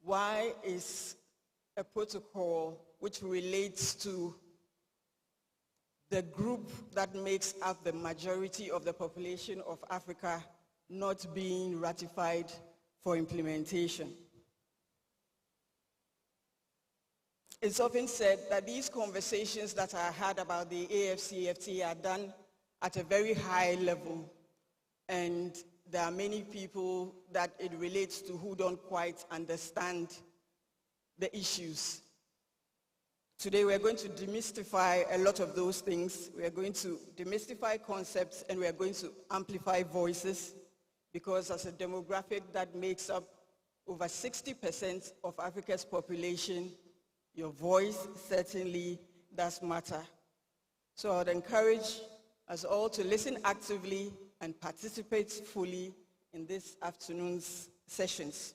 Why is a protocol which relates to the group that makes up the majority of the population of Africa not being ratified for implementation? It's often said that these conversations that are had about the AFCFTA are done at a very high level, and there are many people that it relates to who don't quite understand the issues. Today we're going to demystify a lot of those things. We are going to demystify concepts, and we are going to amplify voices, because as a demographic that makes up over 60% of Africa's population, your voice certainly does matter. So I would encourage us all to listen actively and participate fully in this afternoon's sessions.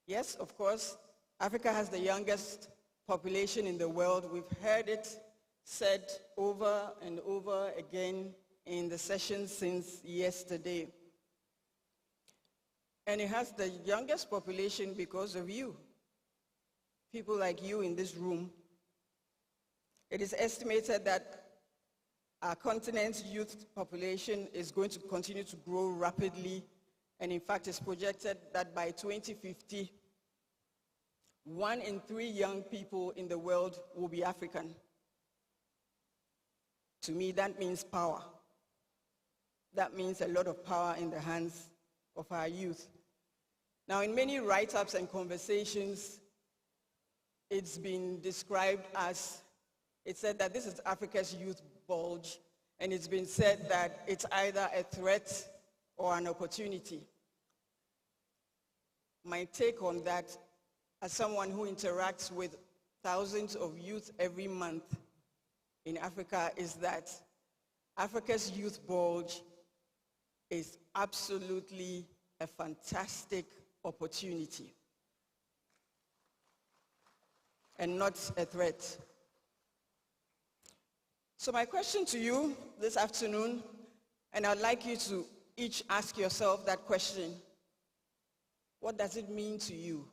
Yes, of course, Africa has the youngest population in the world. We've heard it said over and over again in the session since yesterday. And it has the youngest population because of you, people like you in this room. It is estimated that our continent's youth population is going to continue to grow rapidly, and in fact it's projected that by 2050, 1 in 3 young people in the world will be African. To me, that means power. That means a lot of power in the hands of our youth. Now, in many write-ups and conversations, it's been described as, it's said that this is Africa's youth bulge, and it's been said that it's either a threat or an opportunity. My take on that, as someone who interacts with thousands of youth every month in Africa, is that Africa's youth bulge is absolutely a fantastic opportunity and not a threat. So my question to you this afternoon, and I'd like you to each ask yourself that question: what does it mean to you?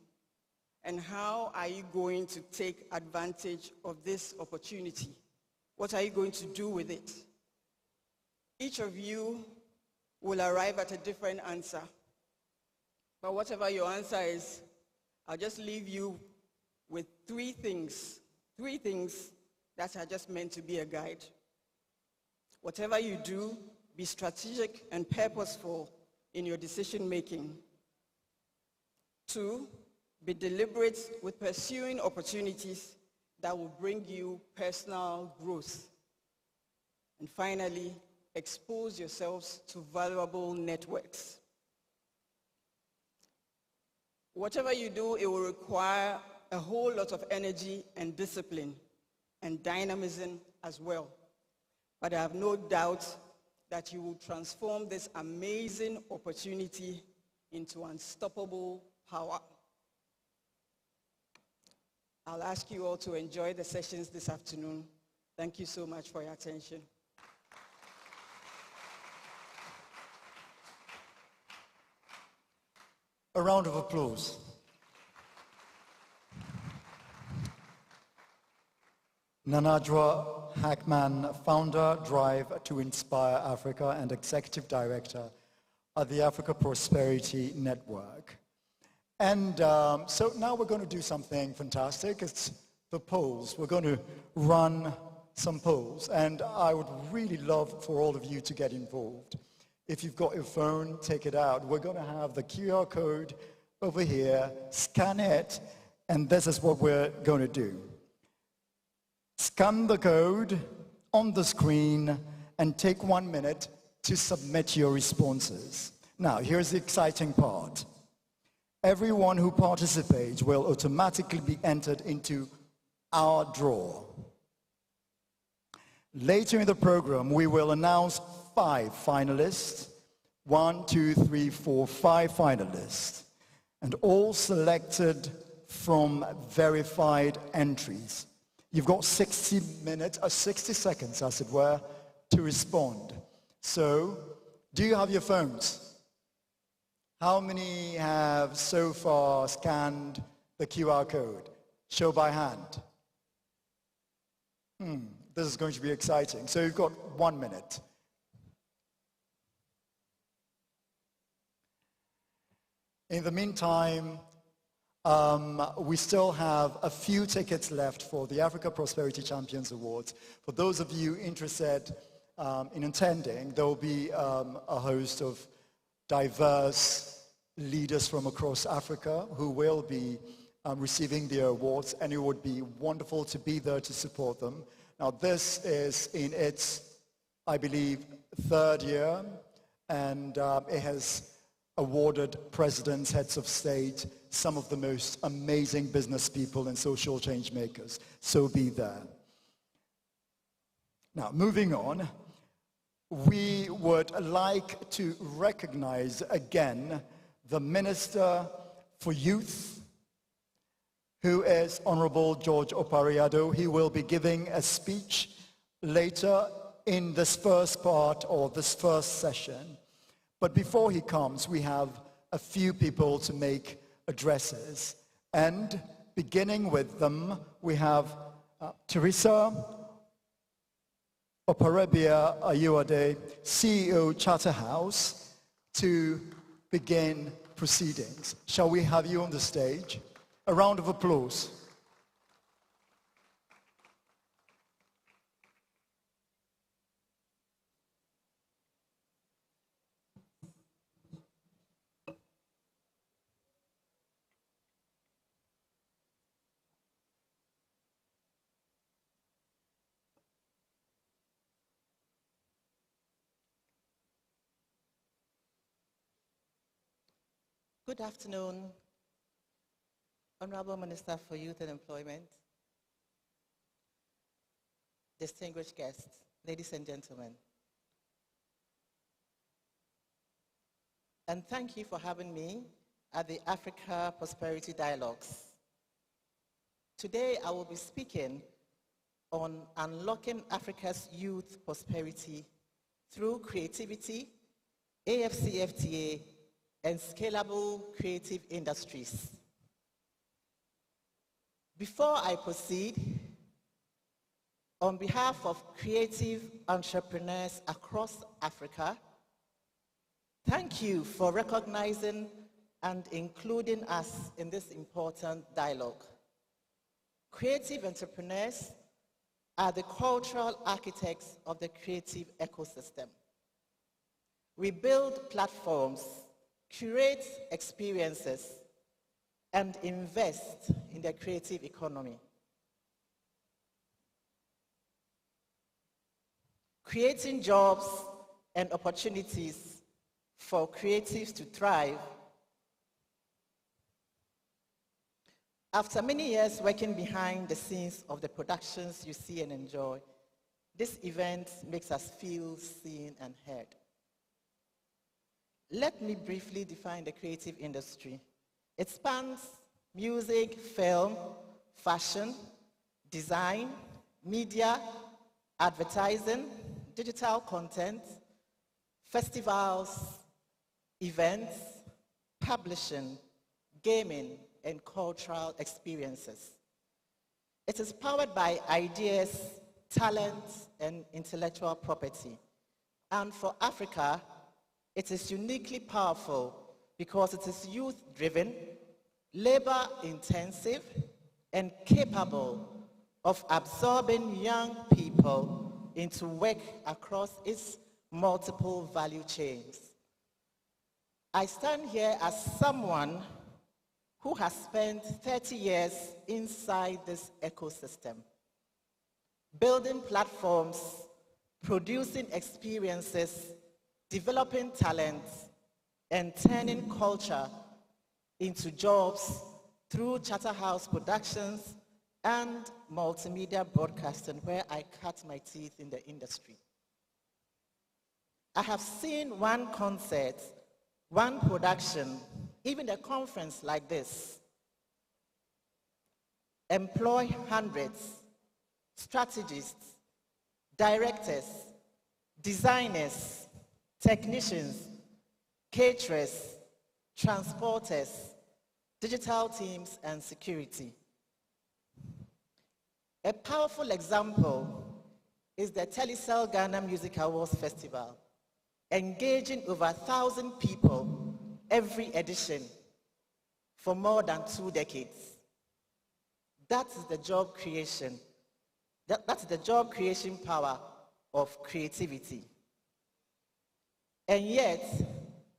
And how are you going to take advantage of this opportunity? What are you going to do with it? Each of you will arrive at a different answer. But whatever your answer is, I'll just leave you with three things that are just meant to be a guide. Whatever you do, be strategic and purposeful in your decision making. 2, be deliberate with pursuing opportunities that will bring you personal growth. And finally, expose yourselves to valuable networks. Whatever you do, it will require a whole lot of energy and discipline and dynamism as well. But I have no doubt that you will transform this amazing opportunity into unstoppable power. I'll ask you all to enjoy the sessions this afternoon. Thank you so much for your attention. A round of applause. Nanadra Hackman, founder, Drive to Inspire Africa, and executive director at the Africa Prosperity Network. And so now we're going to do something fantastic. It's the polls. We're going to run some polls, and I would really love for all of you to get involved. If you've got your phone, take it out. We're going to have the QR code over here. Scan it, and this is what we're going to do. Scan the code on the screen and take 1 minute to submit your responses. Now, here's the exciting part. Everyone who participates will automatically be entered into our draw. Later in the program, we will announce 5 finalists. 1, 2, 3, 4, 5 finalists. And all selected from verified entries. You've got 60 seconds, as it were, to respond. So, do you have your phones? How many have so far scanned the QR code? Show by hand. This is going to be exciting. So you've got 1 minute. In the meantime, we still have a few tickets left for the Africa Prosperity Champions Awards. For those of you interested in attending, there will be a host of diverse leaders from across Africa who will be receiving their awards, and it would be wonderful to be there to support them. Now, this is in its, I believe, 3rd year, and it has awarded presidents, heads of state, some of the most amazing business people and social change makers. So be there. Now, moving on, we would like to recognize again the Minister for Youth, who is Honorable George Opariado. He will be giving a speech later in this first part or this first session. But before he comes, we have a few people to make addresses. And beginning with them, we have Teresa Oparebia Ayuade, CEO Charterhouse, to begin proceedings. Shall we have you on the stage? A round of applause. Good afternoon, Honorable Minister for Youth and Employment, distinguished guests, ladies and gentlemen. And thank you for having me at the Africa Prosperity Dialogues. Today I will be speaking on unlocking Africa's youth prosperity through creativity, AFCFTA, and scalable creative industries. Before I proceed, on behalf of creative entrepreneurs across Africa, thank you for recognizing and including us in this important dialogue. Creative entrepreneurs are the cultural architects of the creative ecosystem. We build platforms, curate experiences, and invest in the creative economy. Creating jobs and opportunities for creatives to thrive. After many years working behind the scenes of the productions you see and enjoy, this event makes us feel seen and heard. Let me briefly define the creative industry. It spans music, film, fashion, design, media, advertising, digital content, festivals, events, publishing, gaming, and cultural experiences. It is powered by ideas, talent, and intellectual property. And for Africa, it is uniquely powerful because it is youth-driven, labor-intensive, and capable of absorbing young people into work across its multiple value chains. I stand here as someone who has spent 30 years inside this ecosystem, building platforms, producing experiences, developing talents, and turning culture into jobs through Charterhouse Productions and multimedia broadcasting, where I cut my teeth in the industry. I have seen one concert, one production, even a conference like this, employ hundreds, strategists, directors, designers, technicians, caterers, transporters, digital teams, and security. A powerful example is the Telecel Ghana Music Awards Festival, engaging over 1,000 people every edition for more than 2 decades. That is the job creation. That's the job creation power of creativity. And yet,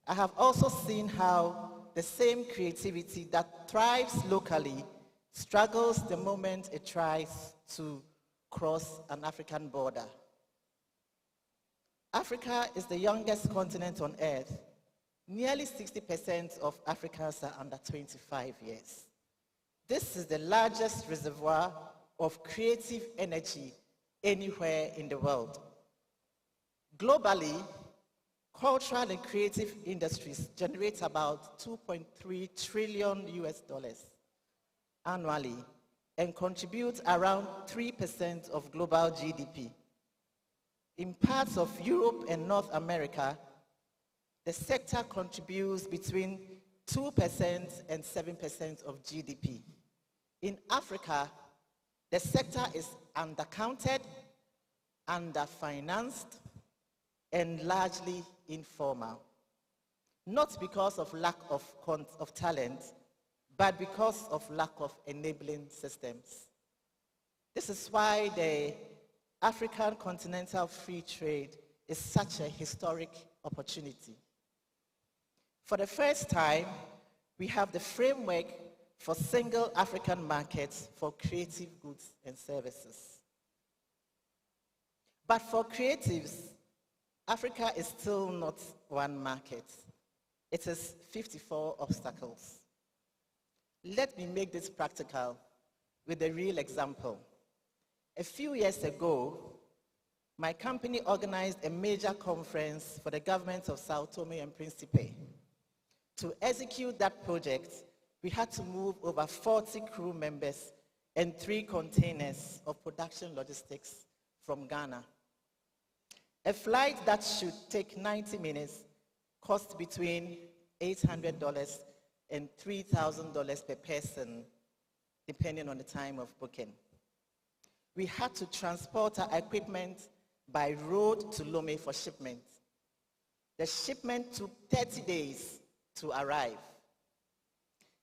I have also seen how the same creativity that thrives locally struggles the moment it tries to cross an African border. Africa is the youngest continent on earth. Nearly 60% of Africans are under 25 years. This is the largest reservoir of creative energy anywhere in the world. Globally, cultural and creative industries generate about $2.3 trillion annually and contribute around 3% of global GDP. In parts of Europe and North America, the sector contributes between 2% and 7% of GDP. In Africa, the sector is undercounted, underfinanced, and largely informal. Not because of lack of talent, but because of lack of enabling systems. This is why the African Continental Free Trade is such a historic opportunity. For the first time, we have the framework for single African markets for creative goods and services. But for creatives, Africa is still not one market. It is 54 obstacles. Let me make this practical with a real example. A few years ago, my company organized a major conference for the government of Sao Tome and Principe. To execute that project, we had to move over 40 crew members and 3 containers of production logistics from Ghana. A flight that should take 90 minutes cost between $800 and $3,000 per person, depending on the time of booking. We had to transport our equipment by road to Lome for shipment. The shipment took 30 days to arrive.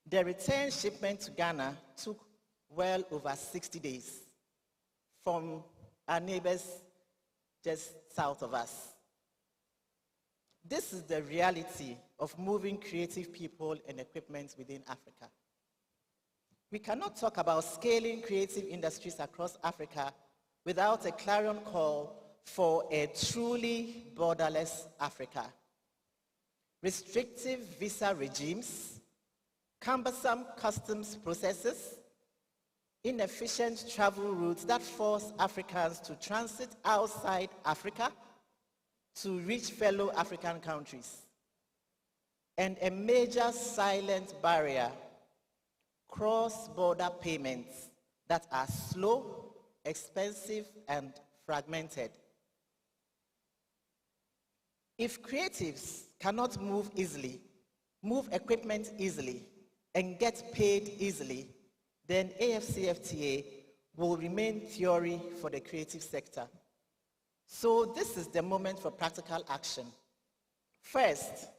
The return shipment to Ghana took well over 60 days from our neighbors just south of us. This is the reality of moving creative people and equipment within Africa. We cannot talk about scaling creative industries across Africa without a clarion call for a truly borderless Africa. Restrictive visa regimes, cumbersome customs processes, inefficient travel routes that force Africans to transit outside Africa to reach fellow African countries, and a major silent barrier, cross-border payments that are slow, expensive, and fragmented. If creatives cannot move easily, move equipment easily, and get paid easily, then AFCFTA will remain theory for the creative sector. So this is the moment for practical action. First,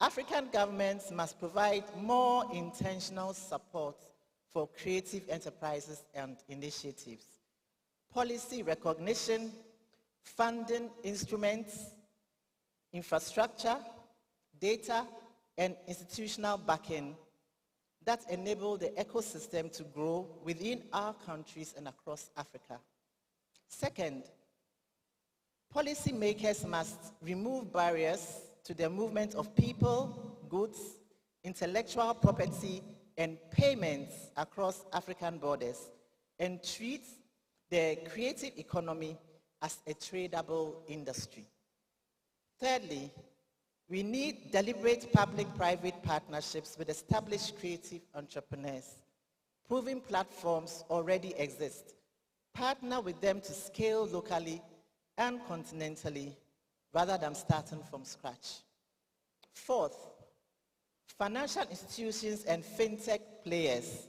African governments must provide more intentional support for creative enterprises and initiatives. Policy recognition, funding instruments, infrastructure, data, and institutional backing that enable the ecosystem to grow within our countries and across Africa. Second, policymakers must remove barriers to the movement of people, goods, intellectual property, and payments across African borders and treat the creative economy as a tradable industry. Thirdly, we need deliberate public-private partnerships with established creative entrepreneurs. Proven platforms already exist. Partner with them to scale locally and continentally rather than starting from scratch. Fourth, Financial institutions and fintech players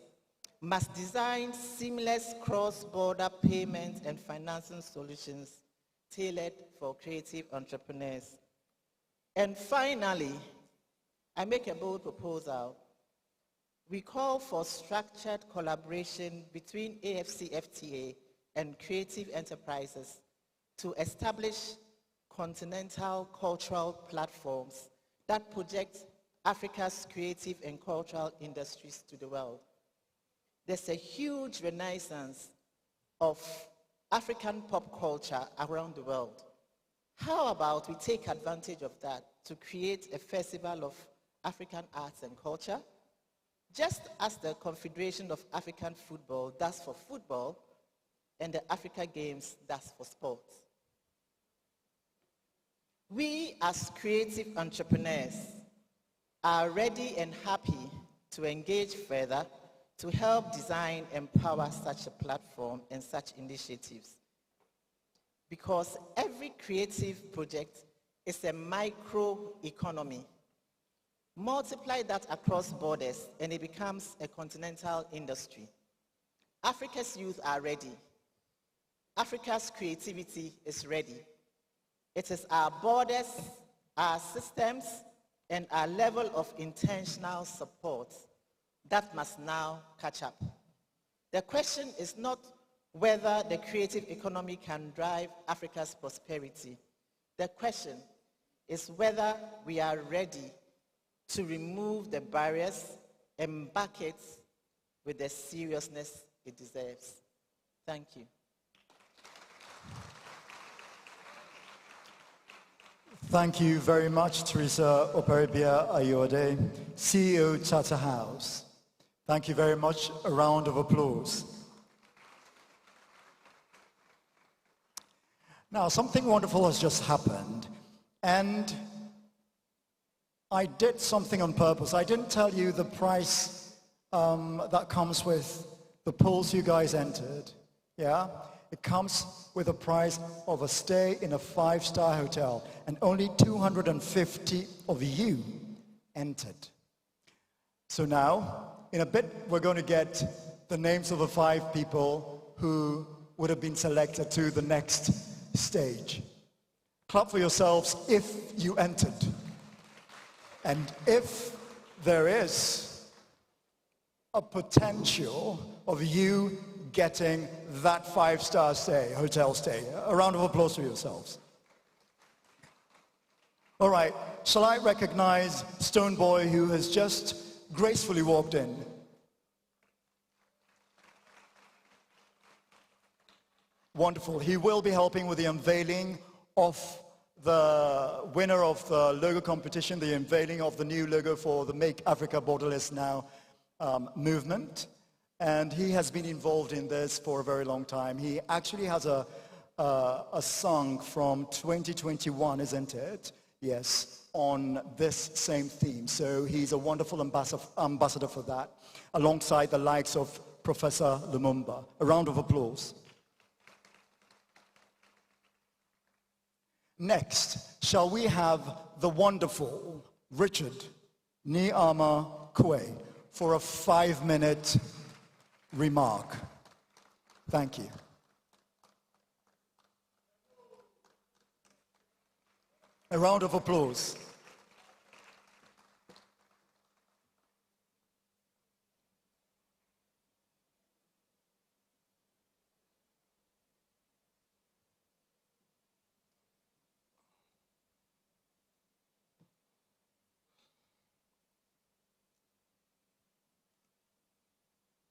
must design seamless cross-border payment and financing solutions tailored for creative entrepreneurs. And finally, I make a bold proposal. We call for structured collaboration between AFCFTA and creative enterprises to establish continental cultural platforms that project Africa's creative and cultural industries to the world. There's a huge renaissance of African pop culture around the world. How about we take advantage of that to create a festival of African arts and culture, just as the Confederation of African Football does for football and the Africa Games does for sports. We as creative entrepreneurs are ready and happy to engage further to help design and power such a platform and such initiatives. Because every creative project is a micro-economy. Multiply that across borders and it becomes a continental industry. Africa's youth are ready. Africa's creativity is ready. It is our borders, our systems, and our level of intentional support that must now catch up. The question is not whether the creative economy can drive Africa's prosperity. The question is whether we are ready to remove the barriers and back it with the seriousness it deserves. Thank you. Thank you very much, Teresa Operibia Ayode, CEO Charterhouse. Thank you very much. A round of applause. Now, something wonderful has just happened, and I did something on purpose. I didn't tell you the price that comes with the pools you guys entered. Yeah? It comes with a price of a stay in a 5-star hotel, and only 250 of you entered. So now, in a bit, we're going to get the names of the 5 people who would have been selected to the next stage. Clap for yourselves if you entered. And if there is a potential of you getting that 5-star stay, hotel stay, a round of applause for yourselves. All right, shall I recognize Stonebwoy, who has just gracefully walked in? Wonderful. He will be helping with the unveiling of the winner of the logo competition, the unveiling of the new logo for the Make Africa Borderless Now movement. And he has been involved in this for a very long time. He actually has a song from 2021, isn't it? Yes, on this same theme. So he's a wonderful ambassador for that, alongside the likes of Professor Lumumba. A round of applause. Next, shall we have the wonderful Richard Niama Kwe for a 5-minute remark. Thank you. A round of applause.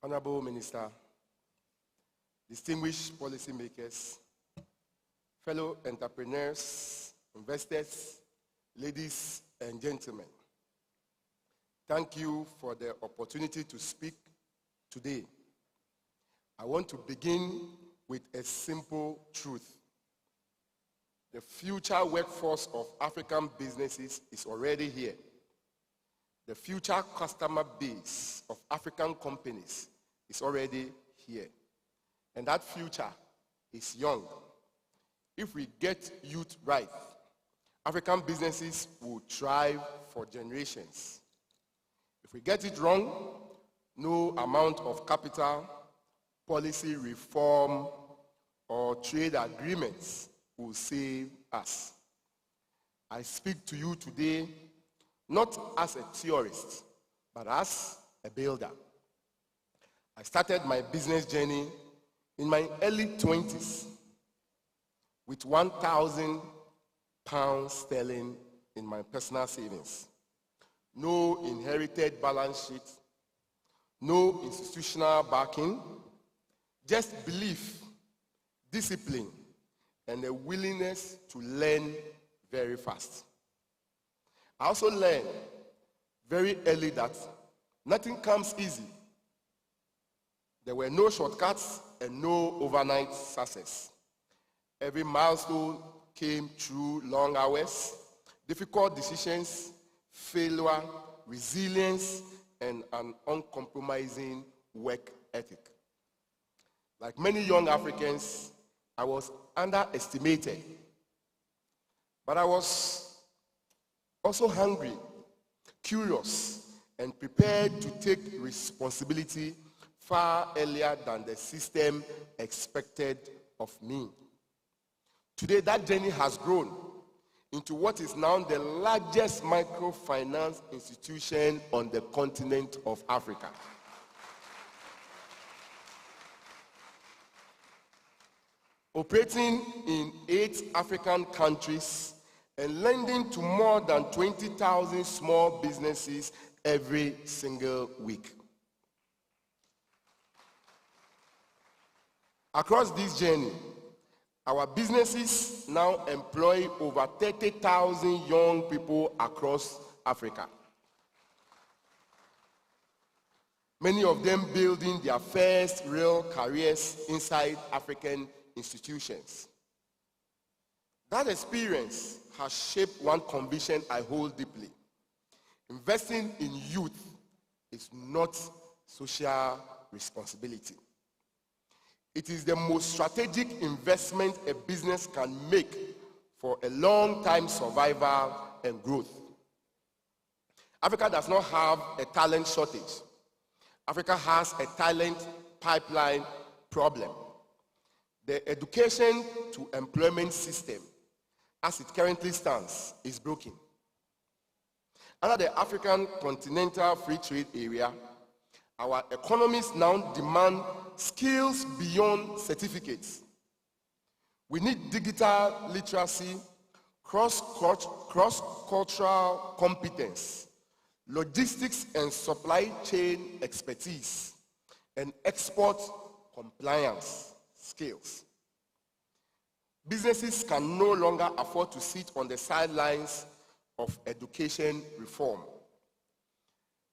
Honorable Minister, distinguished policymakers, fellow entrepreneurs, investors, ladies and gentlemen, thank you for the opportunity to speak today. I want to begin with a simple truth. The future workforce of African businesses is already here. The future customer base of African companies is already here. And that future is young. If we get youth right, African businesses will thrive for generations. we get it wrong, no amount of capital, policy reform, or trade agreements will save us. I speak to you today not as a theorist, but as a builder. I started my business journey in my early 20s with £1,000 sterling in my personal savings. No inherited balance sheet, no institutional backing, just belief, discipline, and a willingness to learn very fast. I also learned very early that nothing comes easy. There were no shortcuts and no overnight success. Every milestone came through long hours, difficult decisions, failure, resilience, and an uncompromising work ethic. Like many young Africans, I was underestimated, but I was also hungry, curious, and prepared to take responsibility far earlier than the system expected of me. Today, that journey has grown into what is now the largest microfinance institution on the continent of Africa. Operating in 8 African countries and lending to more than 20,000 small businesses every single week. Across this journey, our businesses now employ over 30,000 young people across Africa. Many of them building their first real careers inside African institutions. That experience has shaped one conviction I hold deeply. Investing in youth is not social responsibility. It is the most strategic investment a business can make for a long-time survival and growth. Africa does not have a talent shortage. Africa has a talent pipeline problem. The education to employment system, as it currently stands, is broken. Under the African Continental Free Trade Area, our economies now demand skills beyond certificates. We need digital literacy, cross-cultural competence, logistics and supply chain expertise, and export compliance skills. Businesses can no longer afford to sit on the sidelines of education reform.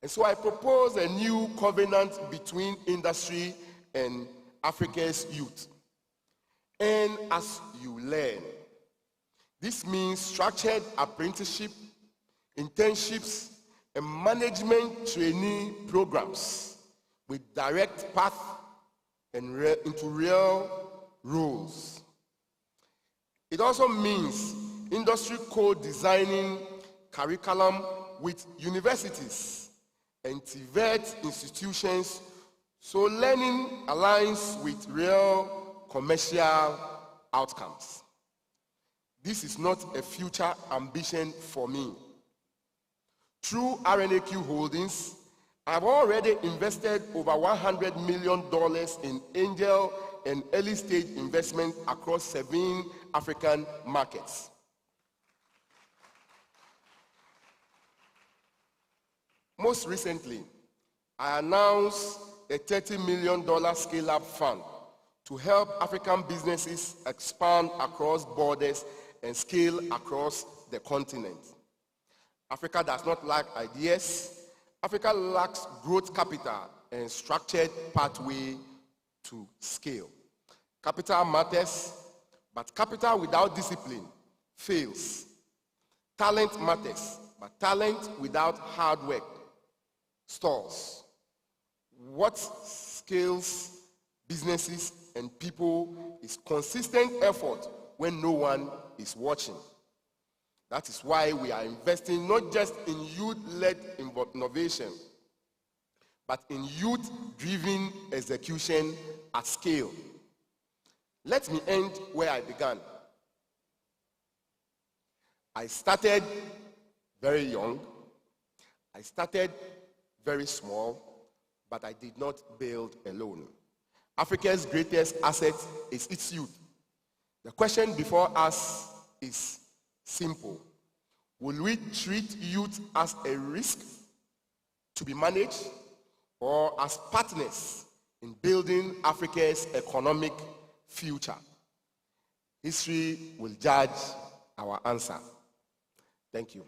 And so I propose a new covenant between industry and Africa's youth. And as you learn, this means structured apprenticeship, internships, and management trainee programs with direct path and into real roles. It also means industry co-designing curriculum with universities and TVET institutions, so learning aligns with real commercial outcomes. This is not a future ambition for me. Through RNAQ Holdings, I've already invested over $100 million in angel and early stage investment across 7 African markets. Most recently, I announced a $30 million scale-up fund to help African businesses expand across borders and scale across the continent. Africa does not lack ideas. Africa lacks growth capital and structured pathway to scale. Capital matters, but capital without discipline fails. Talent matters, but talent without hard work stalls. What scales businesses and people is consistent effort when no one is watching. That is why we are investing not just in youth-led innovation, but in youth-driven execution at scale. Let me end where I began. I started very young. I started very small, but I did not build alone. Africa's greatest asset is its youth. The question before us is simple. Will we treat youth as a risk to be managed or as partners in building Africa's economic future? History will judge our answer. Thank you.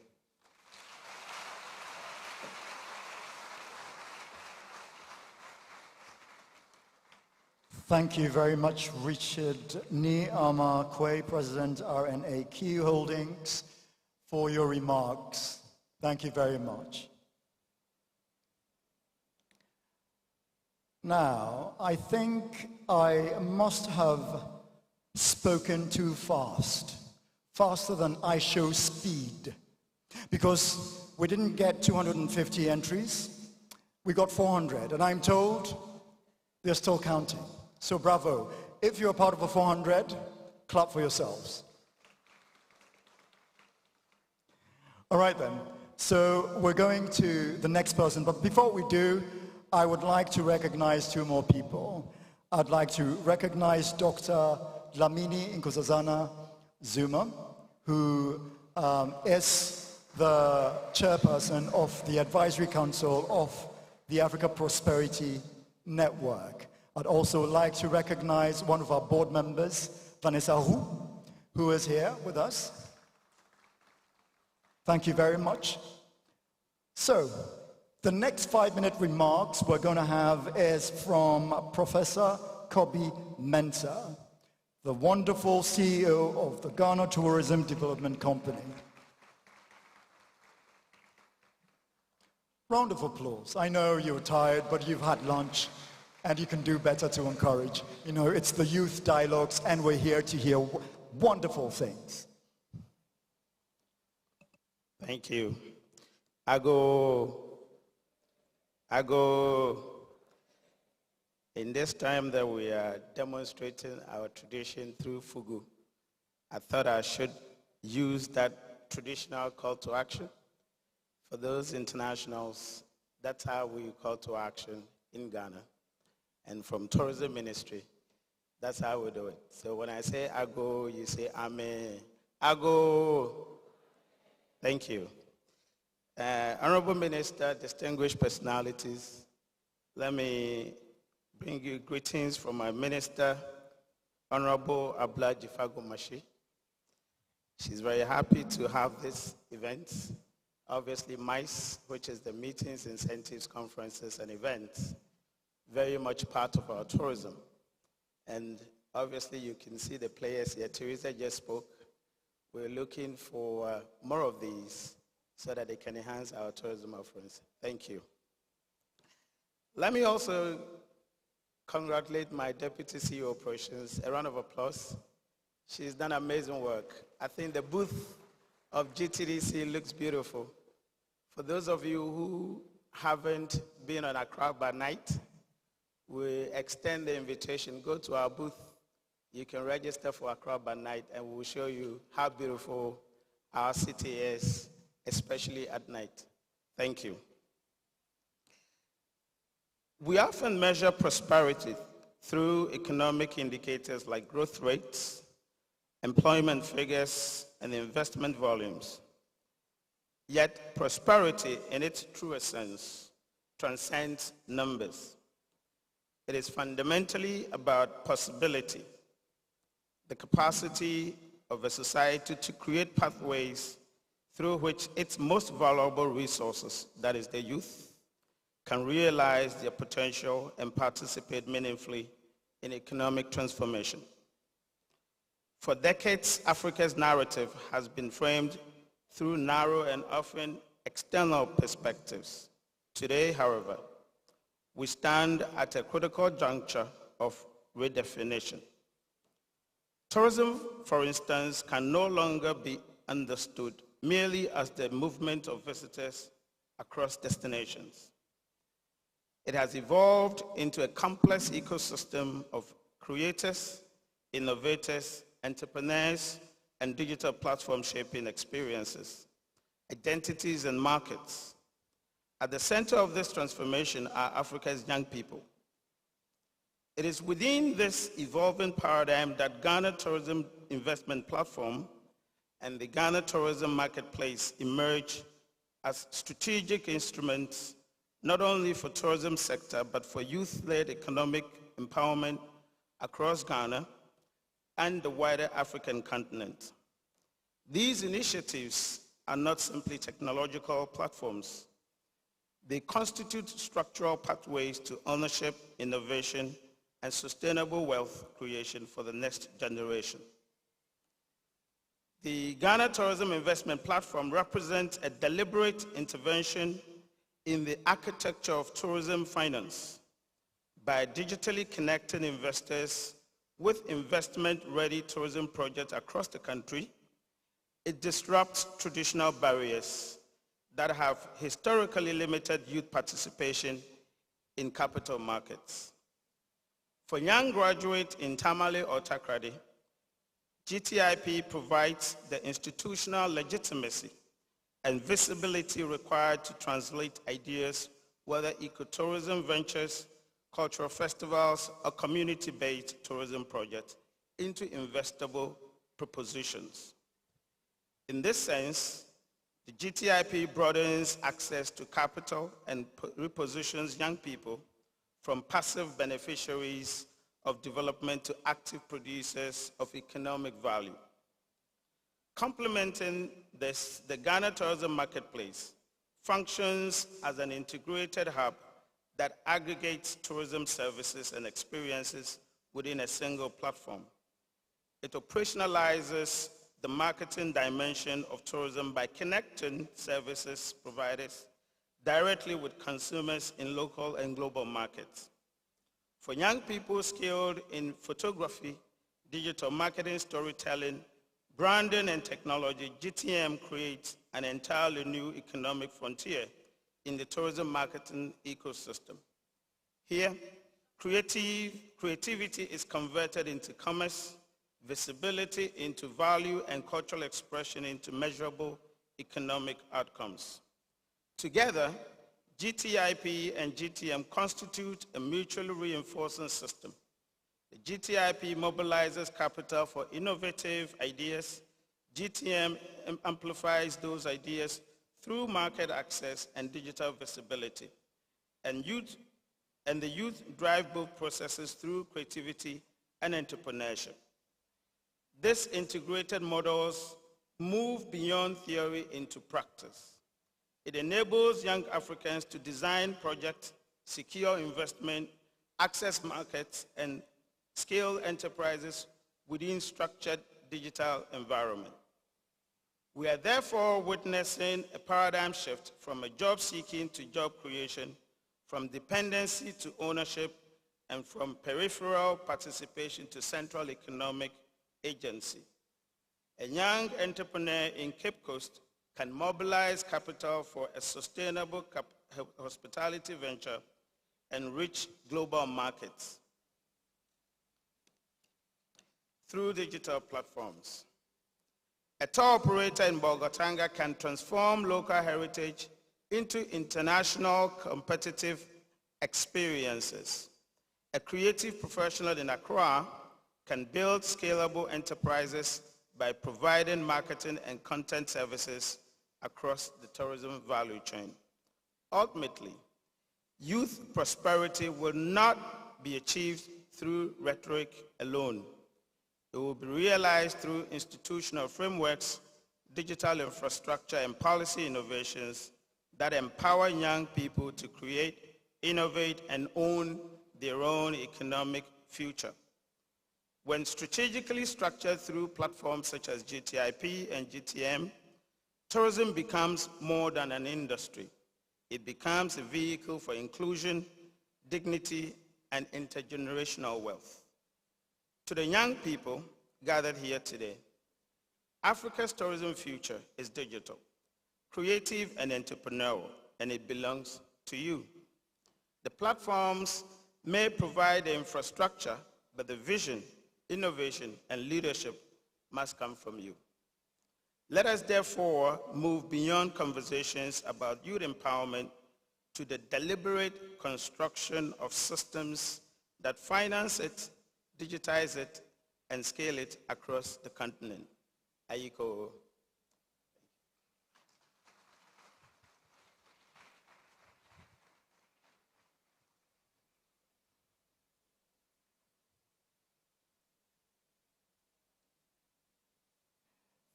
Thank you very much, Richard Ni-Ama-Quay, President RNAQ Holdings, for your remarks. Thank you very much. Now, I think I must have spoken too fast, faster than I show speed, because we didn't get 250 entries, we got 400, and I'm told they're still counting. So bravo. If you're part of the 400, clap for yourselves. All right then, so we're going to the next person, but before we do, I would like to recognize two more people. I'd like to recognize Dr. Dlamini Nkosazana Zuma, who is the chairperson of the Advisory Council of the Africa Prosperity Network. I'd also like to recognize one of our board members, Vanessa Hu, who is here with us. Thank you very much. So, the next 5-minute remarks we're going to have is from Professor Kobi Mensah, the wonderful CEO of the Ghana Tourism Development Company. Round of applause. I know you're tired, but you've had lunch, and you can do better to encourage. You know, it's the youth dialogues, and we're here to hear wonderful things. Thank you. I go, in this time that we are demonstrating our tradition through Fugu, I thought I should use that traditional call to action. For those internationals, that's how we call to action in Ghana. And from Tourism Ministry, that's how we do it. So when I say Ago, you say Ame. Ago. Thank you. Honorable Minister, distinguished personalities, let me bring you greetings from my minister, Honorable Abla Jifago Mashi. She's very happy to have this event. Obviously, MICE, which is the Meetings, Incentives, Conferences, and Events, very much part of our tourism. And obviously, you can see the players here. Teresa just spoke. We're looking for more of these so that they can enhance our tourism offerings. Thank you. Let me also congratulate my Deputy CEO Operations. A round of applause. She's done amazing work. I think the booth of GTDC looks beautiful. For those of you who haven't been on Accra by night, we extend the invitation. Go to our booth. You can register for Accra by night, and we'll show you how beautiful our city is, especially at night. Thank you. We often measure prosperity through economic indicators like growth rates, employment figures, and investment volumes. Yet prosperity in its truest sense transcends numbers. It is fundamentally about possibility, the capacity of a society to create pathways through which its most valuable resources, that is the youth, can realize their potential and participate meaningfully in economic transformation. For decades, Africa's narrative has been framed through narrow and often external perspectives. Today, however, we stand at a critical juncture of redefinition. Tourism, for instance, can no longer be understood merely as the movement of visitors across destinations. It has evolved into a complex ecosystem of creators, innovators, entrepreneurs, and digital platform shaping experiences, identities, and markets. At the center of this transformation are Africa's young people. It is within this evolving paradigm that Ghana Tourism Investment Platform and the Ghana Tourism Marketplace emerge as strategic instruments not only for tourism sector but for youth-led economic empowerment across Ghana and the wider African continent. These initiatives are not simply technological platforms. They constitute structural pathways to ownership, innovation, and sustainable wealth creation for the next generation. The Ghana Tourism Investment Platform represents a deliberate intervention in the architecture of tourism finance by digitally connecting investors with investment-ready tourism projects across the country. It disrupts traditional barriers that have historically limited youth participation in capital markets. For young graduates in Tamale or Takrady, GTIP provides the institutional legitimacy and visibility required to translate ideas, whether ecotourism ventures, cultural festivals, or community-based tourism projects, into investable propositions. In this sense, the GTIP broadens access to capital and repositions young people from passive beneficiaries of development to active producers of economic value. Complementing this, the Ghana Tourism Marketplace functions as an integrated hub that aggregates tourism services and experiences within a single platform. It operationalizes the marketing dimension of tourism by connecting services providers directly with consumers in local and global markets. For young people skilled in photography, digital marketing, storytelling, branding, and technology, GTM creates an entirely new economic frontier in the tourism marketing ecosystem. Here, creativity is converted into commerce, visibility into value, and cultural expression into measurable economic outcomes. Together, GTIP and GTM constitute a mutually reinforcing system. The GTIP mobilizes capital for innovative ideas. GTM amplifies those ideas through market access and digital visibility. And the youth drive both processes through creativity and entrepreneurship. These integrated models move beyond theory into practice. It enables young Africans to design projects, secure investment, access markets, and scale enterprises within structured digital environment. We are therefore witnessing a paradigm shift from a job seeking to job creation, from dependency to ownership, and from peripheral participation to central economic agency. A young entrepreneur in Cape Coast can mobilize capital for a sustainable hospitality venture and reach global markets through digital platforms. A tour operator in Bolgatanga can transform local heritage into international competitive experiences. A creative professional in Accra can build scalable enterprises by providing marketing and content services across the tourism value chain. Ultimately, youth prosperity will not be achieved through rhetoric alone. It will be realized through institutional frameworks, digital infrastructure, and policy innovations that empower young people to create, innovate, and own their own economic future. When strategically structured through platforms such as GTIP and GTM, tourism becomes more than an industry. It becomes a vehicle for inclusion, dignity, and intergenerational wealth. To the young people gathered here today, Africa's tourism future is digital, creative, and entrepreneurial, and it belongs to you. The platforms may provide the infrastructure, but the vision, innovation, and leadership must come from you. Let us therefore move beyond conversations about youth empowerment to the deliberate construction of systems that finance it, digitize it, and scale it across the continent. Ayiko.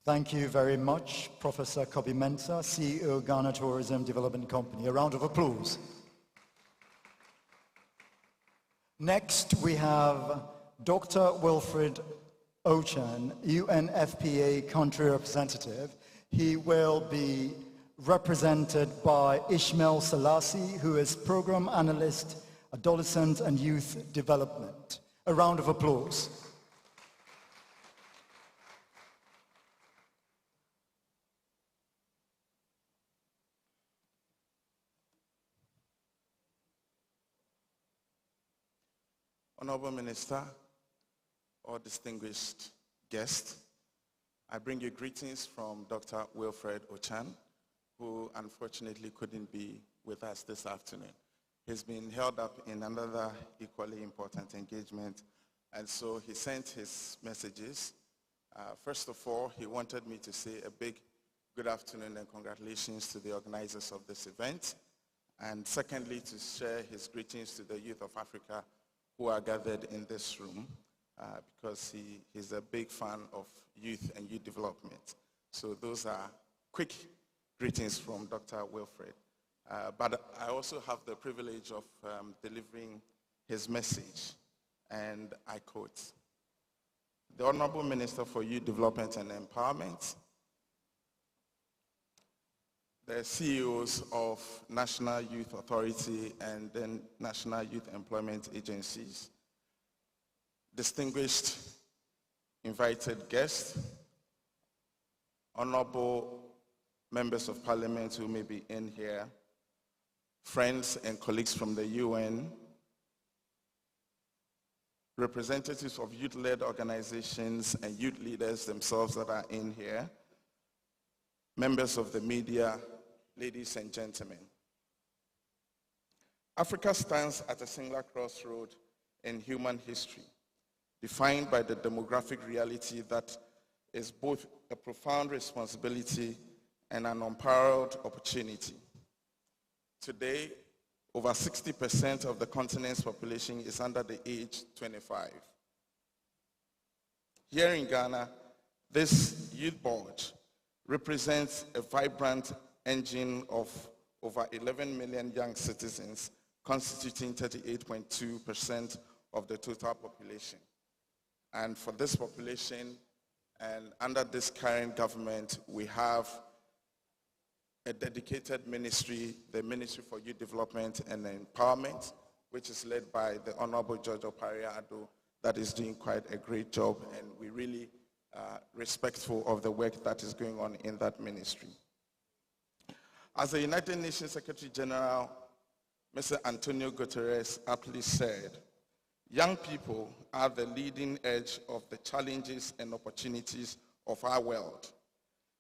Thank you very much, Professor Kobi Mensah, CEO, Ghana Tourism Development Company. A round of applause. Next, we have Dr. Wilfred Ochan, UNFPA Country Representative. He will be represented by Ishmael Selassie, who is Program Analyst, Adolescent and Youth Development. A round of applause. Honorable Minister, or distinguished guest, I bring you greetings from Dr. Wilfred Ochan, who unfortunately couldn't be with us this afternoon. He's been held up in another equally important engagement, and so he sent his messages. First of all, he wanted me to say a big good afternoon and congratulations to the organizers of this event, and secondly, to share his greetings to the youth of Africa who are gathered in this room, because he's a big fan of youth and youth development. So those are quick greetings from Dr. Wilfred. But I also have the privilege of delivering his message, and I quote, "The Honorable Minister for Youth Development and Empowerment, the CEOs of National Youth Authority and then National Youth Employment Agencies, distinguished invited guests, honorable members of parliament who may be in here, friends and colleagues from the UN, representatives of youth-led organizations and youth leaders themselves that are in here, members of the media, ladies and gentlemen. Africa stands at a singular crossroad in human history, defined by the demographic reality that is both a profound responsibility and an unparalleled opportunity. Today, over 60% of the continent's population is under the age 25. Here in Ghana, this youth bulge represents a vibrant engine of over 11 million young citizens, constituting 38.2% of the total population. And for this population, and under this current government, we have a dedicated ministry, the Ministry for Youth Development and Empowerment, which is led by the Honorable George Opare-Addo, that is doing quite a great job, and we're really respectful of the work that is going on in that ministry. As the United Nations Secretary General, Mr. Antonio Guterres aptly said, young people are the leading edge of the challenges and opportunities of our world.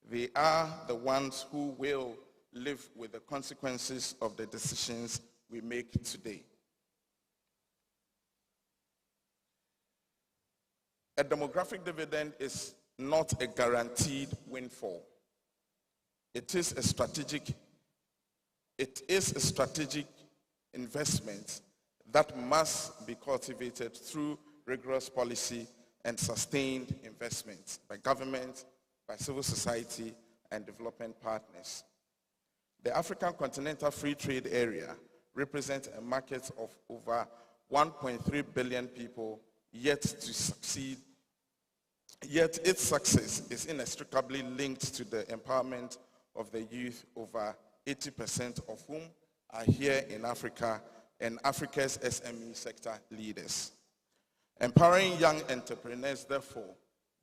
They are the ones who will live with the consequences of the decisions we make today. A demographic dividend is not a guaranteed windfall. It is a strategic investment that must be cultivated through rigorous policy and sustained investment by government, by civil society, and development partners. The African Continental Free Trade Area represents a market of over 1.3 billion people yet to succeed. Yet its success is inextricably linked to the empowerment of the youth, over 80% of whom are here in Africa and Africa's SME sector leaders. Empowering young entrepreneurs, therefore,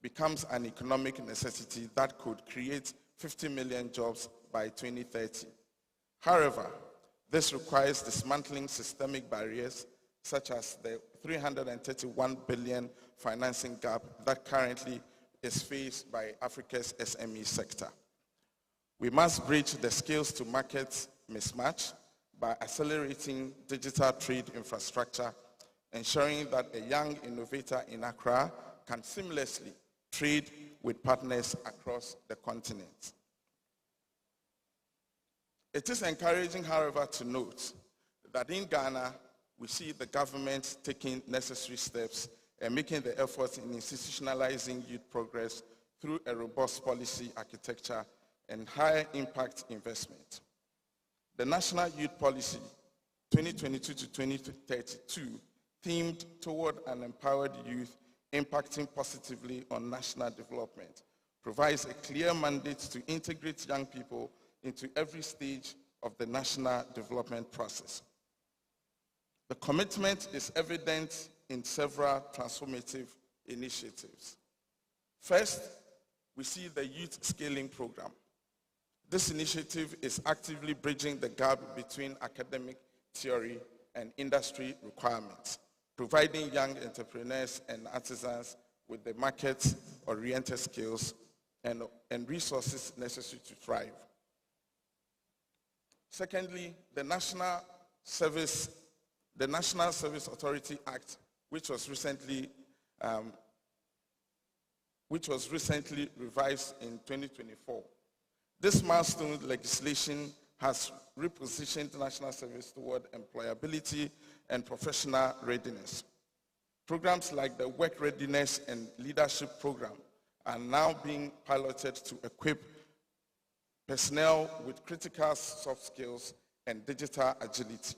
becomes an economic necessity that could create 50 million jobs by 2030. However, This requires dismantling systemic barriers such as the 331 billion financing gap that currently is faced by Africa's SME sector. We must bridge the skills to market mismatch by accelerating digital trade infrastructure, ensuring that a young innovator in Accra can seamlessly trade with partners across the continent. It is encouraging, however, to note that in Ghana, we see the government taking necessary steps and making the efforts in institutionalizing youth progress through a robust policy architecture and higher impact investment. The National Youth Policy 2022 to 2032, themed toward an empowered youth impacting positively on national development, provides a clear mandate to integrate young people into every stage of the national development process. The commitment is evident in several transformative initiatives. First, we see the Youth Scaling Program. This initiative is actively bridging the gap between academic theory and industry requirements, providing young entrepreneurs and artisans with the market-oriented skills and resources necessary to thrive. Secondly, the National Service Authority Act, which was recently revised in 2024. This milestone legislation has repositioned national service toward employability and professional readiness. Programs like the Work Readiness and Leadership Program are now being piloted to equip personnel with critical soft skills and digital agility.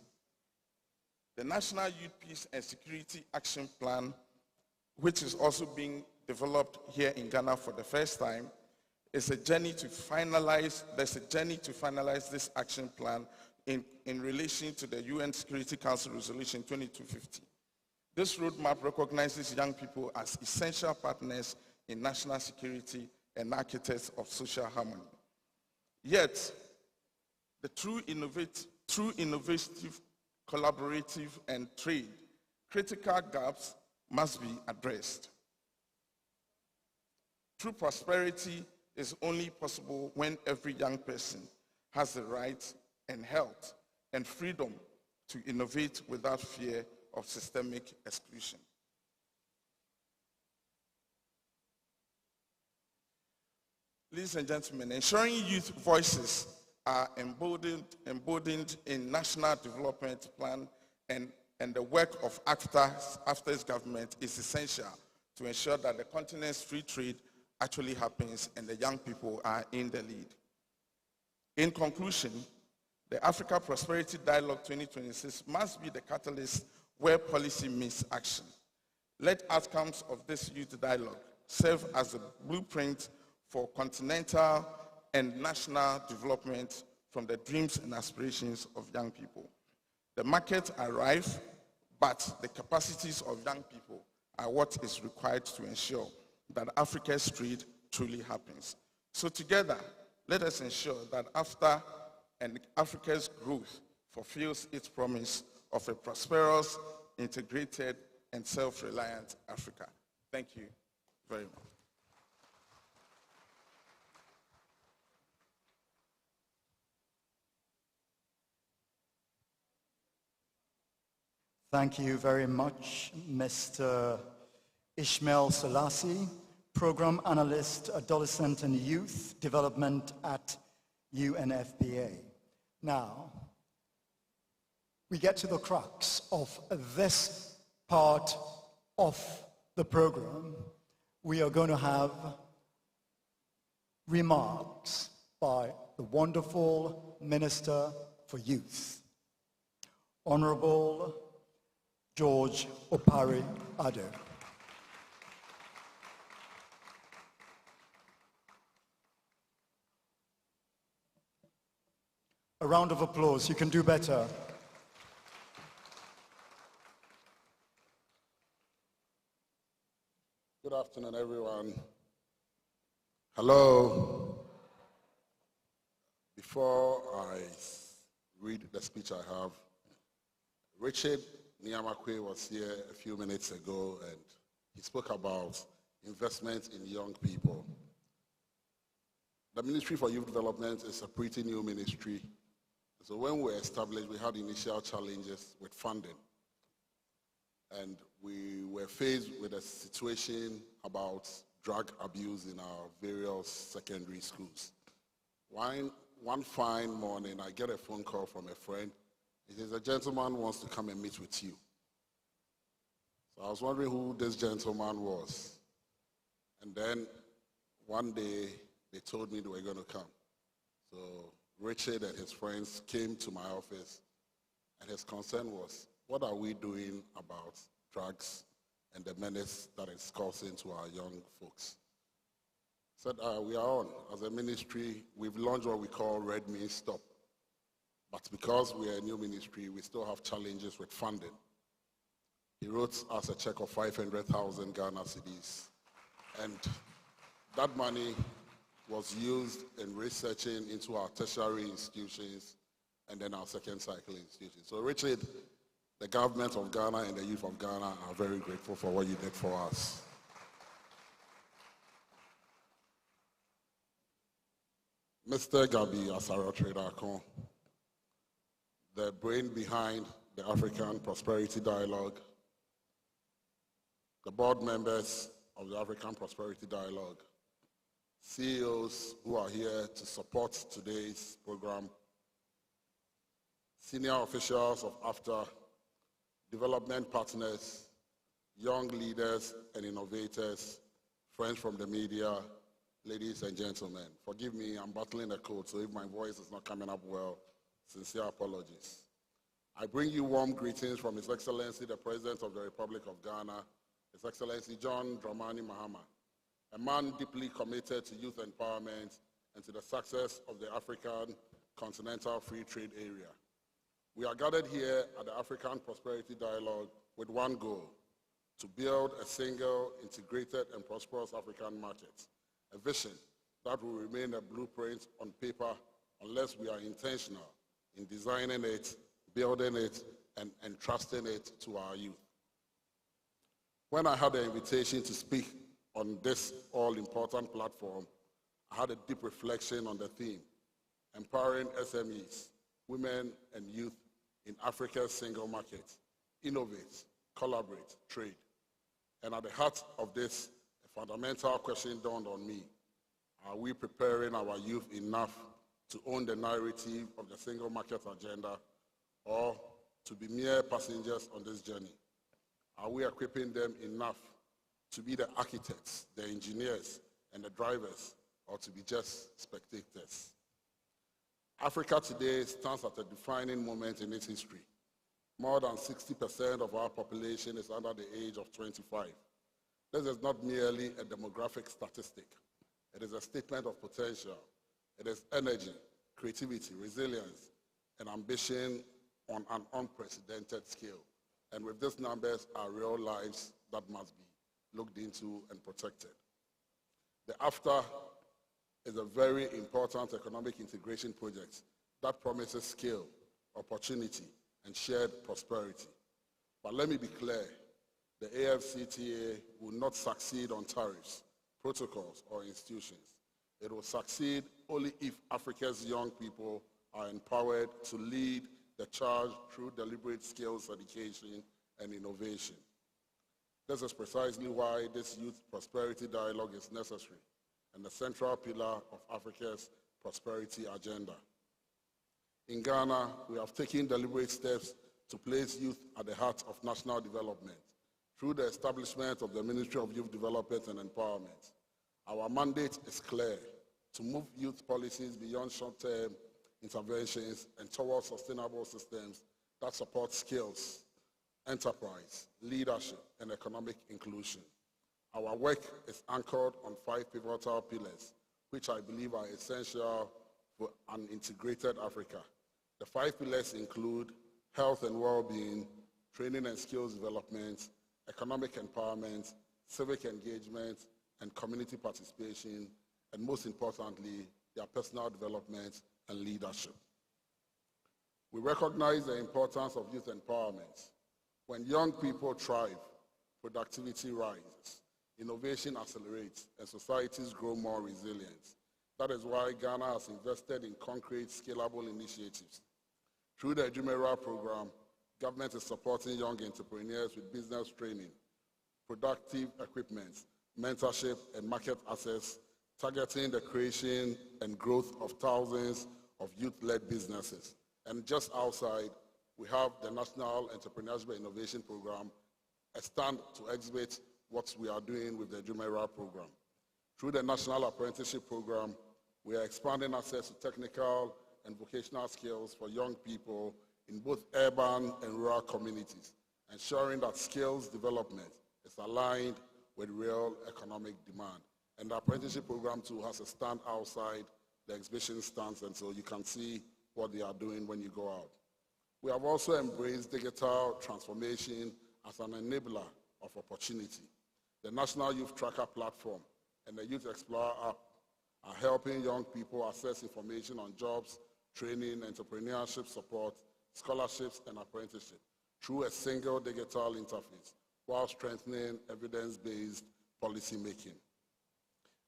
The National Youth Peace and Security Action Plan, which is also being developed here in Ghana for the first time, is a journey to finalize this action plan in relation to the UN Security Council Resolution 2250. This roadmap recognizes young people as essential partners in national security and architects of social harmony. Yet, the true innovative, collaborative, and trade critical gaps must be addressed. True prosperity is only possible when every young person has the right and health and freedom to innovate without fear of systemic exclusion. Ladies and gentlemen, ensuring youth voices are embodied in National Development Plan and the work of AFTA's government is essential to ensure that the continent's free trade actually happens and the young people are in the lead. In conclusion, the Africa Prosperity Dialogue 2026 must be the catalyst where policy meets action. Let outcomes of this youth dialogue serve as a blueprint for continental and national development from the dreams and aspirations of young people. The markets are rife, but the capacities of young people are what is required to ensure that Africa's trade truly happens. So together, let us ensure that Africa's growth fulfills its promise of a prosperous, integrated, and self-reliant Africa. Thank you very much. Thank you very much, Mr. Ishmael Selassie, Program Analyst, Adolescent and Youth Development at UNFPA. Now, we get to the crux of this part of the program. We are going to have remarks by the wonderful Minister for Youth, Honorable George Opare Addo. A round of applause. You can do better. Good afternoon, everyone. Hello. Before I read the speech I have. Richard Niamakwe was here a few minutes ago, and he spoke about investment in young people. The Ministry for Youth Development is a pretty new ministry. So when we were established, we had initial challenges with funding. And we were faced with a situation about drug abuse in our various secondary schools. One fine morning, I get a phone call from a friend. He says, a gentleman wants to come and meet with you. So I was wondering who this gentleman was. And then one day, they told me they were going to come. So Richard and his friends came to my office, and his concern was, what are we doing about drugs and the menace that it's causing to our young folks? I said, we are on. As a ministry, we've launched what we call Red Means Stop. But because we are a new ministry, we still have challenges with funding. He wrote us a check of 500,000 Ghana cedis. And that money was used in researching into our tertiary institutions and then our second cycle institutions. So Richard, the government of Ghana and the youth of Ghana are very grateful for what you did for us. Mr. Gabi Asaro-Tradakon, the brain behind the African Prosperity Dialogue, the board members of the African Prosperity Dialogue, CEOs who are here to support today's program, senior officials of AFTA, development partners, young leaders and innovators, friends from the media, ladies and gentlemen. Forgive me, I'm battling a cold, so if my voice is not coming up well, sincere apologies. I bring you warm greetings from His Excellency, the President of the Republic of Ghana, His Excellency John Dramani Mahama, a man deeply committed to youth empowerment and to the success of the African Continental Free Trade Area. We are gathered here at the African Prosperity Dialogue with one goal: to build a single, integrated, and prosperous African market, a vision that will remain a blueprint on paper unless we are intentional in designing it, building it, and entrusting it to our youth. When I had the invitation to speak on this all-important platform, I had a deep reflection on the theme: empowering SMEs, women and youth in Africa's single market, innovate, collaborate, trade. And at the heart of this, a fundamental question dawned on me: are we preparing our youth enough to own the narrative of the single market agenda, or to be mere passengers on this journey? Are we equipping them enough to be the architects, the engineers, and the drivers, or to be just spectators? Africa today stands at a defining moment in its history. More than 60% of our population is under the age of 25. This is not merely a demographic statistic. It is a statement of potential. It is energy, creativity, resilience, and ambition on an unprecedented scale. And with these numbers are real lives that must be looked into and protected. The AFTA is a very important economic integration project that promises scale, opportunity, and shared prosperity. But let me be clear, the AFCTA will not succeed on tariffs, protocols, or institutions. It will succeed only if Africa's young people are empowered to lead the charge through deliberate skills education and innovation. This is precisely why this Youth Prosperity Dialogue is necessary and the central pillar of Africa's prosperity agenda. In Ghana, we have taken deliberate steps to place youth at the heart of national development through the establishment of the Ministry of Youth Development and Empowerment. Our mandate is clear: to move youth policies beyond short-term interventions and towards sustainable systems that support skills, enterprise, leadership, and economic inclusion. Our work is anchored on 5 pivotal pillars, which I believe are essential for an integrated Africa. The 5 pillars include health and well-being, training and skills development, economic empowerment, civic engagement, and community participation, and most importantly, their personal development and leadership. We recognize the importance of youth empowerment. When young people thrive, productivity rises, innovation accelerates, and societies grow more resilient. That is why Ghana has invested in concrete, scalable initiatives. Through the Jumeirah program, government is supporting young entrepreneurs with business training, productive equipment, mentorship, and market access, targeting the creation and growth of thousands of youth-led businesses. And just outside, we have the National Entrepreneurship Innovation Program, a stand to exhibit what we are doing with the Jumeirah program. Through the National Apprenticeship Program, we are expanding access to technical and vocational skills for young people in both urban and rural communities, ensuring that skills development is aligned with real economic demand. And the apprenticeship program too has a stand outside the exhibition stands, and so you can see what they are doing when you go out. We have also embraced digital transformation as an enabler of opportunity. The National Youth Tracker platform and the Youth Explorer app are helping young people access information on jobs, training, entrepreneurship support, scholarships, and apprenticeship through a single digital interface while strengthening evidence-based policy making.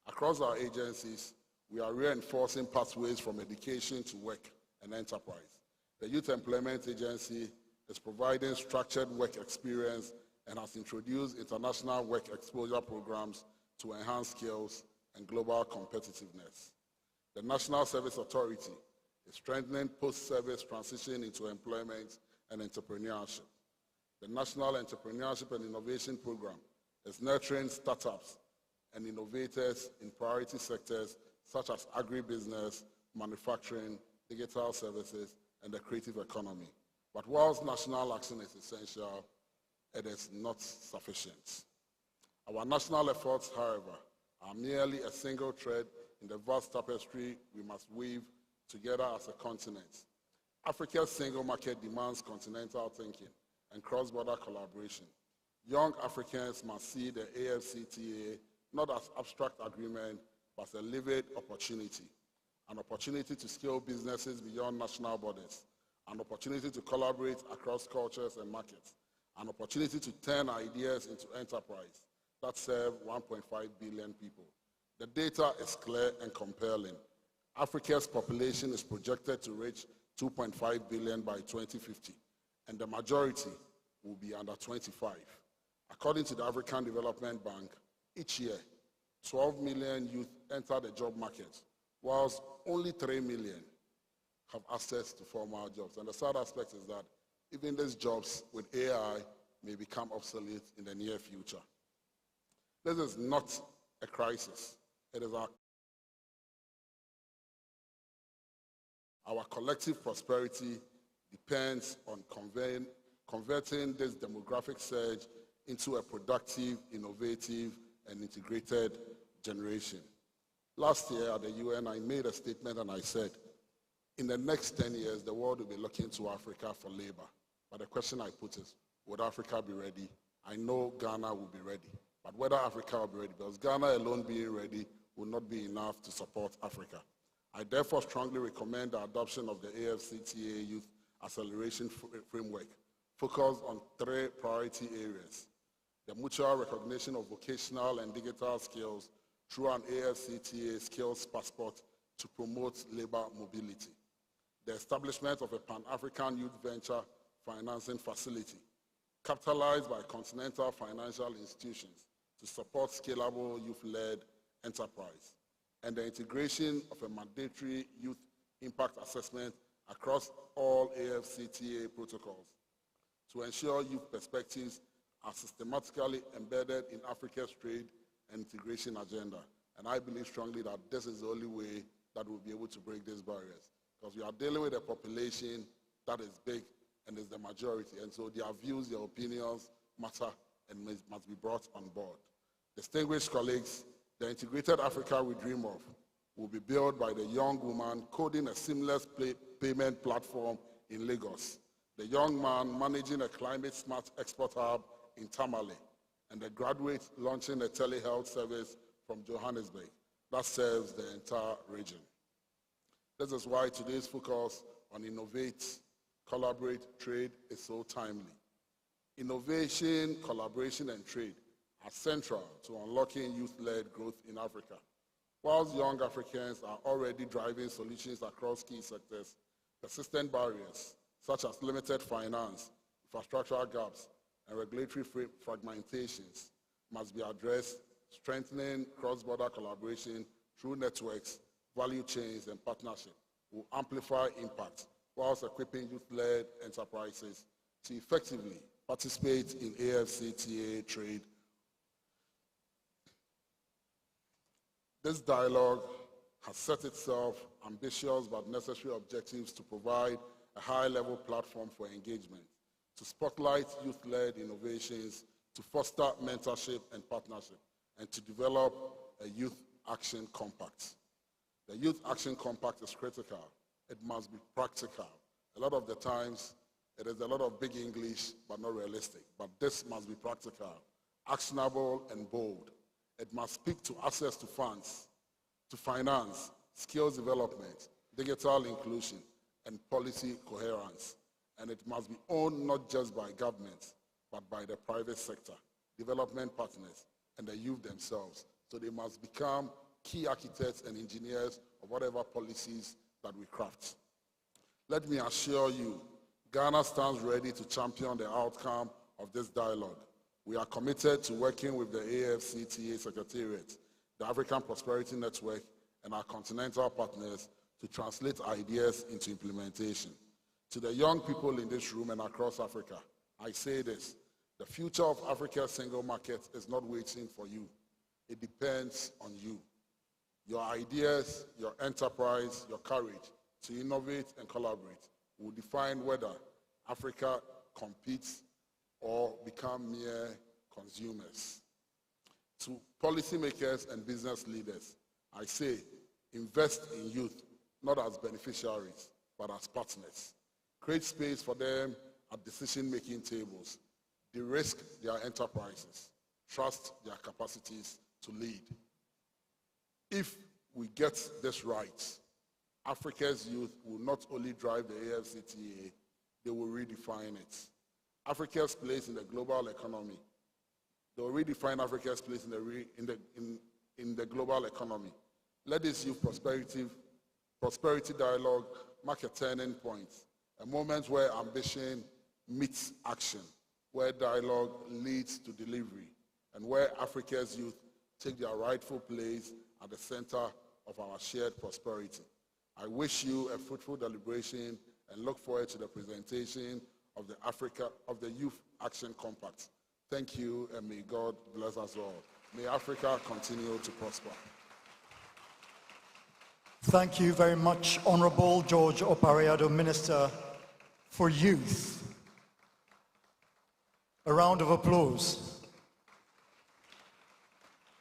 Across our agencies, we are reinforcing pathways from education to work and enterprise. The Youth Employment Agency is providing structured work experience and has introduced international work exposure programs to enhance skills and global competitiveness. The National Service Authority is strengthening post-service transition into employment and entrepreneurship. The National Entrepreneurship and Innovation Program is nurturing startups and innovators in priority sectors such as agribusiness, manufacturing, digital services, and the creative economy. But whilst national action is essential, it is not sufficient. Our national efforts, however, are merely a single thread in the vast tapestry we must weave together as a continent. Africa's single market demands continental thinking and cross-border collaboration. Young Africans must see the AfCFTA not as abstract agreement, but as a lived opportunity. An opportunity to scale businesses beyond national borders, an opportunity to collaborate across cultures and markets, an opportunity to turn ideas into enterprise that serve 1.5 billion people. The data is clear and compelling. Africa's population is projected to reach 2.5 billion by 2050, and the majority will be under 25. According to the African Development Bank, each year, 12 million youth enter the job market, whilst only 3 million have access to formal jobs. And the sad aspect is that even these jobs with AI may become obsolete in the near future. This is not a crisis. It is our collective prosperity depends on converting this demographic surge into a productive, innovative, and integrated generation. Last year at the UN, I made a statement and I said, in the next 10 years, the world will be looking to Africa for labor. But the question I put is, would Africa be ready? I know Ghana will be ready. But whether Africa will be ready, because Ghana alone being ready will not be enough to support Africa. I therefore strongly recommend the adoption of the AfCFTA Youth Acceleration Framework, focused on 3 priority areas: the mutual recognition of vocational and digital skills through an AfCFTA skills passport to promote labor mobility, the establishment of a Pan-African Youth Venture Financing Facility, capitalized by continental financial institutions to support scalable youth-led enterprise, and the integration of a mandatory youth impact assessment across all AfCFTA protocols to ensure youth perspectives are systematically embedded in Africa's trade and integration agenda. And I believe strongly that this is the only way that we'll be able to break these barriers, because we are dealing with a population that is big and is the majority, and so their views, their opinions matter and must be brought on board. Distinguished colleagues, the integrated Africa we dream of will be built by the young woman coding a seamless payment platform in Lagos, the young man managing a climate-smart export hub in Tamale, and the graduate launching a telehealth service from Johannesburg that serves the entire region. This is why today's focus on innovate collaborate, trade is so timely. Innovation, collaboration, and trade are central to unlocking youth-led growth in Africa. Whilst young Africans are already driving solutions across key sectors, persistent barriers, such as limited finance, infrastructural gaps, and regulatory fragmentations must be addressed, strengthening cross-border collaboration through networks, value chains, and partnership will amplify impact whilst equipping youth-led enterprises to effectively participate in AFCFTA trade. This dialogue has set itself ambitious but necessary objectives to provide a high-level platform for engagement, to spotlight youth-led innovations, to foster mentorship and partnership, and to develop a Youth Action Compact. The Youth Action Compact is critical. It must be practical. A lot of the times, it is a lot of big English, but not realistic. But this must be practical, actionable, and bold. It must speak to access to funds, to finance, skills development, digital inclusion, and policy coherence. And it must be owned not just by governments, but by the private sector, development partners, and the youth themselves. So they must become key architects and engineers of whatever policies that we craft. Let me assure you, Ghana stands ready to champion the outcome of this dialogue. We are committed to working with the AFCFTA Secretariat, the African Prosperity Network, and our continental partners to translate ideas into implementation. To the young people in this room and across Africa, I say this: the future of Africa's single market is not waiting for you. It depends on you. Your ideas, your enterprise, your courage to innovate and collaborate will define whether Africa competes or become mere consumers. To policymakers and business leaders, I say, invest in youth, not as beneficiaries, but as partners. Create space for them at decision-making tables. De-risk their enterprises. Trust their capacities to lead. If we get this right, Africa's youth will not only drive the AFCFTA, they will redefine it. Africa's place in the global economy. They will redefine Africa's place in the global economy. Let this youth prosperity dialogue mark a turning point, a moment where ambition meets action, where dialogue leads to delivery, and where Africa's youth take their rightful place at the center of our shared prosperity. I wish you a fruitful deliberation and look forward to the presentation of the Youth Action Compact. Thank you, and may God bless us all. May Africa continue to prosper. Thank you very much, Honorable George Opariado, Minister for Youth. A round of applause.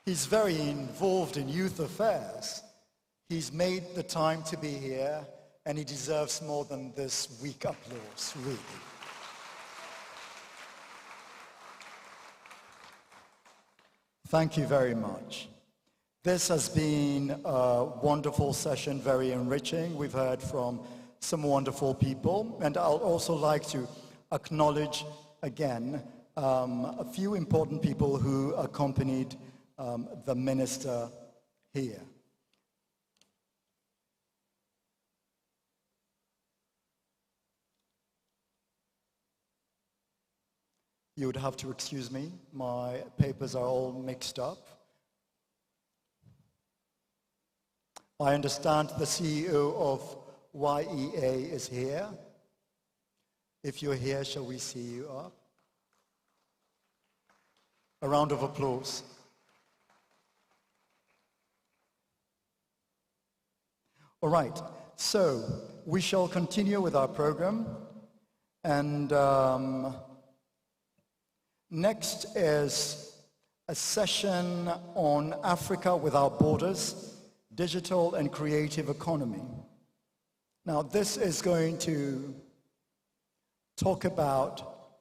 He's very involved in youth affairs. He's made the time to be here, and he deserves more than this weak applause, really. Thank you very much. This has been a wonderful session, very enriching. We've heard from some wonderful people, and I'll also like to acknowledge again a few important people who accompanied the minister here. You would have to excuse me, my papers are all mixed up. I understand the CEO of YEA is here. If you're here, shall we see you up? A round of applause. All right, so we shall continue with our program, and next is a session on Africa Without Borders, Digital and Creative Economy. Now, this is going to talk about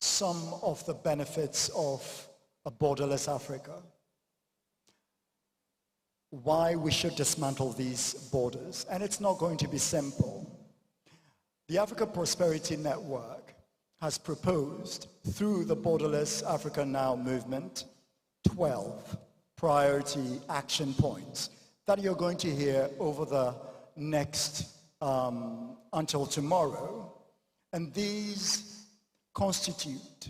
some of the benefits of a borderless Africa, why we should dismantle these borders. And it's not going to be simple. The Africa Prosperity Network has proposed through the Borderless Africa Now movement 12 priority action points that you're going to hear over the next until tomorrow. And these constitute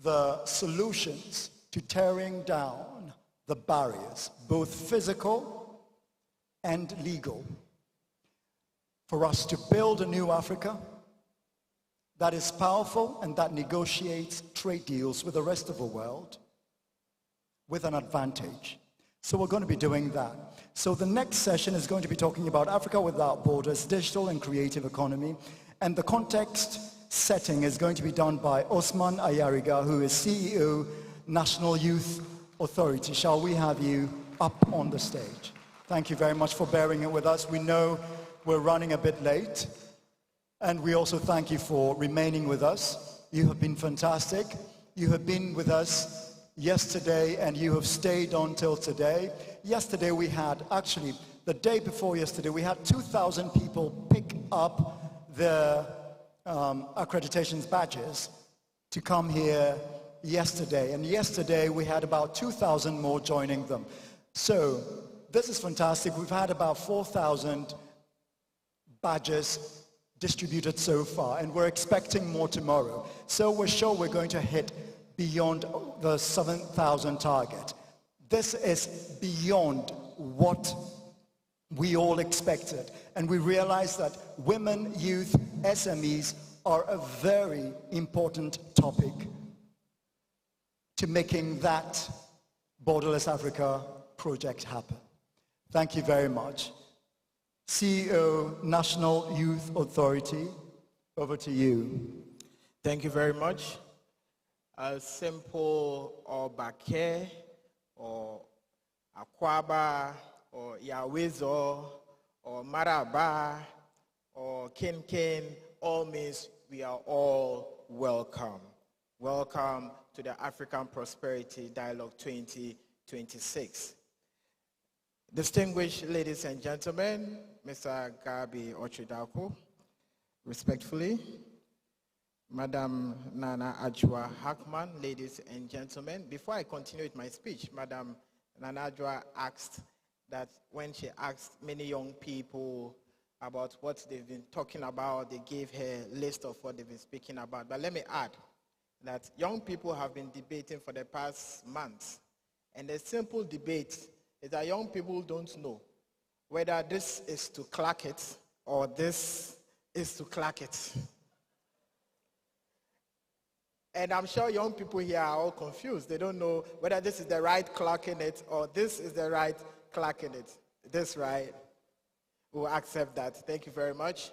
the solutions to tearing down the barriers, both physical and legal, for us to build a new Africa that is powerful and that negotiates trade deals with the rest of the world with an advantage. So we're going to be doing that. So the next session is going to be talking about Africa Without Borders, digital and creative economy, and the context setting is going to be done by Osman Ayariga, who is CEO, National Youth Authority. Shall we have you up on the stage? Thank you very much for bearing it with us. We know we're running a bit late, and we also thank you for remaining with us. You have been fantastic. You have been with us yesterday, and you have stayed on till today. Yesterday we had, actually, the day before yesterday, we had 2,000 people pick up their accreditations badges to come here yesterday. And yesterday we had about 2,000 more joining them. So this is fantastic. We've had about 4,000 badges distributed so far, and we're expecting more tomorrow. So we're sure we're going to hit beyond the 7,000 target. This is beyond what we all expected. And we realize that women, youth, SMEs are a very important topic to making that Borderless Africa project happen. Thank you very much. CEO, National Youth Authority, over to you. Thank you very much. A simple or Bake or Akwaba or Yawezo or Maraba or Ken all means we are all welcome. Welcome to the African Prosperity Dialogue 2026. Distinguished ladies and gentlemen, Mr. Gabi Ochidako, respectfully, Madam Nana Adjoa Hackman, ladies and gentlemen. Before I continue with my speech, Madam Nana Adjoa asked that when she asked many young people about what they've been talking about, they gave her a list of what they've been speaking about. But let me add that young people have been debating for the past months. And the simple debate is that young people don't know whether this is to clack it or this is to clack it. And I'm sure young people here are all confused. They don't know whether this is the right clacking it or this is the right clacking it. This right? We'll accept that. Thank you very much.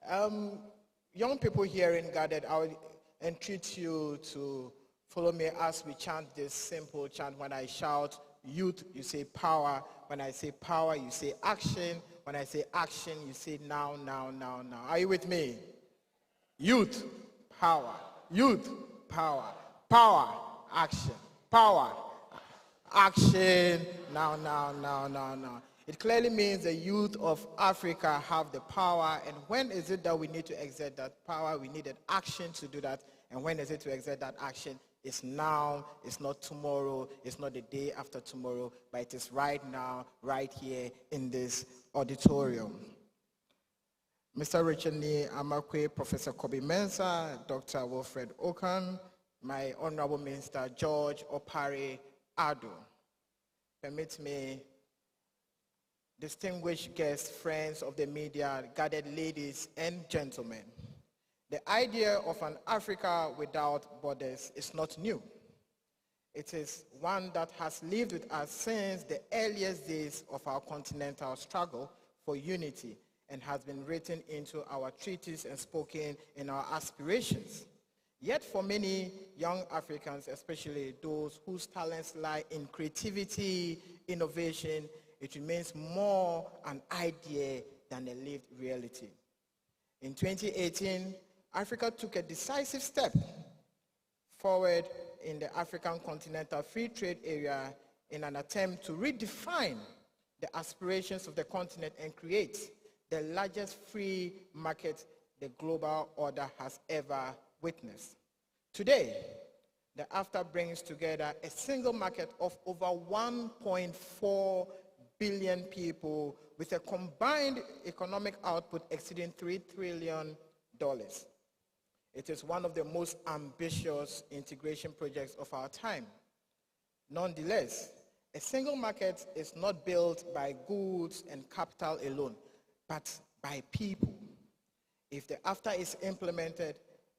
Young people here in Gathered, I will entreat you to follow me as we chant this simple chant. When I shout youth, you say power. When I say power, you say action. When I say action, you say now, now, now, now. Are you with me? Youth, power. Youth, power. Power, action. Power, action. Now, now, now, now, now. It clearly means the youth of Africa have the power. And when is it that we need to exert that power? We need an action to do that. And when is it to exert that action? It's now, it's not tomorrow, it's not the day after tomorrow, but it is right now, right here in this auditorium. Mr. Richard Nee Amakwe, Professor Kobe Mensah, Dr. Wilfred Okan, my Honorable Minister George Opare Ado. Permit me, distinguished guests, friends of the media, gathered ladies and gentlemen. The idea of an Africa without borders is not new. It is one that has lived with us since the earliest days of our continental struggle for unity and has been written into our treaties and spoken in our aspirations. Yet for many young Africans, especially those whose talents lie in creativity, innovation, it remains more an idea than a lived reality. In 2018, Africa took a decisive step forward in the African Continental Free Trade Area in an attempt to redefine the aspirations of the continent and create the largest free market the global order has ever witnessed. Today, the AfTA brings together a single market of over 1.4 billion people with a combined economic output exceeding $3 trillion. It is one of the most ambitious integration projects of our time. Nonetheless, a single market is not built by goods and capital alone, but by people. If the AfTA is implemented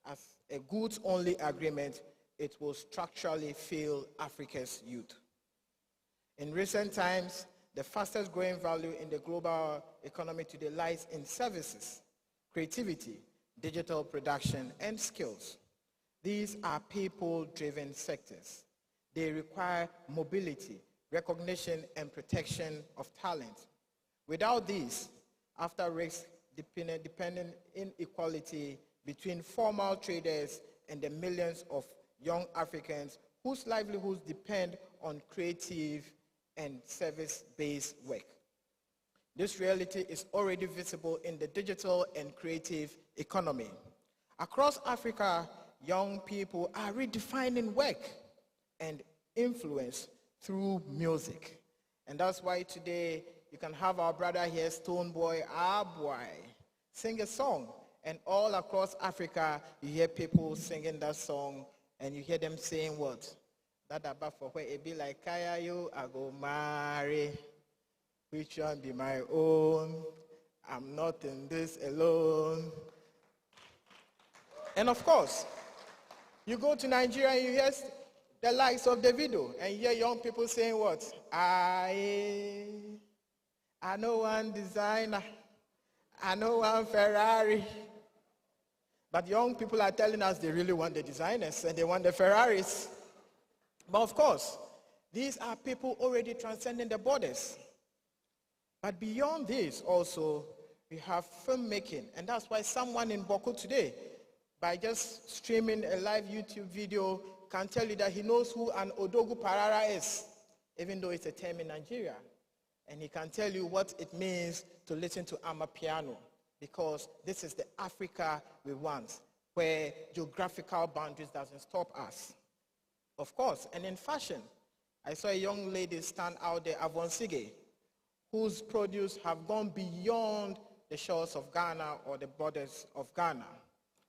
as a goods-only agreement, it will structurally fail Africa's youth. In recent times, the fastest growing value in the global economy today lies in services, creativity, digital production, and skills. These are people-driven sectors. They require mobility, recognition, and protection of talent. Without these, AfTA risks dependent inequality between formal traders and the millions of young Africans whose livelihoods depend on creative and service-based work. This reality is already visible in the digital and creative economy. Across Africa, young people are redefining work and influence through music. And that's why today you can have our brother here, Stonebwoy, our boy, sing a song. And all across Africa, you hear people singing that song, and you hear them saying what? That about for where it be like, Kaya you, I go marry. Which one be my own? I'm not in this alone. And of course, you go to Nigeria and you hear the likes of Davido, and you hear young people saying what? I know one designer, I know one Ferrari. But young people are telling us they really want the designers and they want the Ferraris. But of course, these are people already transcending the borders. But beyond this also, we have filmmaking. And that's why someone in Boko today, by just streaming a live YouTube video, can tell you that he knows who an Odogu Parara is, even though it's a term in Nigeria. And he can tell you what it means to listen to Amapiano, because this is the Africa we want, where geographical boundaries doesn't stop us. Of course, and in fashion, I saw a young lady stand out there, Avonsige, whose produce have gone beyond the shores of Ghana or the borders of Ghana.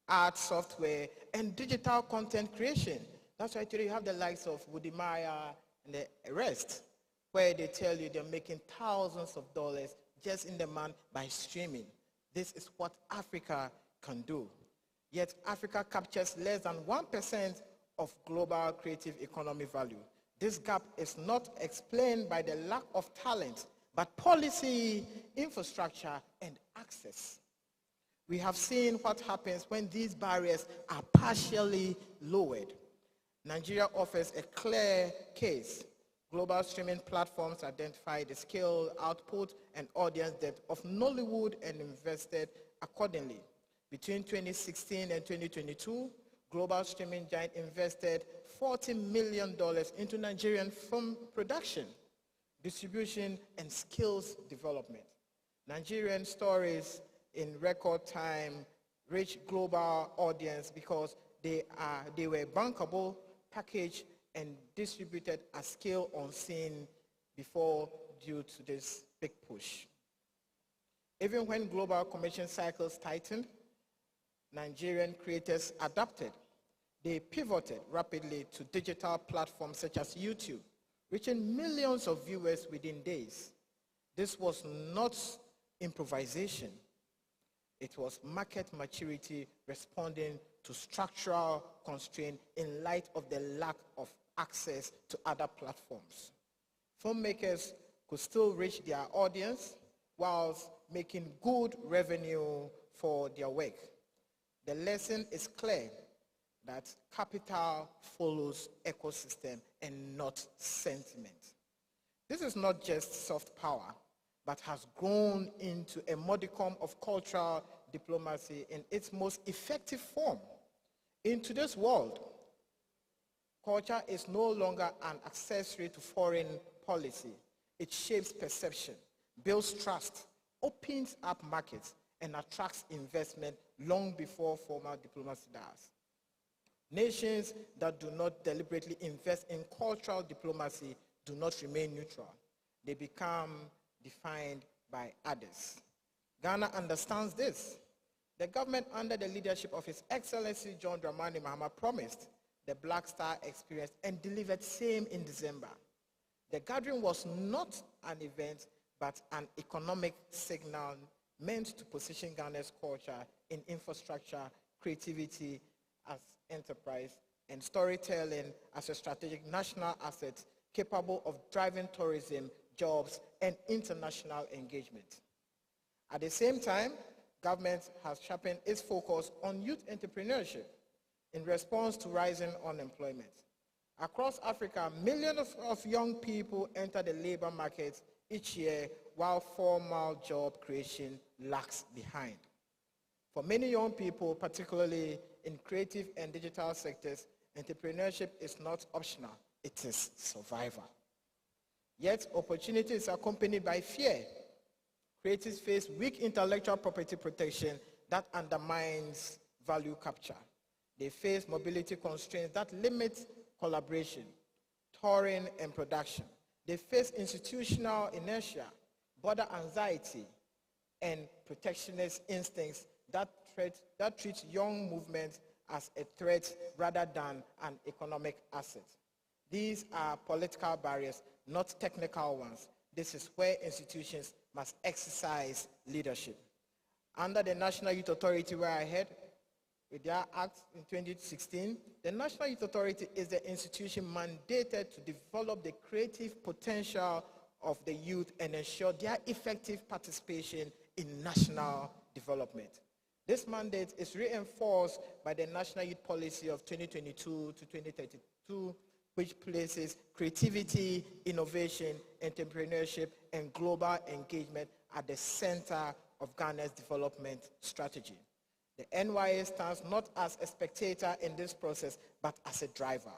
Art, software, and digital content creation. That's why today you have the likes of Woody Maya and the rest, where they tell you they're making thousands of dollars just in the month by streaming. This is what Africa can do. Yet Africa captures less than 1% of global creative economy value. This gap is not explained by the lack of talent, but policy, infrastructure, and access. We have seen what happens when these barriers are partially lowered. Nigeria offers a clear case. Global streaming platforms identify the scale, output, and audience depth of Nollywood and invested accordingly. Between 2016 and 2022, global streaming giant invested $40 million into Nigerian film production, distribution, and skills development. Nigerian stories in record time reach global audience because they were bankable, packaged, and distributed at scale unseen before due to this big push. Even when global commission cycles tightened, Nigerian creators adapted. They pivoted rapidly to digital platforms such as YouTube, reaching millions of viewers within days. This was not improvisation. It was market maturity responding to structural constraint in light of the lack of access to other platforms. Filmmakers could still reach their audience whilst making good revenue for their work. The lesson is clear that capital follows ecosystem and not sentiment. This is not just soft power, but has grown into a modicum of cultural diplomacy in its most effective form. In today's world, culture is no longer an accessory to foreign policy. It shapes perception, builds trust, opens up markets, and attracts investment long before formal diplomacy does. Nations that do not deliberately invest in cultural diplomacy do not remain neutral. They become defined by others. Ghana understands this. The government, under the leadership of His Excellency John Dramani Mahama, promised the Black Star experience and delivered same in December. The gathering was not an event, but an economic signal meant to position Ghana's culture in infrastructure, creativity as enterprise, and storytelling as a strategic national asset capable of driving tourism, jobs, and international engagement. At the same time, government has sharpened its focus on youth entrepreneurship in response to rising unemployment. Across Africa, millions of young people enter the labor market each year, while formal job creation lags behind. For many young people, particularly in creative and digital sectors, entrepreneurship is not optional, it is survival. Yet, opportunity is accompanied by fear. Creatives face weak intellectual property protection that undermines value capture. They face mobility constraints that limit collaboration, touring, and production. They face institutional inertia, border anxiety, and protectionist instincts that treat young movements as a threat rather than an economic asset. These are political barriers, not technical ones. This is where institutions must exercise leadership. Under the National Youth Authority, where I head, with their act in 2016, the National Youth Authority is the institution mandated to develop the creative potential of the youth and ensure their effective participation in national development. This mandate is reinforced by the National Youth Policy of 2022 to 2032, which places creativity, innovation, entrepreneurship, and global engagement at the center of Ghana's development strategy. The NYA stands not as a spectator in this process, but as a driver.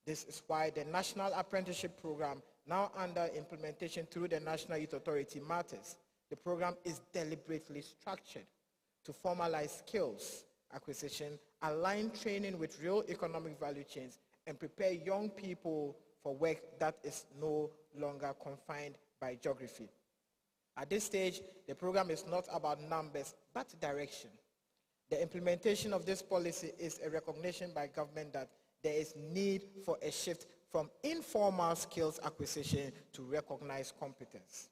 This is why the National Apprenticeship Program, now under implementation through the National Youth Authority, matters. The program is deliberately structured to formalize skills acquisition, align training with real economic value chains, and prepare young people for work that is no longer confined by geography. At this stage, the program is not about numbers, but direction. The implementation of this policy is a recognition by government that there is need for a shift from informal skills acquisition to recognized competence,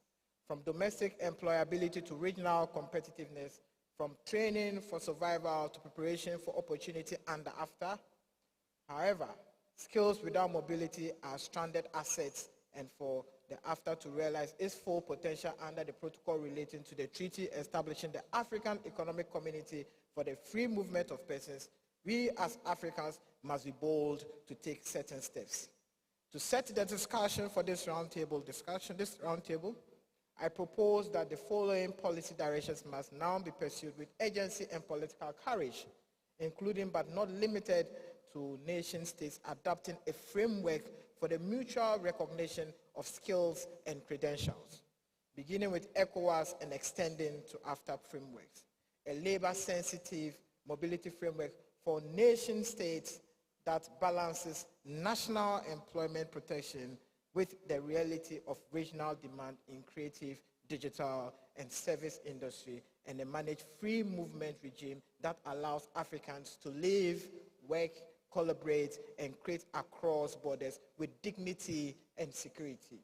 from domestic employability to regional competitiveness, from training for survival to preparation for opportunity and after. However, skills without mobility are stranded assets, and for the after to realize its full potential under the protocol relating to the treaty establishing the African Economic Community for the free movement of persons, we as Africans must be bold to take certain steps. To set the discussion for this roundtable, I propose that the following policy directions must now be pursued with urgency and political courage, including but not limited to nation states adopting a framework for the mutual recognition of skills and credentials, beginning with ECOWAS and extending to AFTA frameworks. A labor-sensitive mobility framework for nation states that balances national employment protection with the reality of regional demand in creative, digital, and service industry, and a managed free movement regime that allows Africans to live, work, collaborate, and create across borders with dignity and security.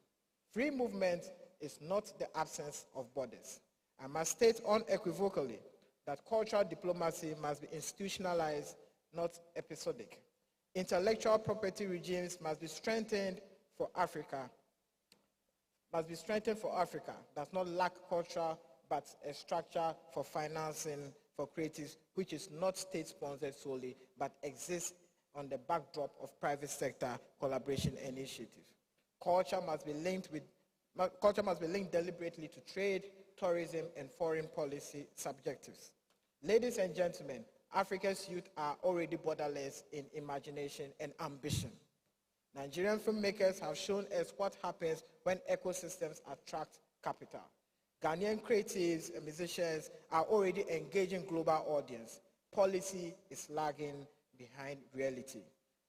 Free movement is not the absence of borders. I must state unequivocally that cultural diplomacy must be institutionalized, not episodic. Intellectual property regimes must be strengthened for Africa. Does not lack culture, but a structure for financing for creatives, which is not state-sponsored solely, but exists on the backdrop of private sector collaboration initiatives. Culture must be linked deliberately to trade, tourism, and foreign policy subjectives. Ladies and gentlemen, Africa's youth are already borderless in imagination and ambition. Nigerian filmmakers have shown us what happens when ecosystems attract capital. Ghanaian creatives and musicians are already engaging global audience. Policy is lagging behind reality.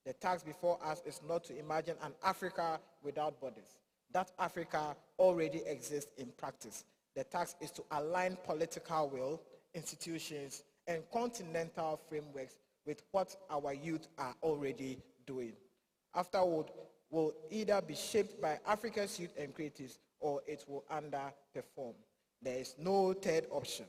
The task before us is not to imagine an Africa without borders. That Africa already exists in practice. The task is to align political will, institutions, and continental frameworks with what our youth are already doing. Afterward, will either be shaped by Africa's youth and creatives or it will underperform. There is no third option.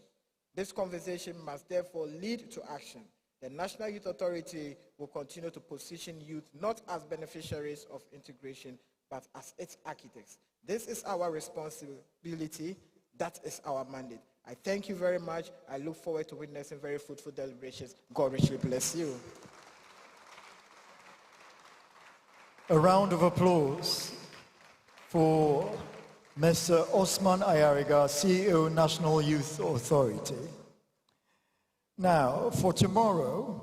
This conversation must therefore lead to action. The National Youth Authority will continue to position youth not as beneficiaries of integration, but as its architects. This is our responsibility. That is our mandate. I thank you very much. I look forward to witnessing very fruitful deliberations. God richly bless you. A round of applause for Mr. Osman Ayariga, CEO, National Youth Authority. Now, for tomorrow,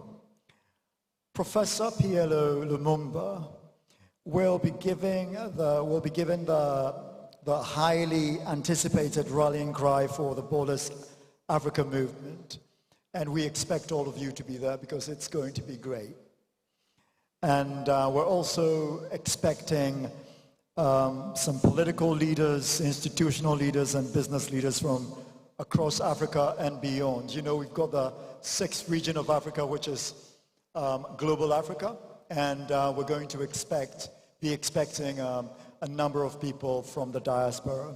Professor Pielo Lumumba will be given the highly anticipated rallying cry for the Borders Africa movement. And we expect all of you to be there because it's going to be great. And we're also expecting some political leaders, institutional leaders, and business leaders from across Africa and beyond. You know, we've got the 6th region of Africa, which is Global Africa, and we're going to be expecting a number of people from the diaspora.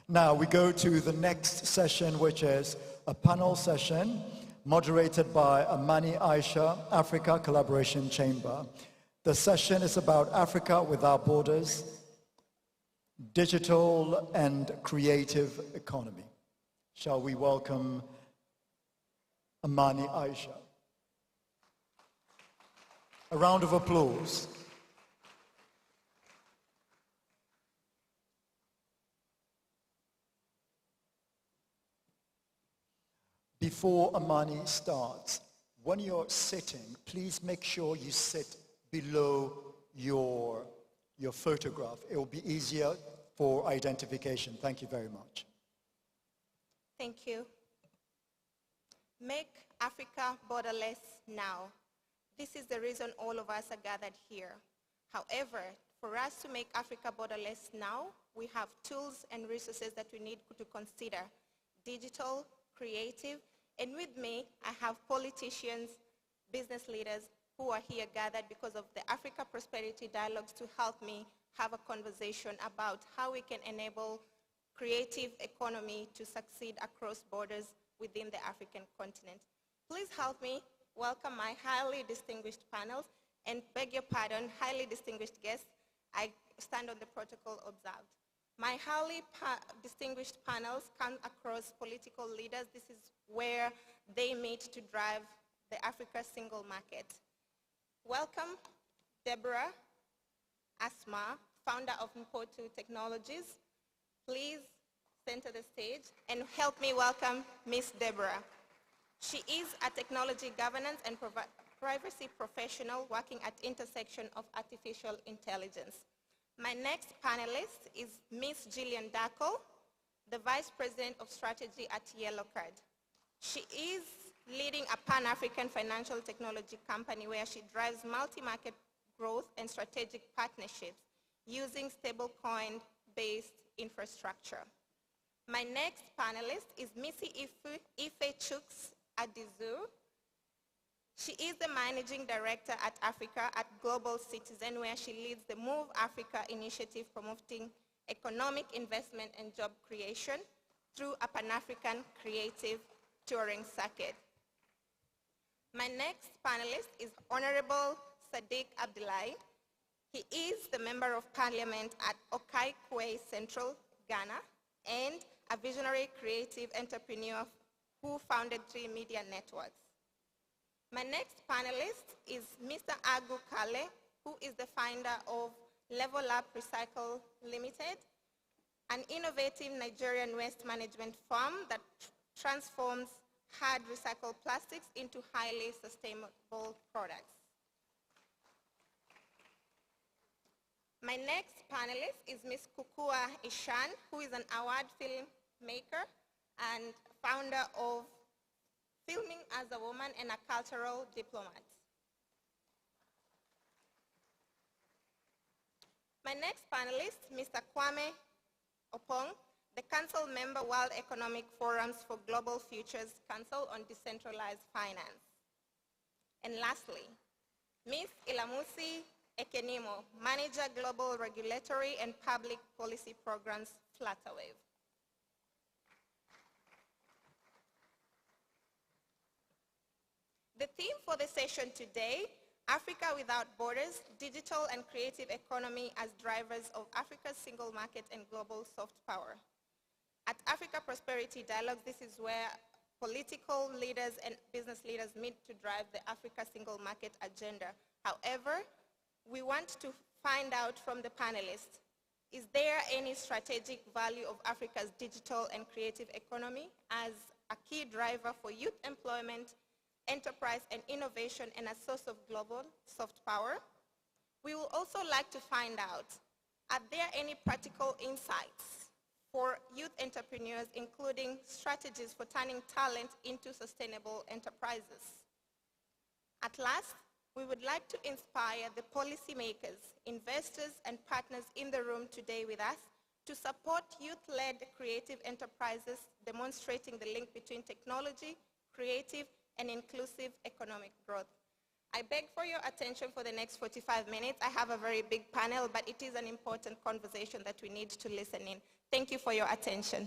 Now we go to the next session, which is a panel session moderated by Amani Aisha, Africa Collaboration Chamber. The session is about Africa without borders, digital and creative economy. Shall we welcome Amani Aisha? A round of applause. Before Amani starts, when you're sitting, please make sure you sit below your photograph. It will be easier for identification. Thank you very much. Thank you. Make Africa borderless now. This is the reason all of us are gathered here. However, for us to make Africa borderless now, we have tools and resources that we need to consider: digital, creative, and with me, I have politicians, business leaders who are here gathered because of the Africa Prosperity Dialogues to help me have a conversation about how we can enable creative economy to succeed across borders within the African continent. Please help me welcome my highly distinguished panels and beg your pardon, highly distinguished guests. I stand on the protocol observed. My highly distinguished panels come across political leaders. This is where they meet to drive the Africa single market. Welcome, Deborah Asma, founder of Mpotu Technologies. Please center the stage and help me welcome Miss Deborah. She is a technology governance and privacy professional working at intersection of artificial intelligence. My next panelist is Miss Gillian Darko, the Vice President of Strategy at Yellow Card. She is leading a Pan-African financial technology company where she drives multi-market growth and strategic partnerships using stablecoin-based infrastructure. My next panelist is Missy Ife Chuks Adizu. She is the Managing Director at Africa at Global Citizen, where she leads the Move Africa initiative promoting economic investment and job creation through a Pan-African creative touring circuit. My next panelist is Honorable Sadiq Abdullahi. He is the Member of Parliament at Okai-Kwe Central, Ghana, and a visionary creative entrepreneur who founded 3 media networks. My next panelist is Mr. Agu Kale, who is the founder of Level Up Recycle Limited, an innovative Nigerian waste management firm that transforms hard recycled plastics into highly sustainable products. My next panelist is Ms. Kukua Ishan, who is an award film maker and founder of Filming as a Woman and a Cultural Diplomat. My next panelist, Mr. Kwame Opong, the Council Member, World Economic Forums for Global Futures Council on Decentralized Finance. And lastly, Ms. Ilamusi Ekenimo, Manager, Global Regulatory and Public Policy Programs, Flutterwave. The theme for the session today, Africa Without Borders, Digital and Creative Economy as Drivers of Africa's Single Market and Global Soft Power. At Africa Prosperity Dialogues, this is where political leaders and business leaders meet to drive the Africa Single Market agenda. However, we want to find out from the panelists, is there any strategic value of Africa's digital and creative economy as a key driver for youth employment, enterprise and innovation, and a source of global soft power? We will also like to find out, are there any practical insights for youth entrepreneurs, including strategies for turning talent into sustainable enterprises? At last, we would like to inspire the policymakers, investors, and partners in the room today with us to support youth-led creative enterprises, demonstrating the link between technology, creative, and inclusive economic growth. I beg for your attention for the next 45 minutes. I have a very big panel, but it is an important conversation that we need to listen in. Thank you for your attention.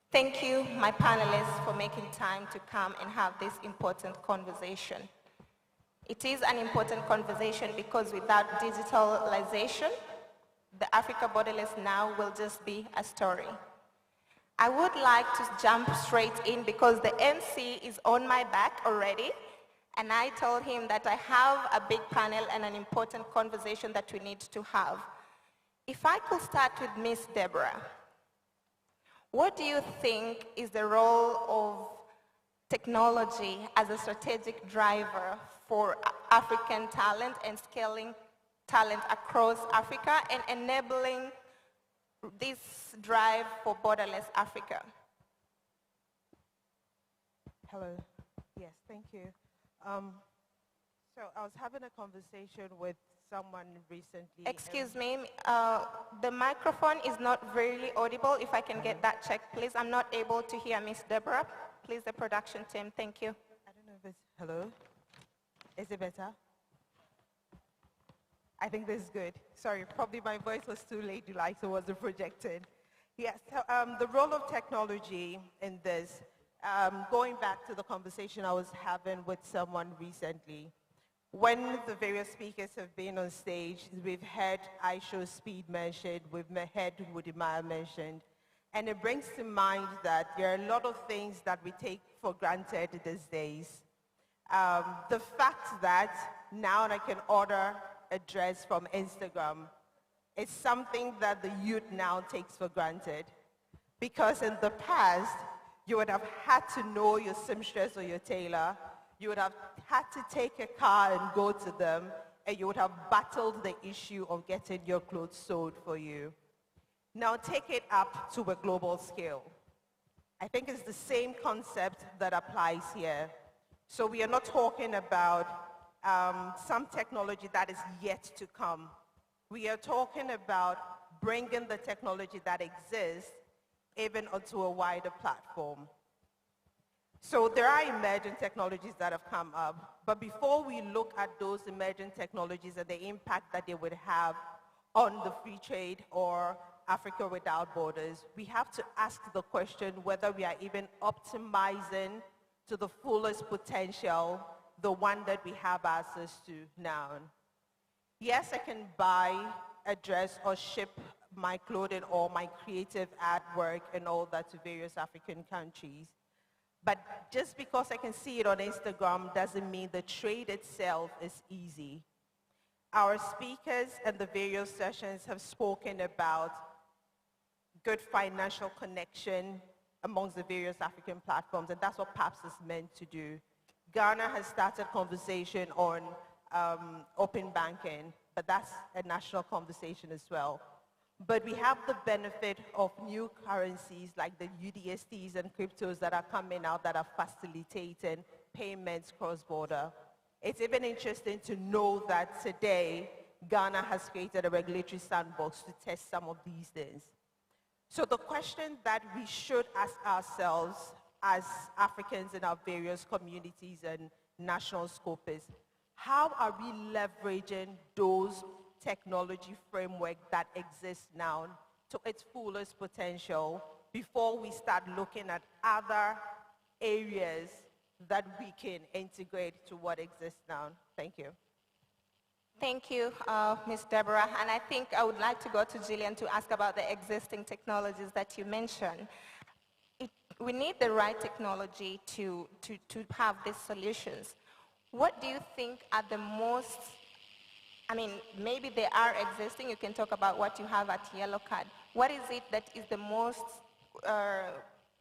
Thank you, my panelists, for making time to come and have this important conversation. It is an important conversation because without digitalization, the Africa Borderless Now will just be a story. I would like to jump straight in because the MC is on my back already, and I told him that I have a big panel and an important conversation that we need to have. If I could start with Ms. Deborah. What do you think is the role of technology as a strategic driver for African talent and scaling talent across Africa and enabling this drive for borderless Africa? Hello. Yes, thank you. So I was having a conversation with someone recently. Excuse me, the microphone is not really audible. If I can get that checked, please. I'm not able to hear Miss Deborah. Please, the production team, thank you. I don't know if it's, hello? Is it better? I think this is good. Sorry, probably my voice was too ladylike, so it wasn't projected. Yes, so, the role of technology in this, going back to the conversation I was having with someone recently, when the various speakers have been on stage, we've heard iShowSpeed mentioned, we've heard Woody Meyer mentioned, and it brings to mind that there are a lot of things that we take for granted these days. The fact that now I can order a dress from Instagram is something that the youth now takes for granted. Because in the past, you would have had to know your seamstress or your tailor. You would have had to take a car and go to them, and you would have battled the issue of getting your clothes sewed for you. Now take it up to a global scale. I think it's the same concept that applies here. So we are not talking about some technology that is yet to come. We are talking about bringing the technology that exists even onto a wider platform. So there are emerging technologies that have come up, but before we look at those emerging technologies and the impact that they would have on the free trade or Africa Without Borders, we have to ask the question whether we are even optimizing to the fullest potential the one that we have access to now. Yes, I can buy a dress or ship my clothing or my creative artwork and all that to various African countries. But just because I can see it on Instagram doesn't mean the trade itself is easy. Our speakers and the various sessions have spoken about good financial connection amongst the various African platforms, and that's what PAPS is meant to do. Ghana has started conversation on open banking, but that's a national conversation as well. But we have the benefit of new currencies like the UDSTs and cryptos that are coming out that are facilitating payments cross-border. It's even interesting to know that today, Ghana has created a regulatory sandbox to test some of these things. So the question that we should ask ourselves as Africans in our various communities and national scope is, how are we leveraging those technology framework that exists now to its fullest potential before we start looking at other areas that we can integrate to what exists now? Thank you. Thank you, Ms. Deborah. And I think I would like to go to Gillian to ask about the existing technologies that you mentioned. We need the right technology to have these solutions. What do you think are the most, I mean, maybe they are existing, you can talk about what you have at Yellow Card. What is it that is the most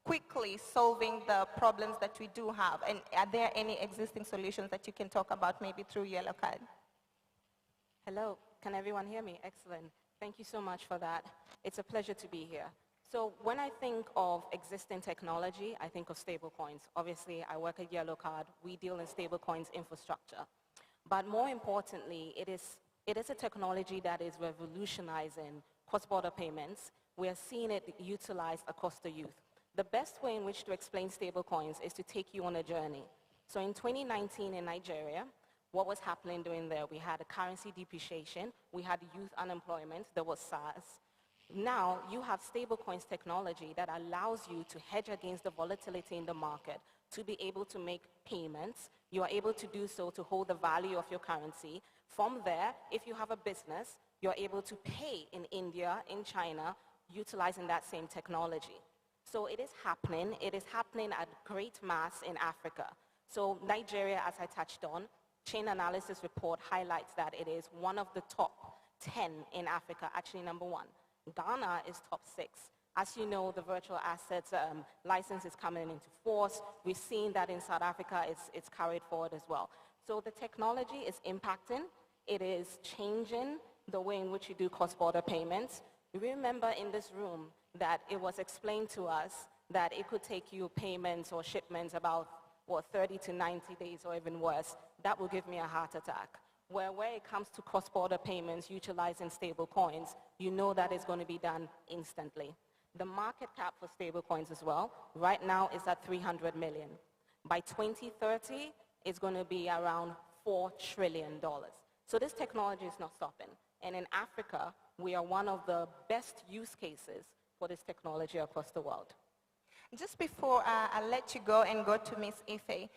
quickly solving the problems that we do have? And are there any existing solutions that you can talk about maybe through Yellow Card? Hello, can everyone hear me? Excellent. Thank you so much for that. It's a pleasure to be here. So when I think of existing technology, I think of stablecoins. Obviously, I work at Yellow Card. We deal in stablecoins infrastructure. But more importantly, it is a technology that is revolutionizing cross-border payments. We are seeing it utilized across the youth. The best way in which to explain stablecoins is to take you on a journey. So in 2019 in Nigeria, what was happening during there? We had a currency depreciation, we had youth unemployment, there was SARS. Now you have stablecoins technology that allows you to hedge against the volatility in the market, to be able to make payments. You are able to do so to hold the value of your currency. From there, if you have a business, you're able to pay in India, in China, utilizing that same technology. So it is happening at great mass in Africa. So Nigeria, as I touched on, Chain Analysis report highlights that it is one of the top 10 in Africa, actually number 1. Ghana is top 6. As you know, the virtual assets license is coming into force. We've seen that in South Africa, it's carried forward as well. So the technology is impacting. It is changing the way in which you do cross-border payments. We remember in this room that it was explained to us that it could take you payments or shipments about 30 to 90 days or even worse. That will give me a heart attack. Where it comes to cross-border payments utilizing stable coins, you know that it's going to be done instantly. The market cap for stable coins as well, right now is at 300 million. By 2030, it's going to be around $4 trillion. So this technology is not stopping. And in Africa, we are one of the best use cases for this technology across the world. Just before I let you go and go to Ms. Ife,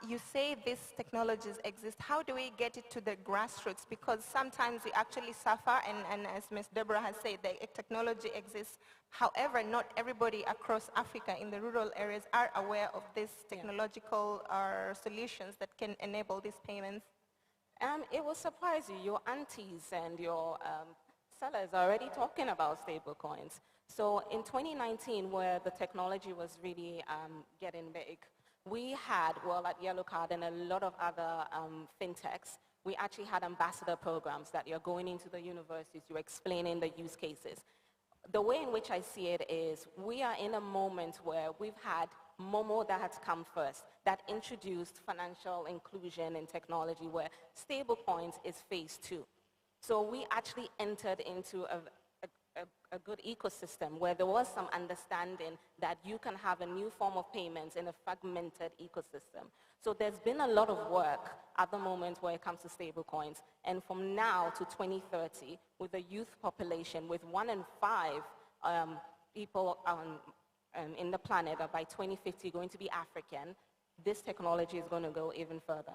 you say these technologies exist. How do we get it to the grassroots? Because sometimes we actually suffer, and as Ms. Deborah has said, the technology exists. However, not everybody across Africa in the rural areas are aware of these technological solutions that can enable these payments. It will surprise you. Your aunties and your sellers are already talking about stable coins. So in 2019, where the technology was really getting big, we had, well, at Yellow Card and a lot of other fintechs, we actually had ambassador programs that you're going into the universities, you're explaining the use cases. The way in which I see it is we are in a moment where we've had Momo that has come first, that introduced financial inclusion and technology, where stablecoins is phase 2. So we actually entered into a good ecosystem where there was some understanding that you can have a new form of payments in a fragmented ecosystem. So there's been a lot of work at the moment where it comes to stablecoins. And from now to 2030, with the youth population, with 1 in 5 people in the planet are by 2050 going to be African, this technology is going to go even further.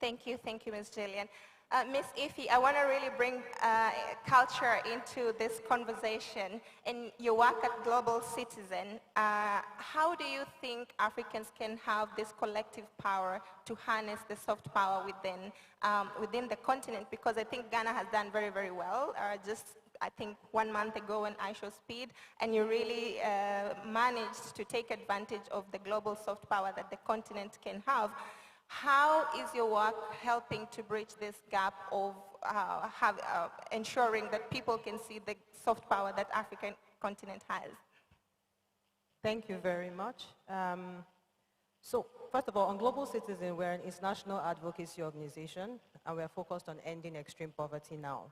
Thank you, Ms. Gillian. Ms. Ify, I want to really bring culture into this conversation. In your work at Global Citizen, how do you think Africans can have this collective power to harness the soft power within the continent? Because I think Ghana has done very, very well. I think 1 month ago on iShowSpeed, and you really managed to take advantage of the global soft power that the continent can have. How is your work helping to bridge this gap of ensuring that people can see the soft power that African continent has? Thank you very much. So first of all, on Global Citizen, we're an international advocacy organization, and we're focused on ending extreme poverty now.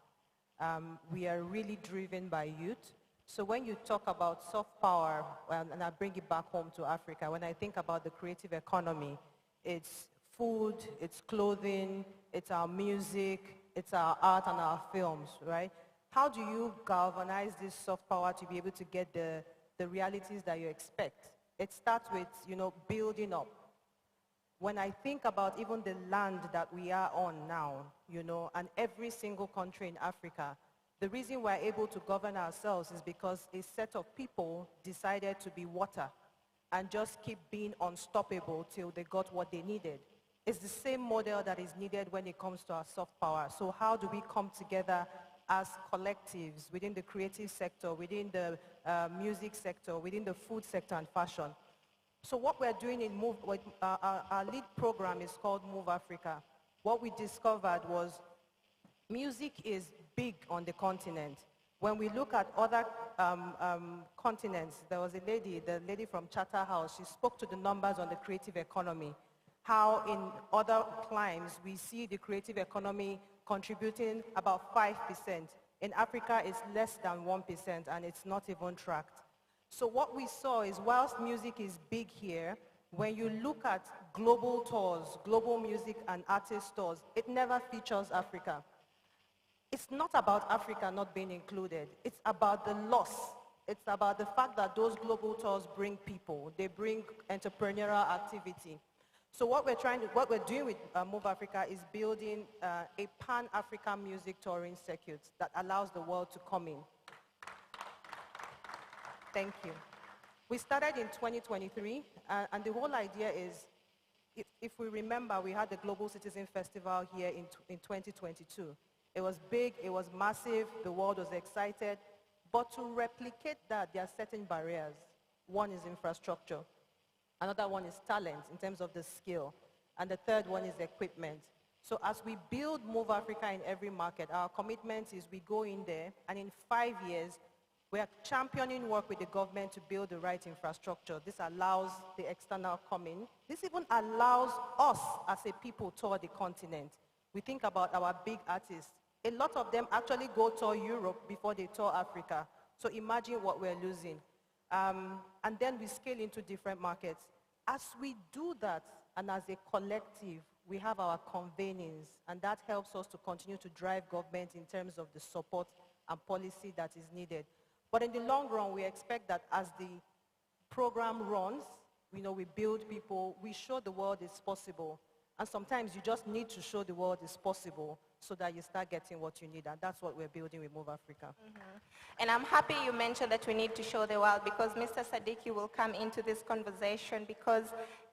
We are really driven by youth. So when you talk about soft power, and I bring it back home to Africa, when I think about the creative economy, it's food, it's clothing, it's our music, it's our art and our films, right? How do you galvanize this soft power to be able to get the realities that you expect? It starts with, building up. When I think about even the land that we are on now, and every single country in Africa, the reason we're able to govern ourselves is because a set of people decided to be water and just keep being unstoppable till they got what they needed. It's the same model that is needed when it comes to our soft power. So how do we come together as collectives within the creative sector, within the music sector, within the food sector and fashion? So what we're doing in Move, our lead program is called Move Africa. What we discovered was music is big on the continent. When we look at other continents, there was the lady from Charterhouse, she spoke to the numbers on the creative economy. How in other climes we see the creative economy contributing about 5%. In Africa, it's less than 1%, and it's not even tracked. So what we saw is, whilst music is big here, when you look at global tours, global music and artist tours, it never features Africa. It's not about Africa not being included. It's about the loss. It's about the fact that those global tours bring people. They bring entrepreneurial activity. So what we're doing with Move Africa is building a pan-African music touring circuit that allows the world to come in. Thank you. We started in 2023, and the whole idea is, if we remember, we had the Global Citizen Festival here in 2022. It was big, it was massive, the world was excited, but to replicate that, there are certain barriers. One is infrastructure. Another one is talent in terms of the skill. And the third one is equipment. So as we build Move Africa in every market, our commitment is we go in there, and in 5 years, we are championing work with the government to build the right infrastructure. This allows the external coming. This even allows us as a people tour the continent. We think about our big artists. A lot of them actually go tour Europe before they tour Africa. So imagine what we're losing. And then we scale into different markets. As we do that, and as a collective, we have our convenings, and that helps us to continue to drive government in terms of the support and policy that is needed. But in the long run, we expect that as the program runs, we build people, we show the world it's possible. And sometimes you just need to show the world it's possible so that you start getting what you need. And that's what we're building with Move Africa. Mm-hmm. And I'm happy you mentioned that we need to show the world, because Mr. Sadiki will come into this conversation, because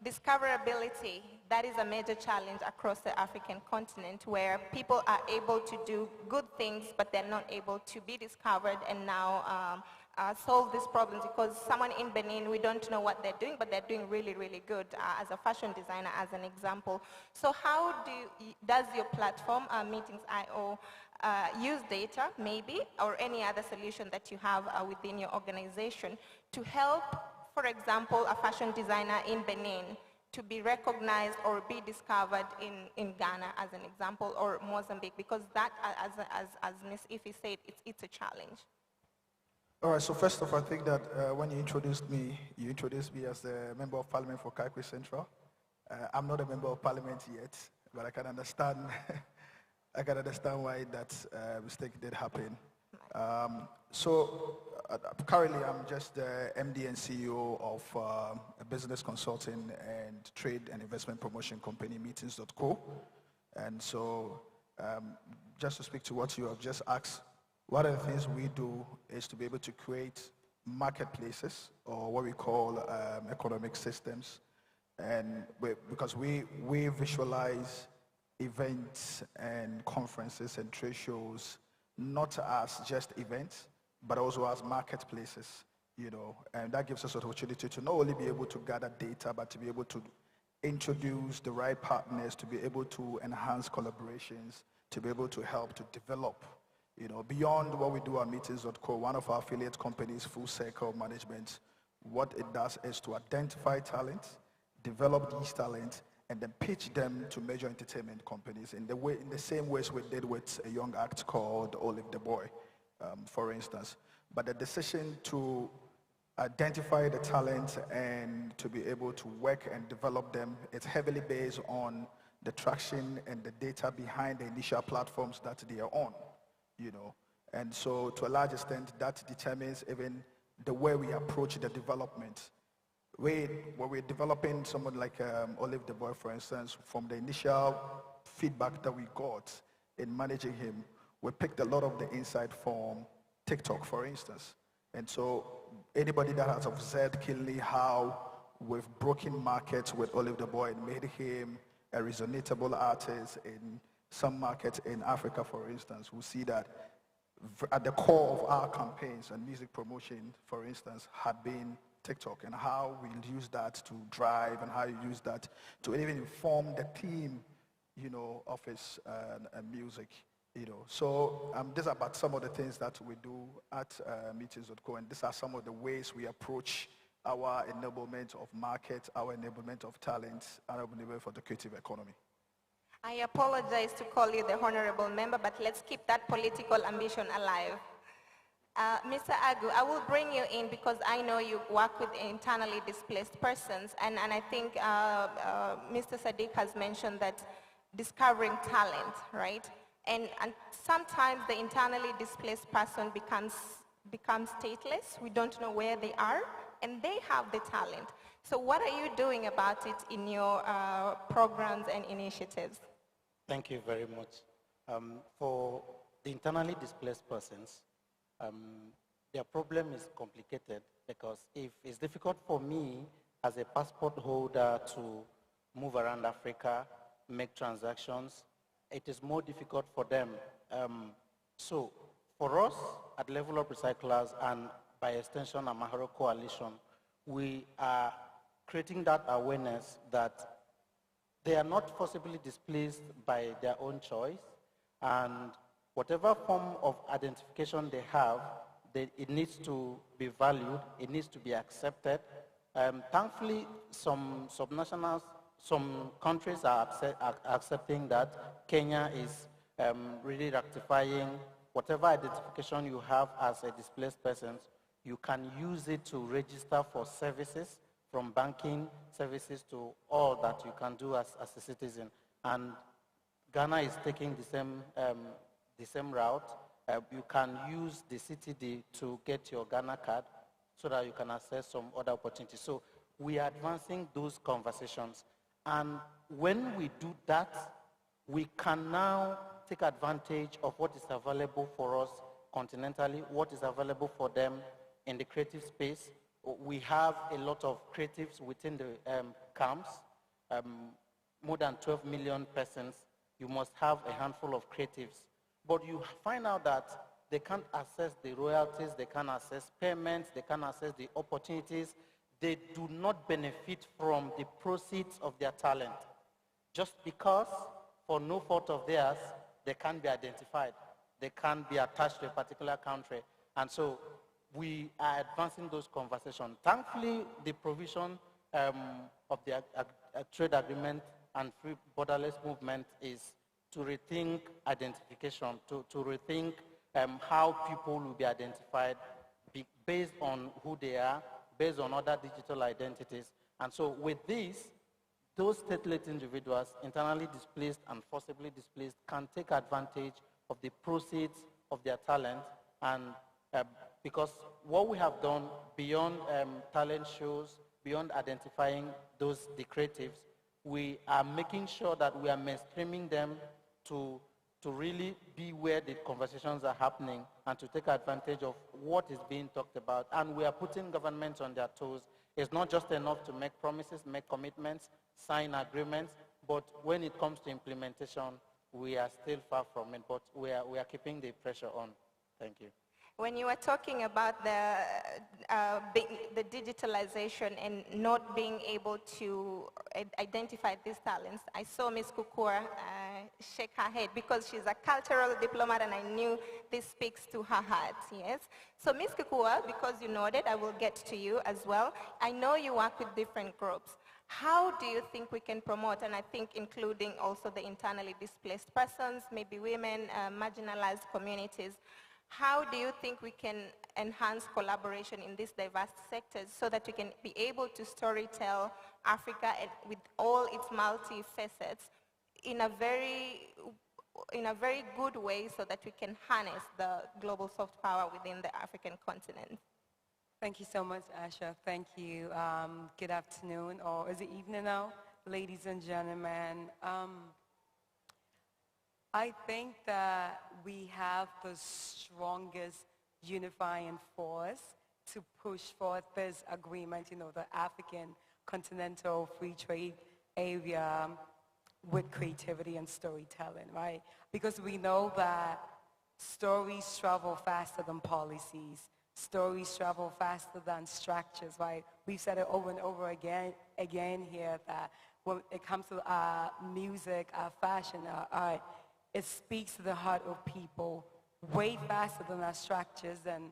discoverability, that is a major challenge across the African continent, where people are able to do good things, but they're not able to be discovered and now solve these problems, because someone in Benin, we don't know what they're doing, but they're doing really, really good as a fashion designer, as an example. So how does your platform, Meetings.io, use data, maybe, or any other solution that you have within your organization to help, for example, a fashion designer in Benin to be recognized or be discovered in Ghana, as an example, or Mozambique, because that, as Ms. Ify said, it's a challenge. All right, so first off, I think that when you introduced me as a member of parliament for Kaikwe Central. I'm not a member of parliament yet, but I can understand why that mistake did happen. Currently I'm just the MD and CEO of a business consulting and trade and investment promotion company, Meetings.co. And so just to speak to what you have just asked, one of the things we do is to be able to create marketplaces, or what we call economic systems. And because we visualize events and conferences and trade shows not as just events, but also as marketplaces, you know, and that gives us an opportunity to not only be able to gather data, but to be able to introduce the right partners, to be able to enhance collaborations, to be able to help to develop, you know, beyond what we do at Meetings.co, one of our affiliate companies, Full Circle Management, what it does is to identify talent, develop these talents, and then pitch them to major entertainment companies in the same ways we did with a young act called Olive the Boy, for instance. But the decision to identify the talent and to be able to work and develop them, it's heavily based on the traction and the data behind the initial platforms that they are on, you know. And so to a large extent, that determines even the way we approach the development. When we're developing someone like Olive the Boy, for instance, from the initial feedback that we got in managing him, we picked a lot of the insight from TikTok, for instance. And so anybody that has observed keenly how we've broken markets with Olive the Boy and made him a resonatable artist in some markets in Africa, for instance, will see that at the core of our campaigns and music promotion, for instance, had been TikTok, and how we use that to drive, and how you use that to even inform the theme, you know, of his music, you know. So these are about some of the things that we do at Meetings.co, and these are some of the ways we approach our enablement of market, our enablement of talent, our enablement for the creative economy. I apologize to call you the honorable member, but let's keep that political ambition alive. Mr. Agu, I will bring you in because I know you work with internally displaced persons, and I think Mr. Sadiq has mentioned that discovering talent, right? And sometimes the internally displaced person becomes stateless. We don't know where they are, and they have the talent. So what are you doing about it in your programs and initiatives? Thank you very much. For the internally displaced persons, their problem is complicated, because if it's difficult for me as a passport holder to move around Africa, make transactions, it is more difficult for them. So for us at Level Up Recyclers, and by extension Amahoro Coalition, we are creating that awareness that they are not forcibly displaced by their own choice, and whatever form of identification they have, it needs to be valued, it needs to be accepted. Thankfully, some subnationals, some countries are accepting that. Kenya is really rectifying whatever identification you have as a displaced person, you can use it to register for services, from banking services to all that you can do as a citizen. And Ghana is taking the same route. You can use the CTD to get your Ghana card so that you can access some other opportunities. So we are advancing those conversations. And when we do that, we can now take advantage of what is available for us continentally, what is available for them in the creative space. We have a lot of creatives within the camps, more than 12 million persons. You must have a handful of creatives. But you find out that they can't access the royalties, they can't access payments, they can't access the opportunities. They do not benefit from the proceeds of their talent, just because, for no fault of theirs, they can't be identified. They can't be attached to a particular country. And so we are advancing those conversations. Thankfully, the provision of the trade agreement and free borderless movement is to rethink identification, to rethink how people will be identified based on who they are, based on other digital identities. And so with this, those stateless individuals, internally displaced and forcibly displaced, can take advantage of the proceeds of their talent. And because what we have done beyond talent shows, beyond identifying the creatives, we are making sure that we are mainstreaming them to to really be where the conversations are happening and to take advantage of what is being talked about. And we are putting governments on their toes. It's not just enough to make promises, make commitments, sign agreements, but when it comes to implementation, we are still far from it, but we are keeping the pressure on. Thank you. When you were talking about the digitalization and not being able to identify these talents, I saw Ms. Kukua shake her head because she's a cultural diplomat and I knew this speaks to her heart, yes? So Ms. Kukua, because you nodded, I will get to you as well. I know you work with different groups. How do you think we can promote, and I think including also the internally displaced persons, maybe women, marginalized communities, how do you think we can enhance collaboration in these diverse sectors so that we can be able to storytell Africa with all its multi-facets in a very good way so that we can harness the global soft power within the African continent? Thank you so much, Asha. Thank you. Good afternoon, or is it evening now? Ladies and gentlemen, I think that we have the strongest unifying force to push forth this agreement, the African Continental Free Trade Area with creativity and storytelling, right? Because we know that stories travel faster than policies. Stories travel faster than structures, right? We've said it over and over again here that when it comes to our music, our fashion, our art, it speaks to the heart of people way faster than our structures. And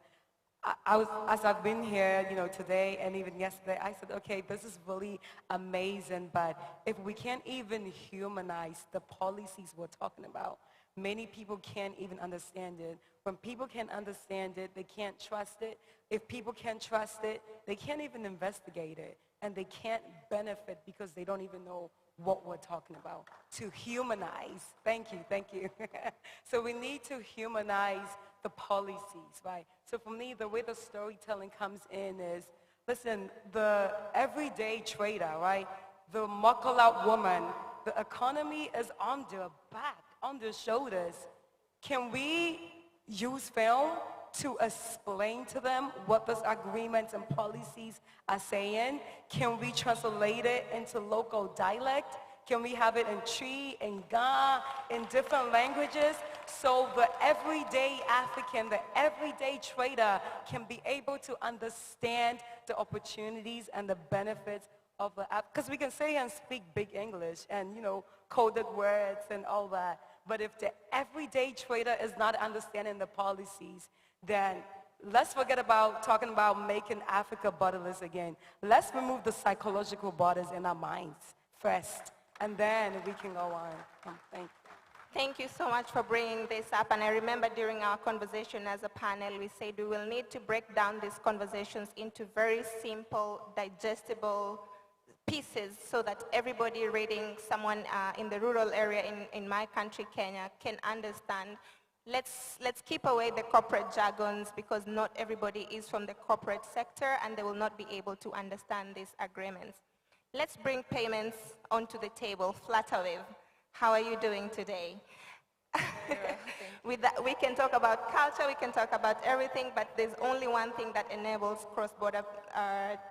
as I've been here, today and even yesterday, I said, okay, this is really amazing, but if we can't even humanize the policies we're talking about, many people can't even understand it. When people can't understand it, they can't trust it. If people can't trust it, they can't even investigate it. And they can't benefit because they don't even know what we're talking about. To humanize. Thank you. So we need to humanize the policies, right? So for me, the way the storytelling comes in is, listen, the everyday trader, right? The muckle-out woman, the economy is on their back, on their shoulders. Can we use film to explain to them what those agreements and policies are saying? Can we translate it into local dialect? Can we have it in Twi, in Ga, in different languages? So the everyday African, the everyday trader can be able to understand the opportunities and the benefits of the app. Because we can say and speak big English and, coded words and all that. But if the everyday trader is not understanding the policies, then let's forget about talking about making Africa borderless again. Let's remove the psychological borders in our minds first, and then we can go on. Thank you. Thank you so much for bringing this up. And I remember during our conversation as a panel, we said we will need to break down these conversations into very simple, digestible pieces so that everybody reading, someone in the rural area in my country, Kenya, can understand. Let's keep away the corporate jargons because not everybody is from the corporate sector and they will not be able to understand these agreements. Let's bring payments onto the table. Flutterwave, how are you doing today? With that, we can talk about culture, we can talk about everything, but there's only one thing that enables cross-border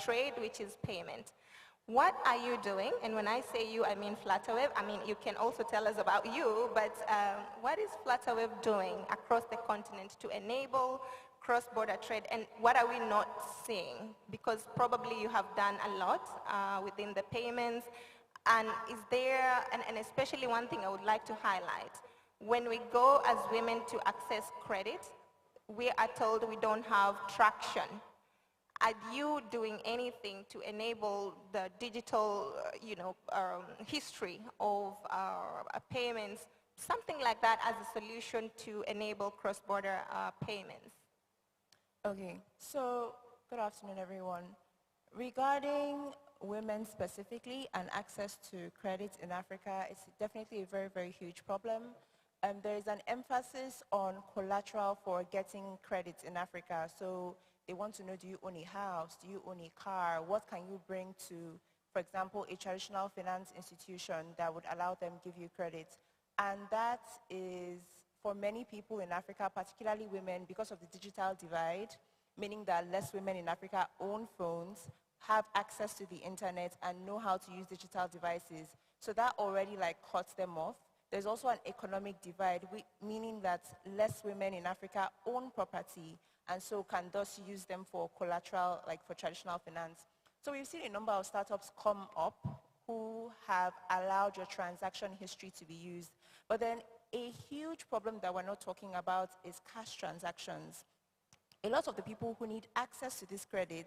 trade, which is payment. What are you doing? And when I say you, I mean Flutterwave. I mean, you can also tell us about you, but what is Flutterwave doing across the continent to enable cross-border trade, and what are we not seeing? Because probably you have done a lot within the payments, and is there, and especially one thing I would like to highlight, when we go as women to access credit, we are told we don't have traction. Are you doing anything to enable the digital, history of payments, something like that as a solution to enable cross-border payments? Okay, so good afternoon, everyone. Regarding women specifically and access to credit in Africa, it's definitely a very, very huge problem. There is an emphasis on collateral for getting credit in Africa. So they want to know, do you own a house? Do you own a car? What can you bring to, for example, a traditional finance institution that would allow them to give you credit? And that is for many people in Africa, particularly women, because of the digital divide, meaning that less women in Africa own phones, have access to the internet, and know how to use digital devices. So that already cuts them off. There's also an economic divide, meaning that less women in Africa own property, and so can thus use them for collateral, for traditional finance. So we've seen a number of startups come up who have allowed your transaction history to be used. But then a huge problem that we're not talking about is cash transactions. A lot of the people who need access to this credit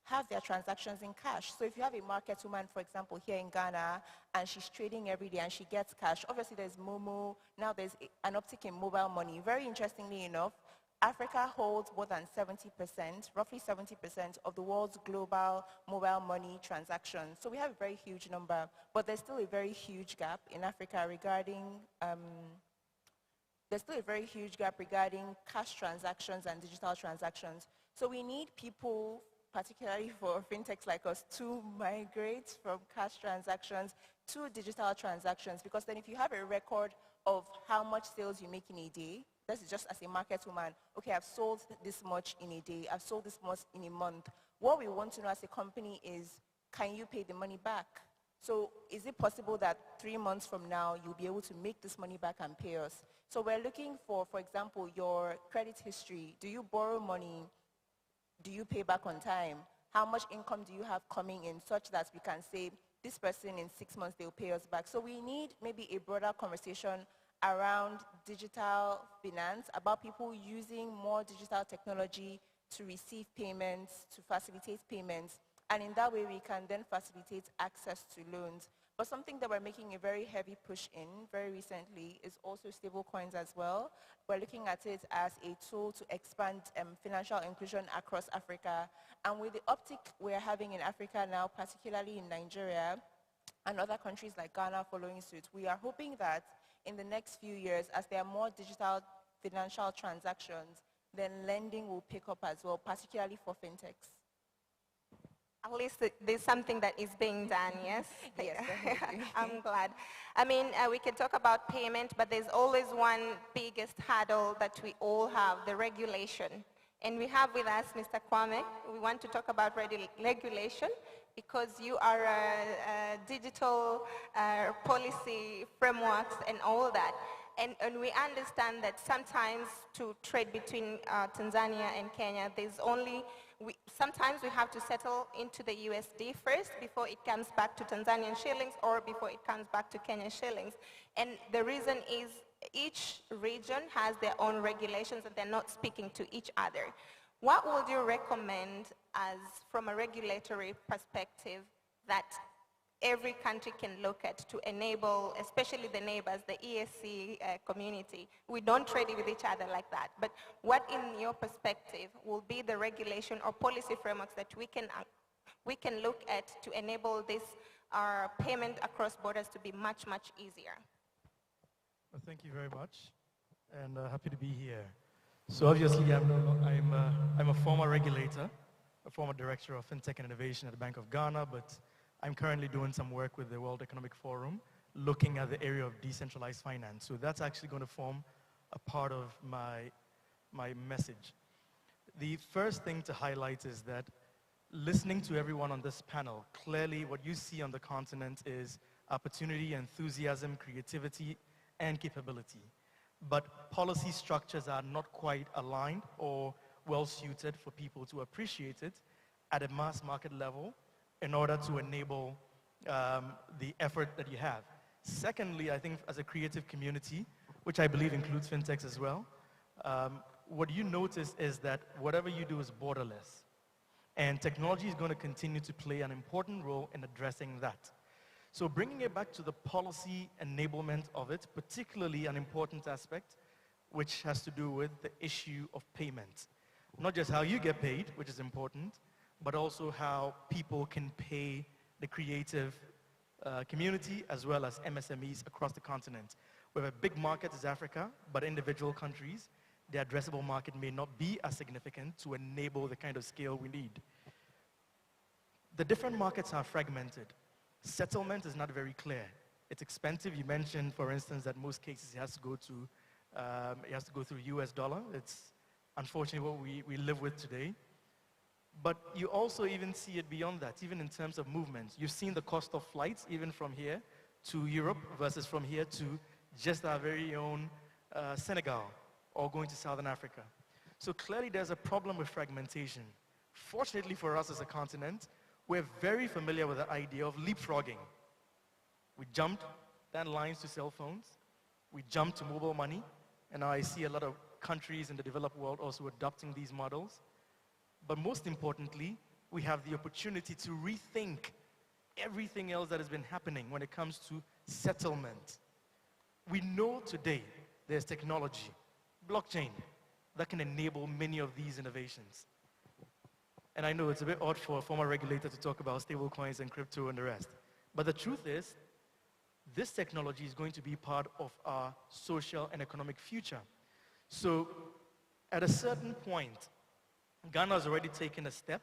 have their transactions in cash. So if you have a market woman, for example, here in Ghana, and she's trading every day and she gets cash, obviously there's Momo, now there's an uptick in mobile money. Very interestingly enough, Africa holds more than 70%, roughly 70% of the world's global mobile money transactions. So we have a very huge number, but there's still a very huge gap in Africa regarding cash transactions and digital transactions. So we need people, particularly for fintechs like us, to migrate from cash transactions to digital transactions, because then if you have a record of how much sales you make in a day, this is just as a market woman, okay, I've sold this much in a day, I've sold this much in a month. What we want to know as a company is, can you pay the money back? So is it possible that 3 months from now, you'll be able to make this money back and pay us? So we're looking for example, your credit history. Do you borrow money? Do you pay back on time? How much income do you have coming in, such that we can say, this person in 6 months, they'll pay us back? So we need maybe a broader conversation around digital finance, about people using more digital technology to receive payments, to facilitate payments, and in that way we can then facilitate access to loans. But something that we're making a very heavy push in very recently is also stablecoins as well. We're looking at it as a tool to expand financial inclusion across Africa. And with the uptick we're having in Africa now, particularly in Nigeria, and other countries like Ghana following suit, we are hoping that in the next few years, as there are more digital financial transactions, then lending will pick up as well, particularly for fintechs. At least there's something that is being done, yes? Yes, I'm glad. I mean, we can talk about payment, but there's always one biggest hurdle that we all have, the regulation. And we have with us Mr. Kwame. We want to talk about regulation because you are digital policy frameworks and all that. And we understand that sometimes to trade between Tanzania and Kenya, sometimes we have to settle into the USD first before it comes back to Tanzanian shillings or before it comes back to Kenyan shillings. And the reason is each region has their own regulations and they're not speaking to each other. What would you recommend as from a regulatory perspective that every country can look at to enable, especially the neighbors, the ESC community? We don't trade with each other like that. But what, in your perspective, will be the regulation or policy frameworks that we can look at to enable this payment across borders to be much, much easier? Well, thank you very much, and happy to be here. So obviously, I'm a former regulator, a former director of FinTech and Innovation at the Bank of Ghana, but I'm currently doing some work with the World Economic Forum, looking at the area of decentralized finance. So that's actually going to form a part of my message. The first thing to highlight is that listening to everyone on this panel, clearly what you see on the continent is opportunity, enthusiasm, creativity, and capability. But policy structures are not quite aligned or well-suited for people to appreciate it at a mass market level in order to enable the effort that you have. Secondly, I think as a creative community, which I believe includes fintechs as well, what you notice is that whatever you do is borderless. And technology is going to continue to play an important role in addressing that. So bringing it back to the policy enablement of it, particularly an important aspect, which has to do with the issue of payment. Not just how you get paid, which is important, but also how people can pay the creative community as well as MSMEs across the continent. We have a big market is Africa, but individual countries, the addressable market may not be as significant to enable the kind of scale we need. The different markets are fragmented. Settlement is not very clear. It's expensive. You mentioned, for instance, that most cases it has to go through US dollar. It's unfortunately what we live with today. But you also even see it beyond that, even in terms of movements. You've seen the cost of flights, even from here to Europe versus from here to just our very own Senegal or going to Southern Africa. So clearly there's a problem with fragmentation. Fortunately for us as a continent, we're very familiar with the idea of leapfrogging. We jumped landlines to cell phones. We jumped to mobile money. And now I see a lot of countries in the developed world also adopting these models. But most importantly, we have the opportunity to rethink everything else that has been happening when it comes to settlement. We know today there's technology, blockchain, that can enable many of these innovations. And I know it's a bit odd for a former regulator to talk about stablecoins and crypto and the rest. But the truth is, this technology is going to be part of our social and economic future. So at a certain point, Ghana has already taken a step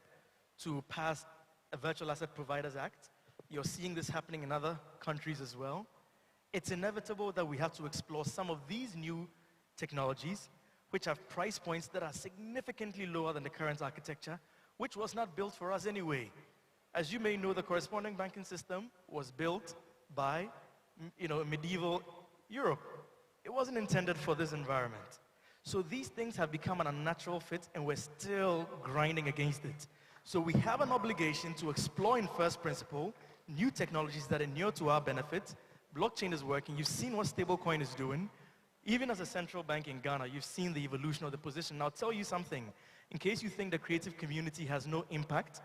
to pass a Virtual Asset Providers Act. You're seeing this happening in other countries as well. It's inevitable that we have to explore some of these new technologies, which have price points that are significantly lower than the current architecture, which was not built for us anyway. As you may know, the corresponding banking system was built by, medieval Europe. It wasn't intended for this environment. So these things have become an unnatural fit, and we're still grinding against it. So we have an obligation to explore in first principle new technologies that inure to our benefit. Blockchain is working. You've seen what stablecoin is doing. Even as a central bank in Ghana, you've seen the evolution of the position. Now, I'll tell you something. In case you think the creative community has no impact,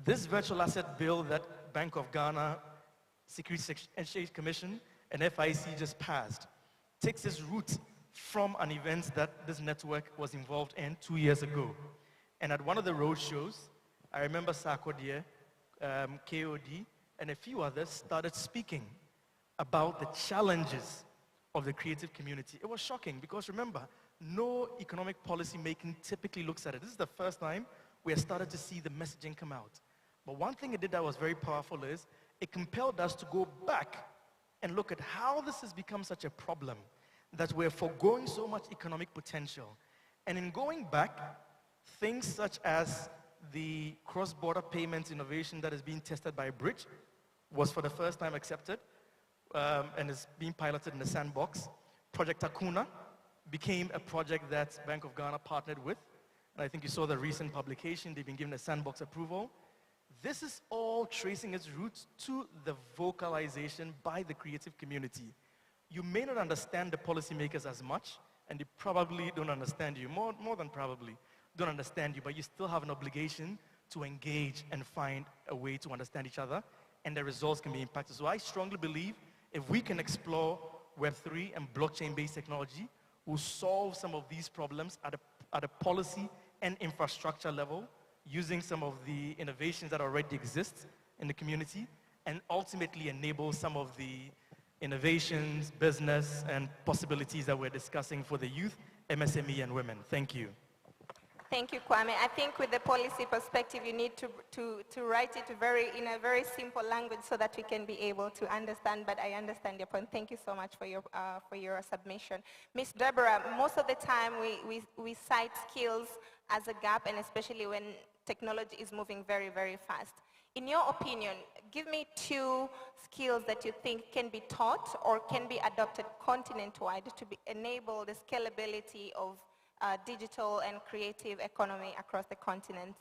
this virtual asset bill that Bank of Ghana, Securities Exchange Commission, and FIC just passed takes its roots from an event that this network was involved in 2 years ago. And at one of the road shows, I remember Sarkodie, KOD, and a few others started speaking about the challenges of the creative community. It was shocking because remember, no economic policy making typically looks at it. This is the first time we have started to see the messaging come out. But one thing it did that was very powerful is it compelled us to go back and look at how this has become such a problem that we're foregoing so much economic potential. And in going back, things such as the cross-border payments innovation that is being tested by Bridge was for the first time accepted and is being piloted in the sandbox. Project Akuna became a project that Bank of Ghana partnered with. And I think you saw the recent publication. They've been given a sandbox approval. This is all tracing its roots to the vocalization by the creative community. You may not understand the policymakers as much, and they probably don't understand you, more than probably don't understand you, but you still have an obligation to engage and find a way to understand each other, and the results can be impacted. So I strongly believe if we can explore Web3 and blockchain-based technology, we'll solve some of these problems at a policy and infrastructure level, using some of the innovations that already exist in the community, and ultimately enable some of the innovations, business, and possibilities that we're discussing for the youth, MSME, and women. Thank you. Thank you, Kwame. I think with the policy perspective, you need to write it in a very simple language so that we can be able to understand, but I understand your point. Thank you so much for your submission. Ms. Deborah, most of the time we cite skills as a gap, and especially when technology is moving very, very fast. In your opinion, give me 2 skills that you think can be taught or can be adopted continent-wide to enable the scalability of digital and creative economy across the continent.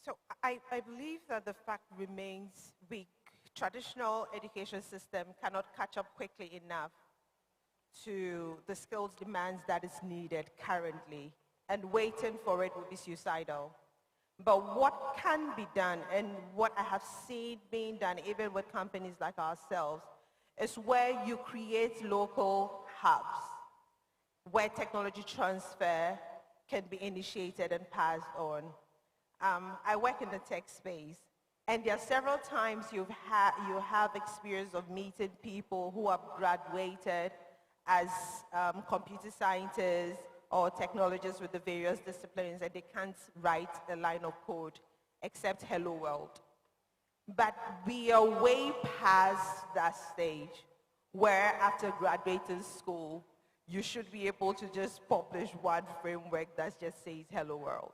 So I believe that the fact remains weak. Traditional education system cannot catch up quickly enough to the skills demands that is needed currently, and waiting for it would be suicidal. But what can be done, and what I have seen being done even with companies like ourselves, is where you create local hubs where technology transfer can be initiated and passed on. I work in the tech space, and there are several times you have experience of meeting people who have graduated as computer scientists or technologists with the various disciplines, and they can't write a line of code except hello world. But we are way past that stage where after graduating school, you should be able to just publish one framework that just says hello world.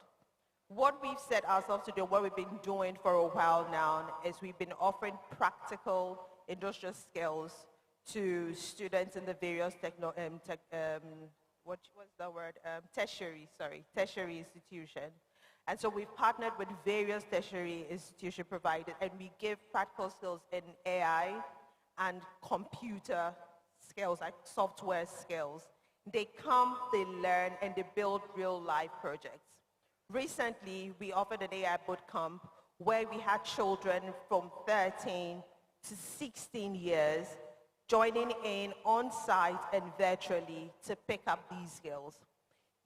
What we've set ourselves to do, what we've been doing for a while now, is we've been offering practical industrial skills to students in the various tertiary institutions. And so we've partnered with various tertiary institution providers, and we give practical skills in AI and computer skills, like software skills. They come, they learn, and they build real life projects. Recently, we offered an AI bootcamp where we had children from 13 to 16 years joining in on-site and virtually to pick up these skills.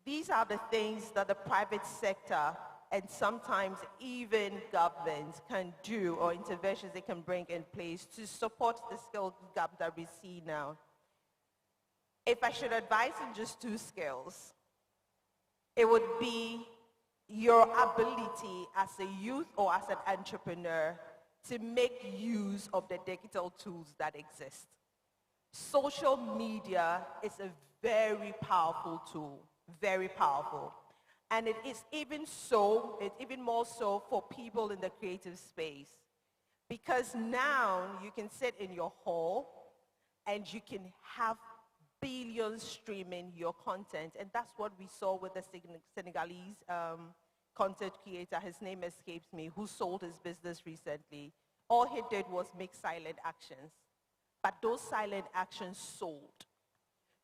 These are the things that the private sector and sometimes even governments can do, or interventions they can bring in place to support the skill gap that we see now. If I should advise on just two skills, it would be your ability as a youth or as an entrepreneur to make use of the digital tools that exist. Social media is a very powerful tool, very powerful. And it's even more so for people in the creative space. Because now you can sit in your hall and you can have billions streaming your content. And that's what we saw with the Senegalese content creator, his name escapes me, who sold his business recently. All he did was make silent actions. But those silent actions sold.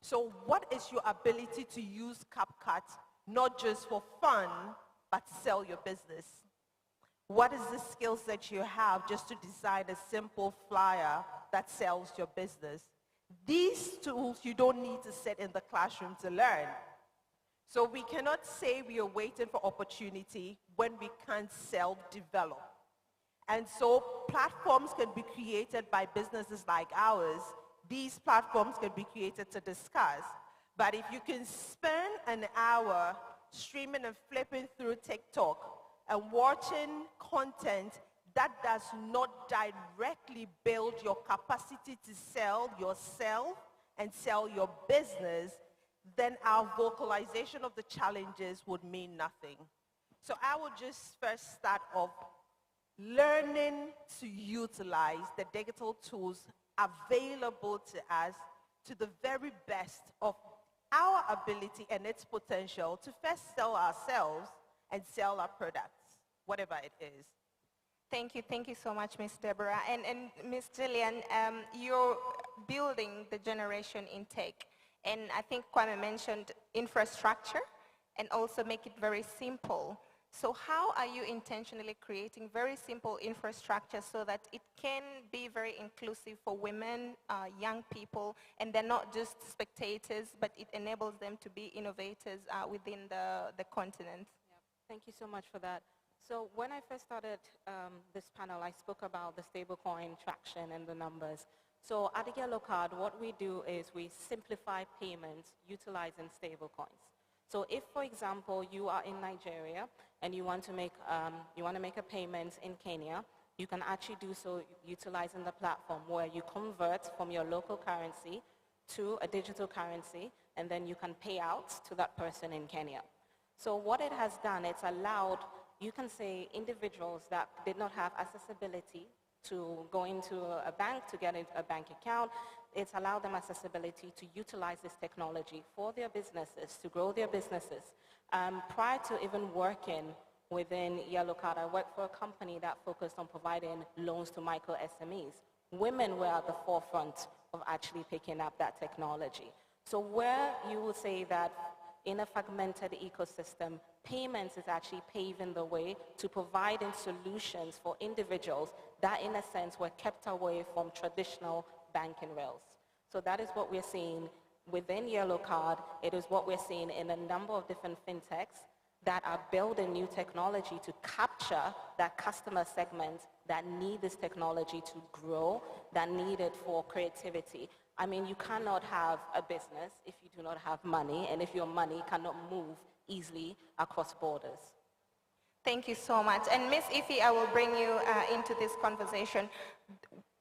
So what is your ability to use CapCut not just for fun, but to sell your business? What is the skills that you have just to design a simple flyer that sells your business? These tools you don't need to sit in the classroom to learn. So we cannot say we are waiting for opportunity when we can't self-develop. And so platforms can be created by businesses like ours. These platforms can be created to discuss. But if you can spend an hour streaming and flipping through TikTok and watching content that does not directly build your capacity to sell yourself and sell your business, then our vocalization of the challenges would mean nothing. So I would just first start off learning to utilize the digital tools available to us to the very best of our ability and its potential to first sell ourselves and sell our products, whatever it is. Thank you so much, Ms. Deborah. And Ms. Gillian, you're building the generation in tech. And I think Kwame mentioned infrastructure and also make it very simple. So how are you intentionally creating very simple infrastructure so that it can be very inclusive for women, young people, and they're not just spectators, but it enables them to be innovators within the continent? Yeah. Thank you so much for that. So when I first started this panel, I spoke about the stablecoin traction and the numbers. So at the Yellow Card, what we do is we simplify payments utilizing stablecoins. So if, for example, you are in Nigeria and you want to make a payment in Kenya, you can actually do so utilizing the platform where you convert from your local currency to a digital currency, and then you can pay out to that person in Kenya. So what it has done, it's allowed, you can say, individuals that did not have accessibility to go into a bank to get a bank account. It's allowed them accessibility to utilize this technology for their businesses, to grow their businesses. Prior to even working within Yellow Card, I worked for a company that focused on providing loans to micro SMEs. Women were at the forefront of actually picking up that technology. So where you will say that in a fragmented ecosystem, payments is actually paving the way to providing solutions for individuals that, in a sense, were kept away from traditional banking rails. So that is what we're seeing within Yellow Card. It is what we're seeing in a number of different fintechs that are building new technology to capture that customer segment that need this technology to grow, that need it for creativity. I mean, you cannot have a business if you do not have money, and if your money cannot move easily across borders. Thank you so much. And Ms. Ife, I will bring you into this conversation.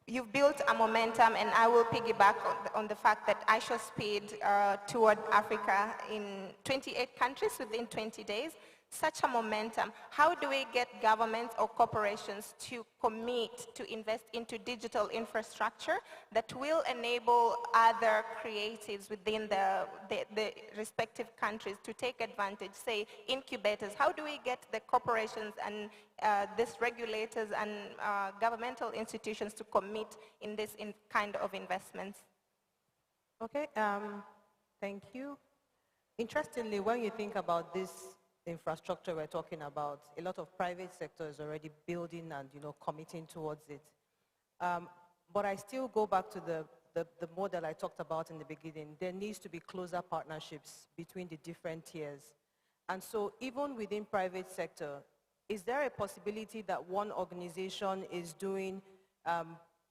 You've built a momentum, and I will piggyback on the fact that iShowSpeed toured Africa in 28 countries within 20 days. Such a momentum. How do we get governments or corporations to commit to invest into digital infrastructure that will enable other creatives within the respective countries to take advantage, say incubators? How do we get the corporations and these regulators and governmental institutions to commit in this kind of investments? Okay, thank you. Interestingly, when you think about this infrastructure we're talking about, a lot of private sector is already building and committing towards it. But I still go back to the model I talked about in the beginning. There needs to be closer partnerships between the different tiers. And so even within private sector, is there a possibility that one organization is doing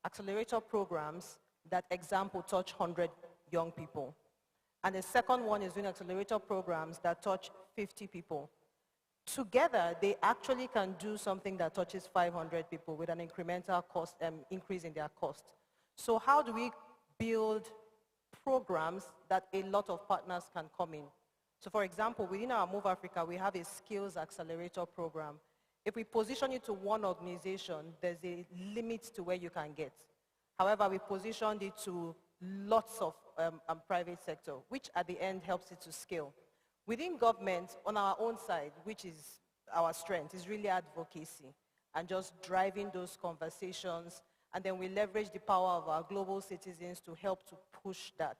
accelerator programs that, example, touch 100 young people? And the second one is doing accelerator programs that touch 50 people. Together, they actually can do something that touches 500 people with an incremental cost, increase in their cost. So how do we build programs that a lot of partners can come in? So for example, within our Move Africa, we have a skills accelerator program. If we position it to one organization, there's a limit to where you can get. However, we positioned it to lots of private sector, which at the end helps it to scale. Within government, on our own side, which is our strength, is really advocacy and just driving those conversations. And then we leverage the power of our global citizens to help to push that.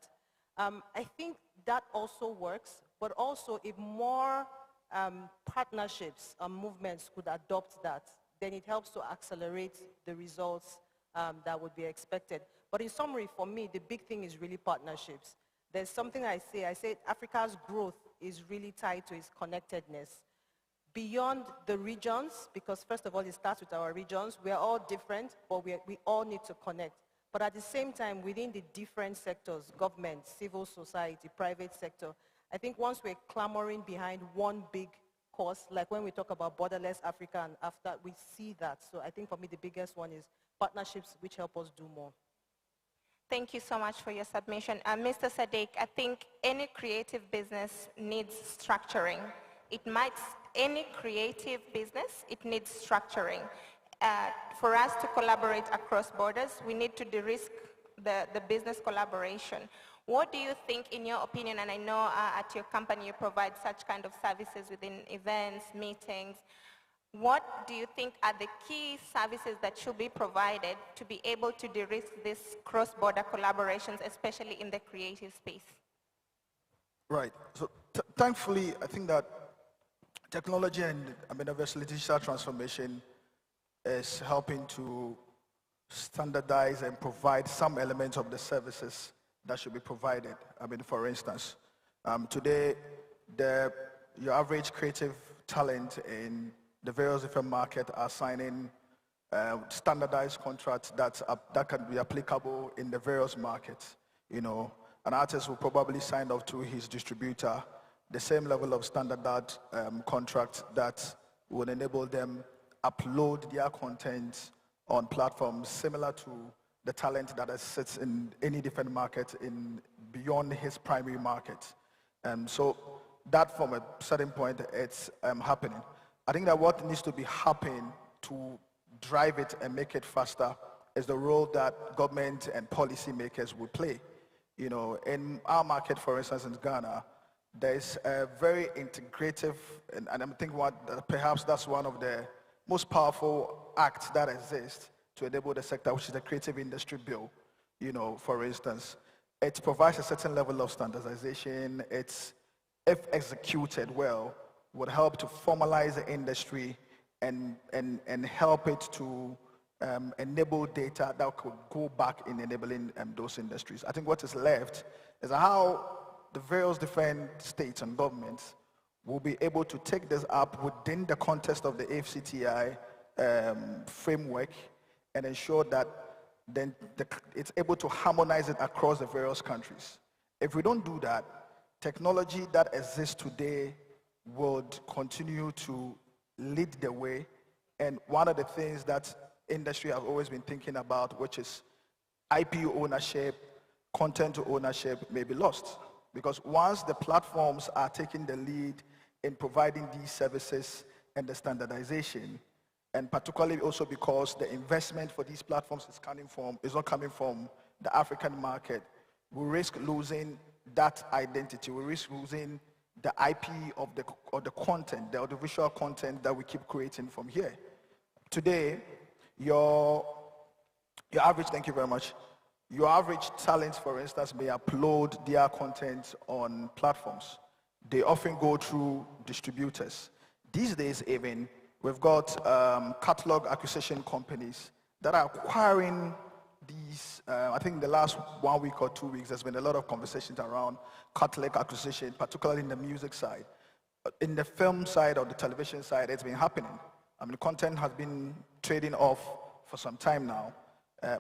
I think that also works, but also if more partnerships and movements could adopt that, then it helps to accelerate the results that would be expected. But in summary, for me, the big thing is really partnerships. There's something I say Africa's growth is really tied to its connectedness. Beyond the regions, because first of all, it starts with our regions. We are all different, but we all need to connect. But at the same time, within the different sectors, government, civil society, private sector, I think once we're clamoring behind one big cause, like when we talk about borderless Africa and after, we see that. So I think for me, the biggest one is partnerships which help us do more. Thank you so much for your submission. Mr. Sadiq, I think any creative business needs structuring. Any creative business, it needs structuring. For us to collaborate across borders, we need to de-risk the business collaboration. What do you think, in your opinion, and I know at your company you provide such kind of services within events, meetings, what do you think are the key services that should be provided to be able to de-risk these cross-border collaborations, especially in the creative space? Right. So thankfully, I think that technology and obviously digital transformation is helping to standardize and provide some elements of the services that should be provided. For instance, today, your average creative talent in the various different markets are signing standardized contracts that can be applicable in the various markets. An artist will probably sign off to his distributor the same level of standardized contract that will enable them upload their content on platforms similar to the talent that sits in any different market beyond his primary market. So that from a certain point, it's happening. I think that what needs to be happening to drive it and make it faster is the role that government and policymakers will play. In our market, for instance, in Ghana, there's a very integrative, and I'm thinking perhaps that's one of the most powerful acts that exists to enable the sector, which is the Creative Industry Bill. For instance, it provides a certain level of standardization. It's, if executed well, would help to formalize the industry and help it to enable data that could go back in enabling those industries. I think what is left is how the various different states and governments will be able to take this up within the context of the AFCTI framework and ensure that then it's able to harmonize it across the various countries. If we don't do that, technology that exists today would continue to lead the way. And one of the things that industry has always been thinking about, which is IP ownership, content ownership, may be lost. Because once the platforms are taking the lead in providing these services and the standardization, and particularly also because the investment for these platforms is not coming from the African market, we risk losing that identity. We risk losing the IP of the content, the audiovisual content that we keep creating from here. Today, your average, thank you very much, your average talent, for instance, may upload their content on platforms. They often go through distributors. These days even, we've got catalog acquisition companies that are acquiring these. I think in the last 1 week or 2 weeks, there's been a lot of conversations around catalog acquisition, particularly in the music side. In the film side or the television side, it's been happening. I mean, content has been trading off for some time now,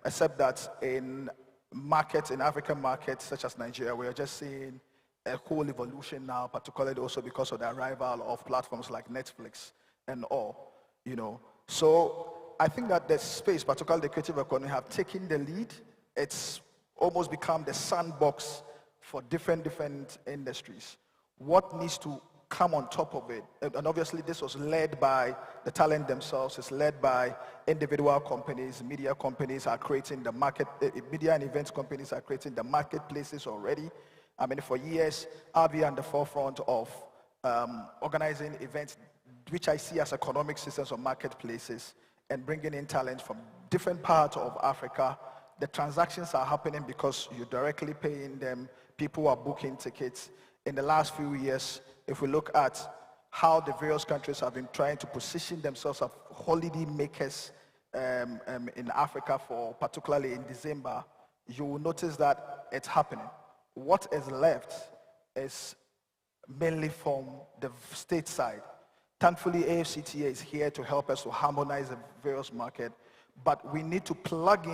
except that in markets, in African markets such as Nigeria, we are just seeing a whole evolution now, particularly also because of the arrival of platforms like Netflix and all, you know. So I think that the space, particularly the creative economy, have taken the lead. It's almost become the sandbox for different industries. What needs to come on top of it, and obviously this was led by the talent themselves, it's led by individual companies, media companies are creating the market, media and events companies are creating the marketplaces already. I mean, for years, I'll be on the forefront of organizing events, which I see as economic systems of marketplaces, and bringing in talent from different parts of Africa. The transactions are happening because you're directly paying them, people are booking tickets. In the last few years, if we look at how the various countries have been trying to position themselves as holiday makers in Africa, for particularly in December, you will notice that it's happening. What is left is mainly from the state side. Thankfully, AFCTA is here to help us to harmonize the various markets, but we need to plug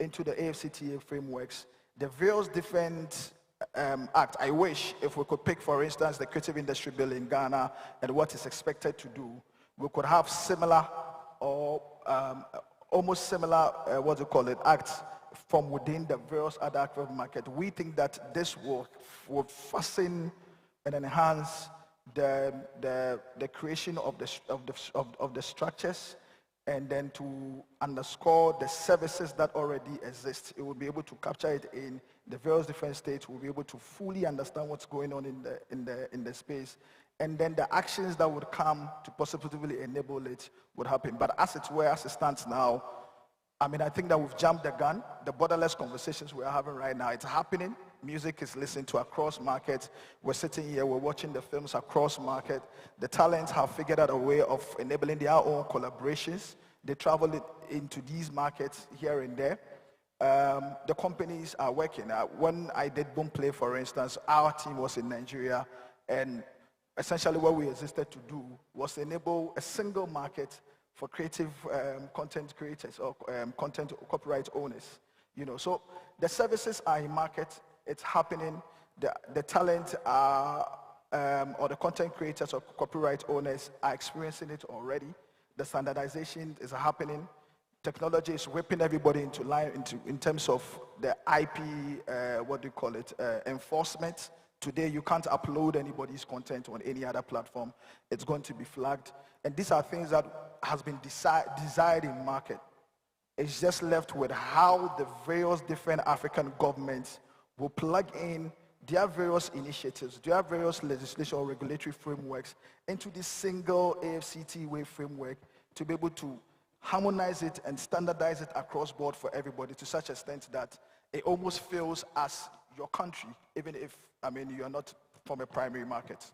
into the AFCTA frameworks the various different acts. I wish if we could pick, for instance, the Creative Industry Bill in Ghana and what is expected to do, we could have similar or almost similar, acts from within the various other active market. We think that this will fasten and enhance the creation of the structures, and then to underscore the services that already exist. It will be able to capture it in the various different states. We'll be able to fully understand what's going on in the space, and then the actions that would come to positively enable it would happen. But as it stands now, I mean, I think that we've jumped the gun. The borderless conversations we're having right now, it's happening. Music is listened to across markets. We're sitting here, we're watching the films across market. The talents have figured out a way of enabling their own collaborations. They travel into these markets here and there. The companies are working. When I did Boomplay, for instance, our team was in Nigeria, and essentially what we existed to do was enable a single market for creative content creators or content copyright owners. You know, so the services are in market. It's happening. The talent are, or the content creators or copyright owners are experiencing it already. The standardization is happening. Technology is whipping everybody into line in terms of the IP, enforcement. Today, you can't upload anybody's content on any other platform. It's going to be flagged. And these are things that has been desired in market. It's just left with how the various different African governments will plug in their various initiatives, their various legislation or regulatory frameworks into this single AFCTA framework to be able to harmonize it and standardize it across board for everybody, to such extent that it almost feels as your country, even if, I mean, you're not from a primary market.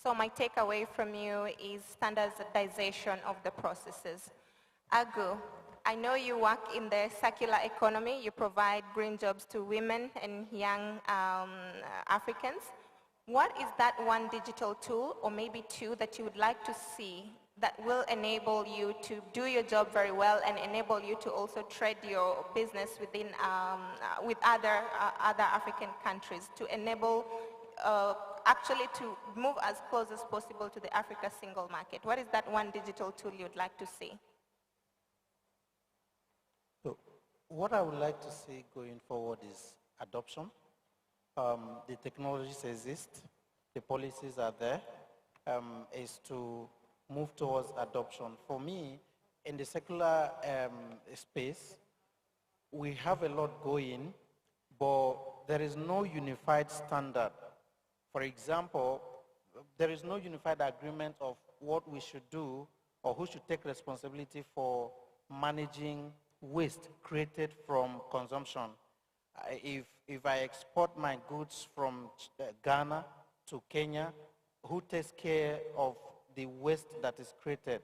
So my takeaway from you is standardization of the processes. Agu, I know you work in the circular economy. You provide green jobs to women and young Africans. What is that one digital tool, or maybe two, that you would like to see that will enable you to do your job very well and enable you to also trade your business within, with other African countries, to enable actually to move as close as possible to the Africa single market? What is that one digital tool you'd like to see? So what I would like to see going forward is adoption. The technologies exist, the policies are there, is to move towards adoption. For me, in the secular space, we have a lot going, but there is no unified standard. For example, there is no unified agreement of what we should do or who should take responsibility for managing waste created from consumption. If I export my goods from Ghana to Kenya, who takes care of the waste that is created?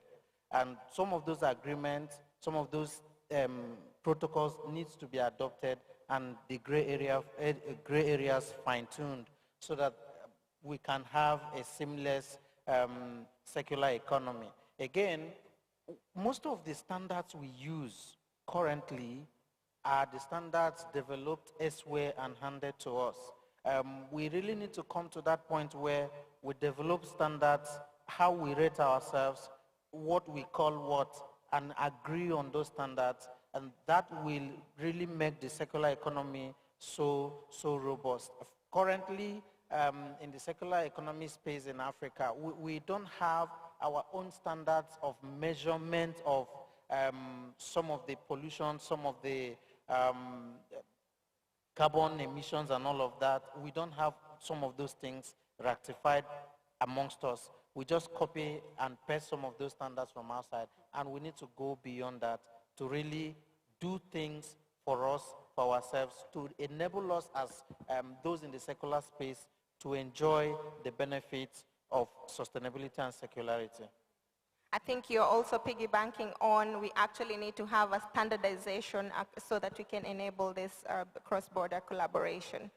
And some of those agreements, some of those protocols needs to be adopted and the gray areas fine-tuned so that we can have a seamless circular economy. Again, most of the standards we use currently are the standards developed elsewhere and handed to us. We really need to come to that point where we develop standards, how we rate ourselves, what we call what, and agree on those standards, and that will really make the circular economy so robust. Currently, in the circular economy space in Africa, we don't have our own standards of measurement of some of the pollution, some of the carbon emissions and all of that. We don't have some of those things ratified amongst us. We just copy and paste some of those standards from outside, and we need to go beyond that to really do things for us, for ourselves, to enable us as those in the secular space to enjoy the benefits of sustainability and circularity. I think you're also piggybacking on we actually need to have a standardization so that we can enable this cross-border collaboration.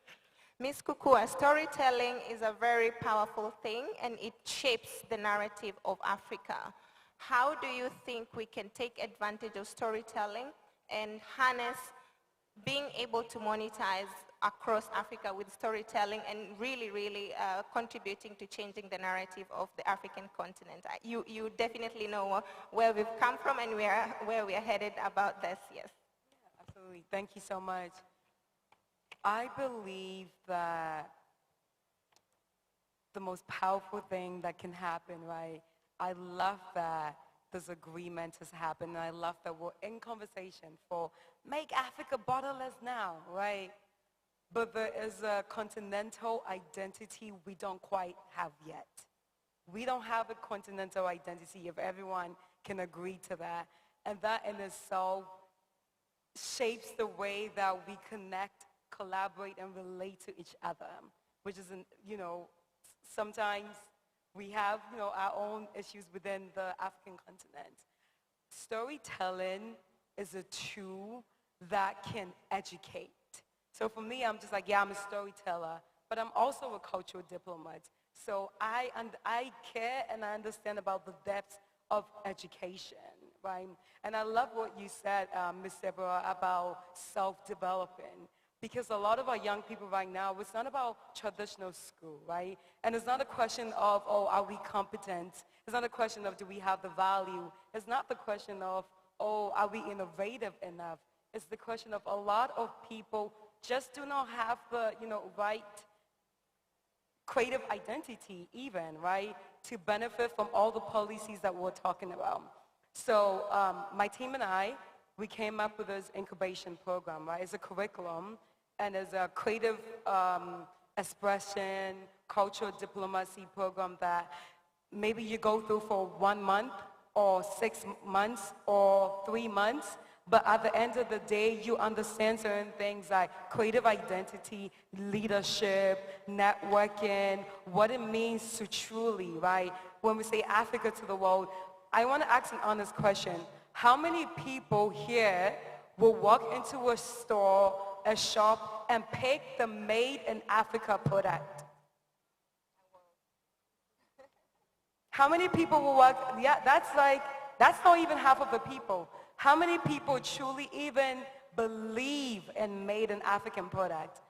Ms. Kukua, storytelling is a very powerful thing and it shapes the narrative of Africa. How do you think we can take advantage of storytelling and harness being able to monetize across Africa with storytelling and really contributing to changing the narrative of the African continent? You definitely know where we've come from and where we are headed about this, yes. Yeah, absolutely. Thank you so much. I believe that the most powerful thing that can happen, right? I love that this agreement has happened, and I love that we're in conversation for make Africa borderless now, right? But there is a continental identity we don't quite have yet. We don't have a continental identity if everyone can agree to that. And that in itself shapes the way that we connect, collaborate, and relate to each other, which is, sometimes we have, our own issues within the African continent. Storytelling is a tool that can educate. So for me, I'm just like, yeah, I'm a storyteller, but I'm also a cultural diplomat. So I care and I understand about the depth of education, right? And I love what you said, Ms. Deborah, about self-developing. Because a lot of our young people right now, it's not about traditional school, right? And it's not a question of, oh, are we competent? It's not a question of, do we have the value? It's not the question of, oh, are we innovative enough? It's the question of a lot of people just do not have the, right creative identity even, right, to benefit from all the policies that we're talking about. So my team and I, we came up with this incubation program, right? It's a curriculum and it's a creative expression, cultural diplomacy program that maybe you go through for 1 month or 6 months or 3 months, but at the end of the day, you understand certain things like creative identity, leadership, networking, what it means to truly, right? When we say Africa to the world, I want to ask an honest question. How many people here will walk into a store, a shop, and pick the Made in Africa product? How many people will walk? Yeah, that's not even half of the people. How many people truly even believe in Made in African product?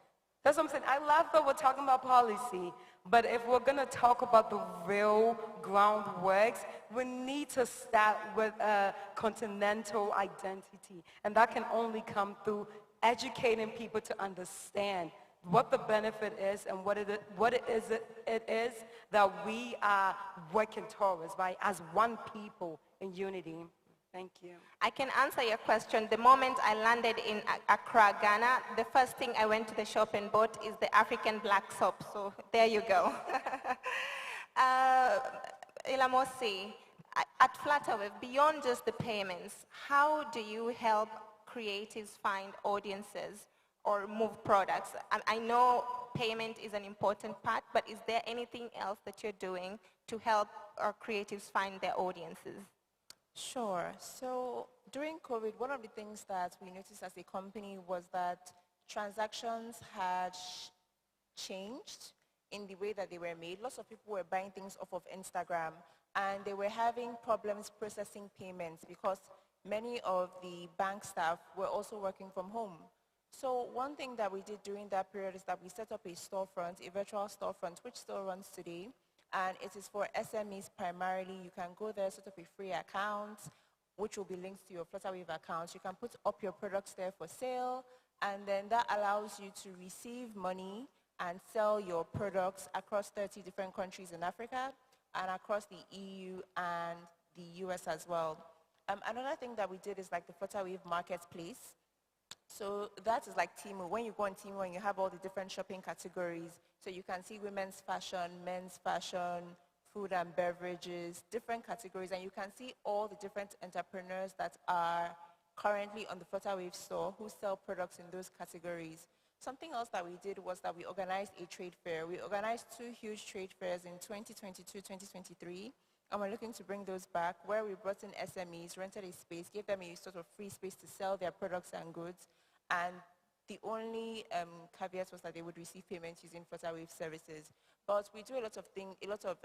That's what I'm saying. I love that we're talking about policy, but if we're going to talk about the real groundworks, we need to start with a continental identity. And that can only come through educating people to understand what the benefit is and what it is that we are working towards, right, as one people in unity. Thank you. I can answer your question. The moment I landed in Accra, Ghana, the first thing I went to the shop and bought is the African black soap. So there you go. Ilamosi, at Flutterwave, beyond just the payments, how do you help creatives find audiences or move products? I know payment is an important part, but is there anything else that you're doing to help our creatives find their audiences? Sure. So during COVID, one of the things that we noticed as a company was that transactions had changed in the way that they were made. Lots of people were buying things off of Instagram, and they were having problems processing payments because many of the bank staff were also working from home. So one thing that we did during that period is that we set up a storefront, a virtual storefront, which still runs today. And it is for SMEs primarily. You can go there, set up a free account, which will be linked to your Flutterwave account. You can put up your products there for sale, and then that allows you to receive money and sell your products across 30 different countries in Africa and across the EU and the US as well. Another thing that we did is like the Flutterwave Marketplace. So that is like Temu. When you go on Temu and you have all the different shopping categories, so you can see women's fashion, men's fashion, food and beverages, different categories, and you can see all the different entrepreneurs that are currently on the Flutterwave store who sell products in those categories. Something else that we did was that we organized a trade fair. We organized 2 huge trade fairs in 2022, 2023, and we're looking to bring those back, where we brought in SMEs, rented a space, gave them a sort of free space to sell their products and goods, and the only caveat was that they would receive payments using Flutterwave services. But we do a lot of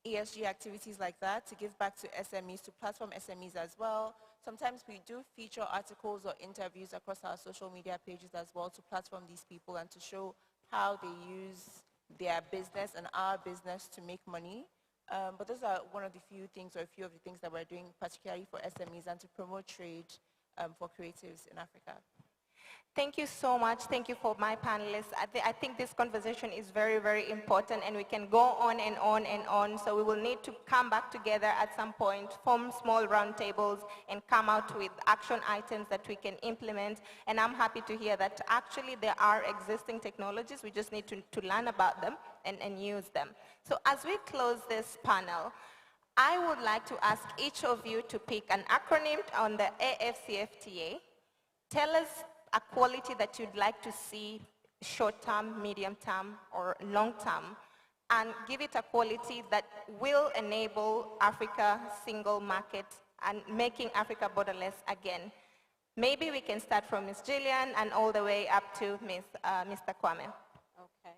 ESG activities like that to give back to SMEs, to platform SMEs as well. Sometimes we do feature articles or interviews across our social media pages as well to platform these people and to show how they use their business and our business to make money. But those are one of the few things, or a few of the things that we're doing particularly for SMEs and to promote trade for creatives in Africa. Thank you so much. Thank you for my panelists. I think this conversation is very, very important, and we can go on and on and on. So we will need to come back together at some point, form small roundtables, and come out with action items that we can implement. And I'm happy to hear that actually there are existing technologies. We just need to learn about them and use them. So as we close this panel, I would like to ask each of you to pick an acronym on the AFCFTA. Tell us a quality that you'd like to see short-term, medium-term, or long-term, and give it a quality that will enable Africa single market and making Africa borderless again. Maybe we can start from Ms. Gillian and all the way up to Mr. Kwame. Okay.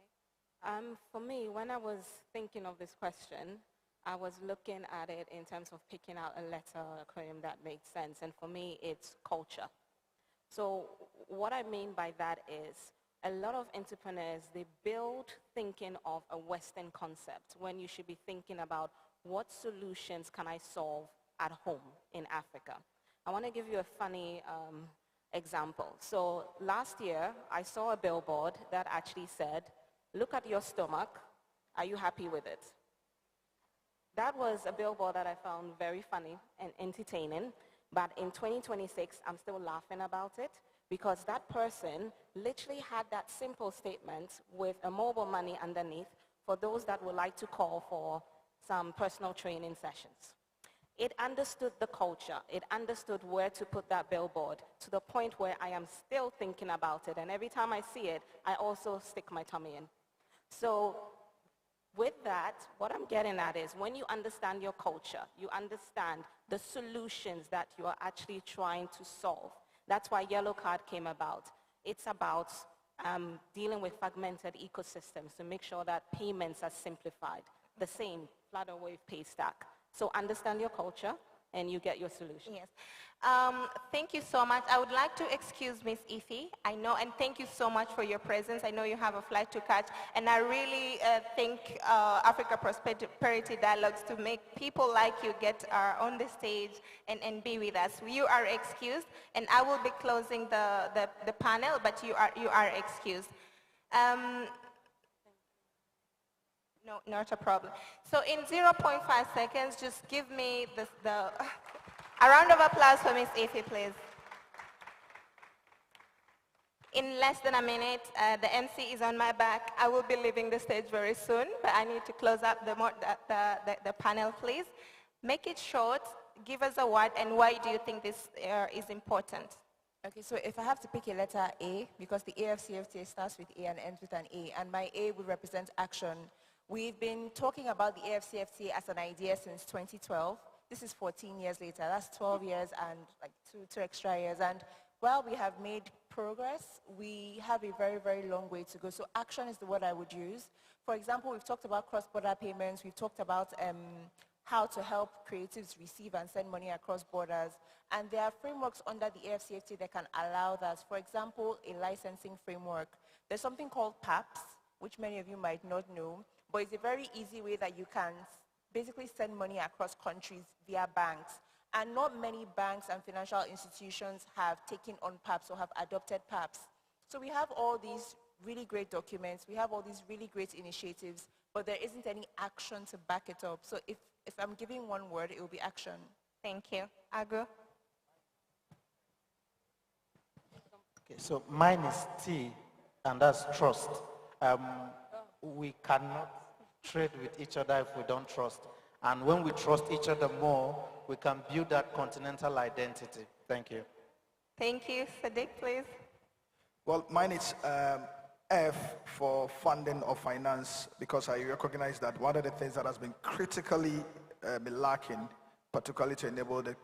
For me, when I was thinking of this question, I was looking at it in terms of picking out a letter acronym that made sense, and for me, it's culture. So what I mean by that is a lot of entrepreneurs, they build thinking of a Western concept when you should be thinking about what solutions can I solve at home in Africa. I want to give you a funny example. So last year, I saw a billboard that actually said, look at your stomach, are you happy with it? That was a billboard that I found very funny and entertaining. But in 2026, I'm still laughing about it because that person literally had that simple statement with a mobile money underneath for those that would like to call for some personal training sessions. It understood the culture. It understood where to put that billboard to the point where I am still thinking about it. And every time I see it, I also stick my tummy in. So with that, what I'm getting at is when you understand your culture, you understand the solutions that you are actually trying to solve. That's why Yellow Card came about. It's about dealing with fragmented ecosystems to make sure that payments are simplified. The same, Flutterwave Paystack. So understand your culture, and you get your solution. Yes. Thank you so much. I would like to excuse Ms. Ife. I know, and thank you so much for your presence. I know you have a flight to catch, and I really think Africa Prosperity Dialogues to make people like you get on the stage and be with us. You are excused, and I will be closing the panel, but you are excused. No, not a problem. So in 0.5 seconds, just give me a round of applause for Ms. Ife, please. In less than a minute, the MC is on my back. I will be leaving the stage very soon, but I need to close up the panel, please. Make it short, give us a word, and why do you think this is important? Okay, so if I have to pick a letter A, because the AFCFTA starts with A and ends with an A, and my A would represent action. We've been talking about the AFCFTA as an idea since 2012. This is 14 years later. That's 12 years and like two extra years. And while we have made progress, we have a very, very long way to go. So action is the word I would use. For example, we've talked about cross-border payments. We've talked about how to help creatives receive and send money across borders. And there are frameworks under the AFCFTA that can allow that. For example, a licensing framework. There's something called PAPS, which many of you might not know, but it's a very easy way that you can basically send money across countries via banks. And not many banks and financial institutions have taken on PAPS or have adopted PAPS. So we have all these really great documents, we have all these really great initiatives, but there isn't any action to back it up. So if I'm giving one word, it will be action. Thank you. Agu? Okay, so mine is T, and that's trust. We cannot trade with each other if we don't trust. And when we trust each other more, we can build that continental identity. Thank you. Thank you. Sadiq, please. Well, mine is F for funding or finance, because I recognize that one of the things that has been critically lacking, particularly to enable the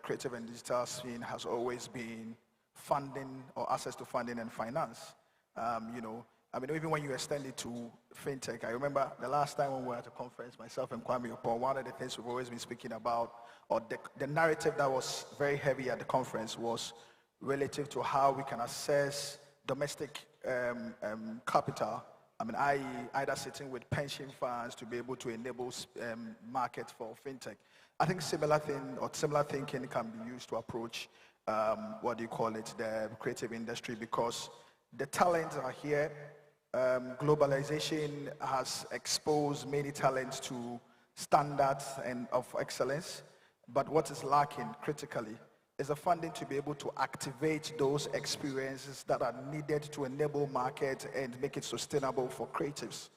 creative and digital scene, has always been funding or access to funding and finance. Even when you extend it to fintech, I remember the last time when we were at a conference, myself and Kwame Opon, one of the things we've always been speaking about, or the narrative that was very heavy at the conference, was relative to how we can access domestic capital. Either sitting with pension funds to be able to enable market for fintech. I think similar thinking can be used to approach the creative industry, because the talents are here. Globalization has exposed many talents to standards and of excellence, but what is lacking critically is the funding to be able to activate those experiences that are needed to enable market and make it sustainable for creatives.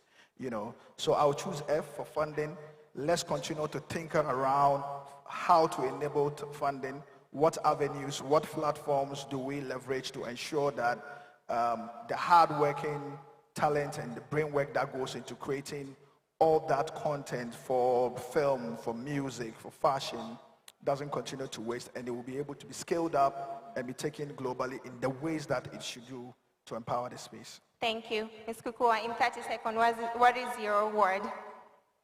So I'll choose F for funding. Let's continue to think around how to enable funding, what avenues, what platforms do we leverage to ensure that the hard-working talent and the brain work that goes into creating all that content for film, for music, for fashion, doesn't continue to waste, and it will be able to be scaled up and be taken globally in the ways that it should do to empower the space. Thank you. Ms. Kukua, in 30 seconds, what is your word?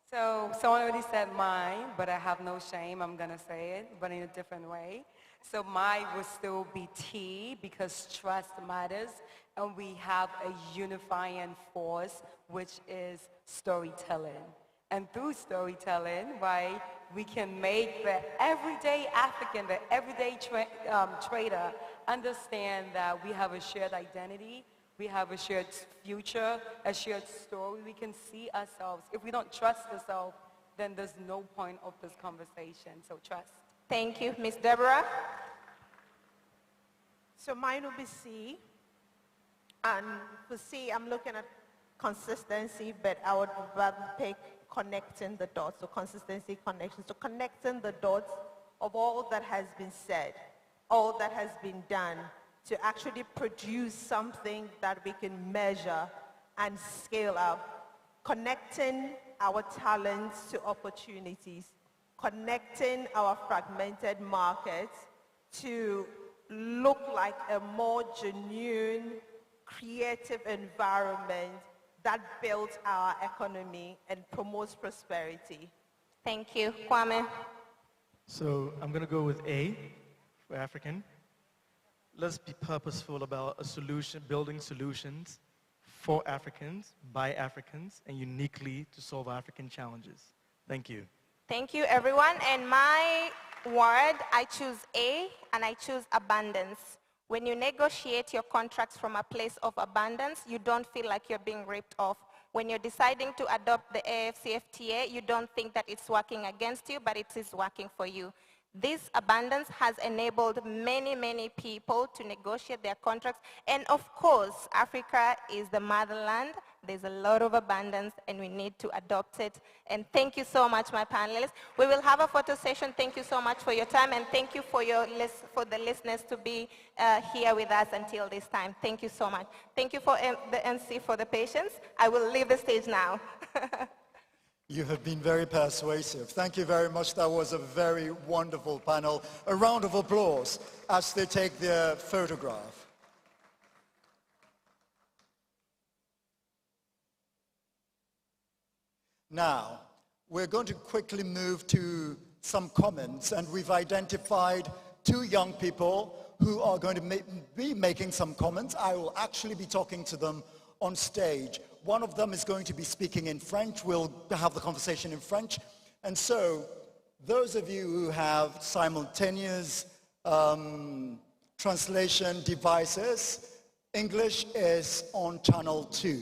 So someone already said mine, but I have no shame. I'm going to say it, but in a different way. So mine will still be T, because trust matters, and we have a unifying force, which is storytelling. And through storytelling, right, we can make the everyday African, the everyday trader understand that we have a shared identity, we have a shared future, a shared story. We can see ourselves. If we don't trust ourselves, then there's no point of this conversation. So trust. Thank you. Ms. Deborah? So mine will be C. And for C, I'm looking at consistency, but I would rather pick connecting the dots, so consistency, connection. So connecting the dots of all that has been said, all that has been done, to actually produce something that we can measure and scale up. Connecting our talents to opportunities, connecting our fragmented markets to look like a more genuine, creative environment that builds our economy and promotes prosperity. Thank you. Kwame? So I'm going to go with A for African. Let's be purposeful about a solution, building solutions for Africans, by Africans, and uniquely to solve African challenges. Thank you. Thank you, everyone. And my word, I choose A, and I choose abundance. When you negotiate your contracts from a place of abundance, you don't feel like you're being ripped off. When you're deciding to adopt the AFCFTA, you don't think that it's working against you, but it is working for you. This abundance has enabled many, many people to negotiate their contracts. And of course, Africa is the motherland. There's a lot of abundance, and we need to adopt it. And thank you so much, my panelists. We will have a photo session. Thank you so much for your time, and thank you for the listeners to be here with us until this time. Thank you so much. Thank you for the MC for the patience. I will leave the stage now. You have been very persuasive. Thank you very much. That was a very wonderful panel. A round of applause as they take their photograph. Now, we're going to quickly move to some comments, and we've identified two young people who are going to be making some comments. I will actually be talking to them on stage. One of them is going to be speaking in French. We'll have the conversation in French. And so, those of you who have simultaneous translation devices, English is on channel 2.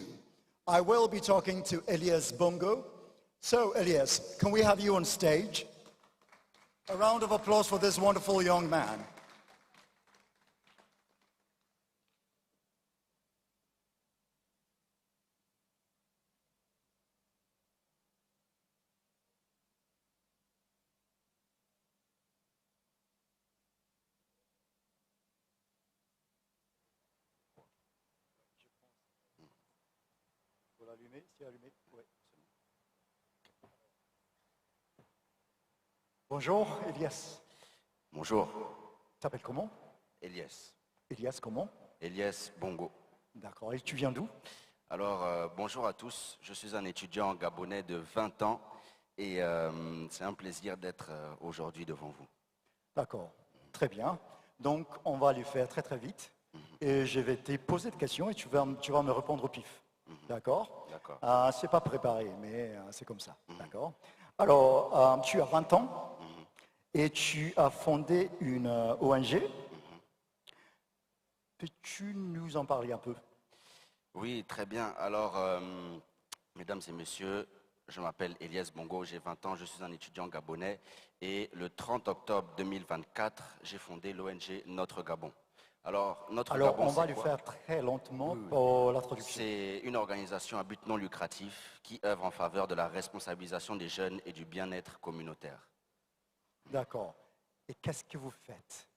I will be talking to Elias Bongo. So, Elias, can we have you on stage? A round of applause for this wonderful young man. Bonjour, Elias. Bonjour. Tu t'appelles comment? Elias. Elias comment? Elias Bongo. D'accord. Et tu viens d'où? Alors, bonjour à tous. Je suis un étudiant gabonais de 20 ans et c'est un plaisir d'être aujourd'hui devant vous. D'accord. Très bien. Donc, on va les faire très très vite. Et je vais te poser des questions et tu vas me répondre au pif. D'accord? D'accord. C'est pas préparé, mais c'est comme ça. D'accord? Alors, tu as 20 ans et tu as fondé une ONG. Peux-tu nous en parler un peu? Oui, très bien. Alors, mesdames et messieurs, je m'appelle Elias Bongo, j'ai 20 ans, je suis un étudiant gabonais et le 30 octobre 2024, j'ai fondé l'ONG Notre Gabon. Alors, Gabon, on va le faire très lentement pour la traduction. C'est une organisation à but non lucratif qui œuvre en faveur de la responsabilisation des jeunes et du bien-être communautaire. D'accord. Et qu'est-ce que vous faites?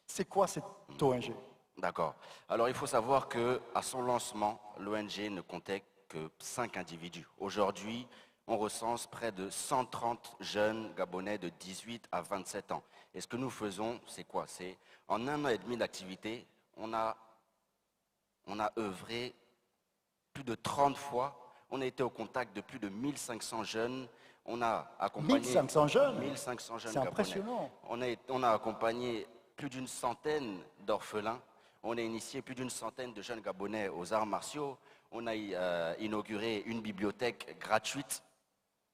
C'est quoi cette ONG? D'accord. Alors, il faut savoir qu'à son lancement, l'ONG ne comptait que 5 individus. Aujourd'hui, on recense près de 130 jeunes Gabonais de 18 à 27 ans. Et ce que nous faisons, c'est quoi? C'est en 1 an et demi d'activité, on a œuvré plus de 30 fois. On a été au contact de plus de 1500 jeunes. On a accompagné 1500 jeunes? 1500 jeunes C'est Gabonais. impressionnant. On a accompagné plus d'une centaine d'orphelins. On a initié plus d'une centaine de jeunes Gabonais aux arts martiaux. On a inauguré une bibliothèque gratuite.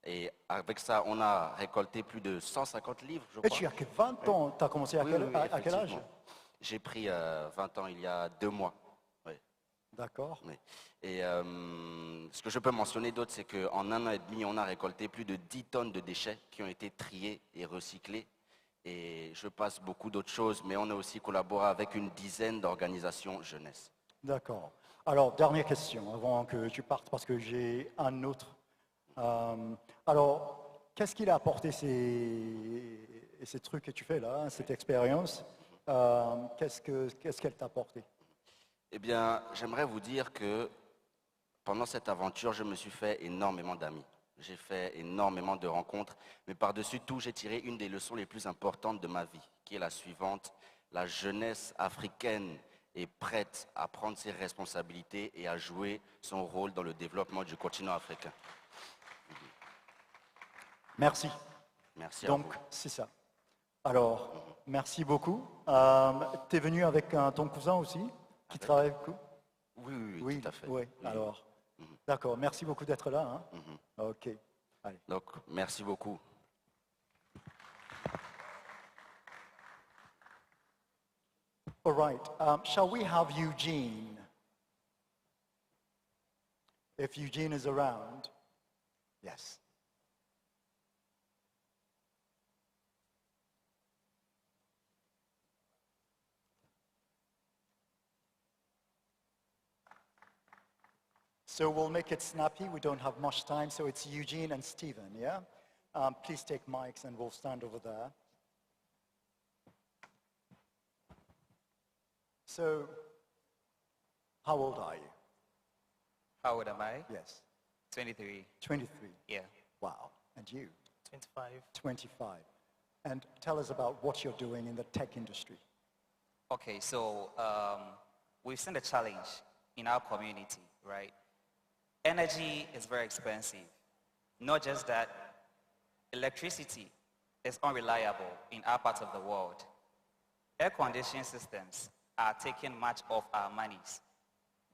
Et avec ça, on a récolté plus de 150 livres, je crois. Et tu as que 20 ans. Tu as commencé à quel âge? J'ai pris 20 ans il y a 2 mois. Oui. D'accord. Oui. Et ce que je peux mentionner d'autre, c'est qu'en 1 an et demi, on a récolté plus de 10 tonnes de déchets qui ont été triés et recyclés. Et je passe beaucoup d'autres choses, mais on a aussi collaboré avec une dizaine d'organisations jeunesse. D'accord. Alors, dernière question avant que tu partes, parce que j'ai un autre. Alors, qu'est-ce qu'il a apporté ces trucs que tu fais là, cette expérience? Qu'est-ce qu'elle t'a apporté? Eh bien, j'aimerais vous dire que pendant cette aventure, je me suis fait énormément d'amis. J'ai fait énormément de rencontres, mais par-dessus tout, j'ai tiré une des leçons les plus importantes de ma vie, qui est la suivante. La jeunesse africaine est prête à prendre ses responsabilités et à jouer son rôle dans le développement du continent africain. Merci. Merci à Donc, vous. c'est ça. Alors, merci beaucoup. T'es venu avec ton cousin aussi, qui travaille avec vous? Oui, tout à fait. Oui, alors. D'accord, merci beaucoup d'être là. Hein. OK. Allez. Donc, merci beaucoup. All right. Shall we have Eugene? If Eugene is around. Yes. So we'll make it snappy. We don't have much time, so it's Eugene and Stephen, yeah? Please take mics and we'll stand over there. So, how old are you? How old am I? Yes. 23. 23? Yeah. Wow. And you? 25. 25. And tell us about what you're doing in the tech industry. Okay, so we've seen the challenge in our community, right? Energy is very expensive. Not just that, electricity is unreliable in our part of the world. Air conditioning systems are taking much of our monies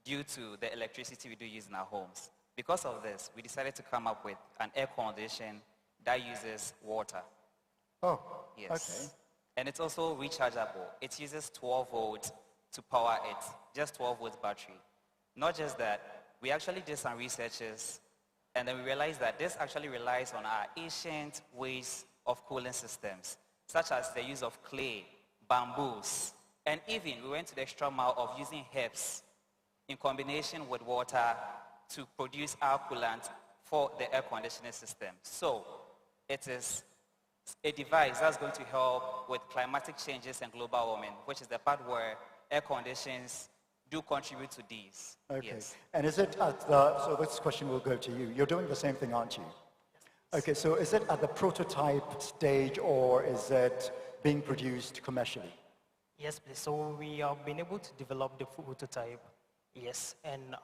due to the electricity we do use in our homes. Because of this, we decided to come up with an air condition that uses water. Oh, yes. Okay. And it's also rechargeable. It uses 12 volts to power it, just 12 volts battery. Not just that, we actually did some researches and then we realized that this actually relies on our ancient ways of cooling systems, such as the use of clay, bamboos, and even we went to the extra mile of using herbs in combination with water to produce our coolant for the air conditioning system. So it is a device that's going to help with climatic changes and global warming, which is the part where air conditions do contribute to these. Okay. Yes. And is it at the, so this question will go to you. You're doing the same thing, aren't you? Okay, so is it at the prototype stage or is it being produced commercially? Yes, please. So we have been able to develop the prototype, yes, and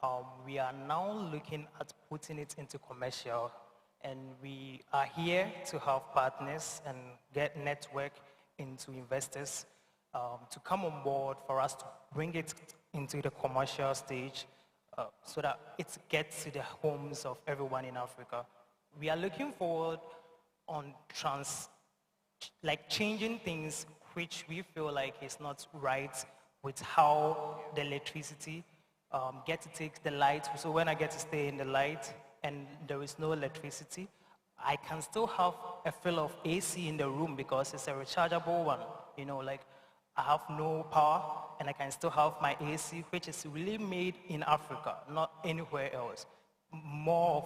we are now looking at putting it into commercial, and we are here to have partners and get network into investors to come on board for us to bring it into the commercial stage so that it gets to the homes of everyone in Africa. We are looking forward on changing things which we feel like is not right with how the electricity get to take the light. So when I get to stay in the light and there is no electricity, I can still have a fill of AC in the room because it's a rechargeable one. You know, like I have no power and I can still have my AC, which is really made in Africa, not anywhere else. More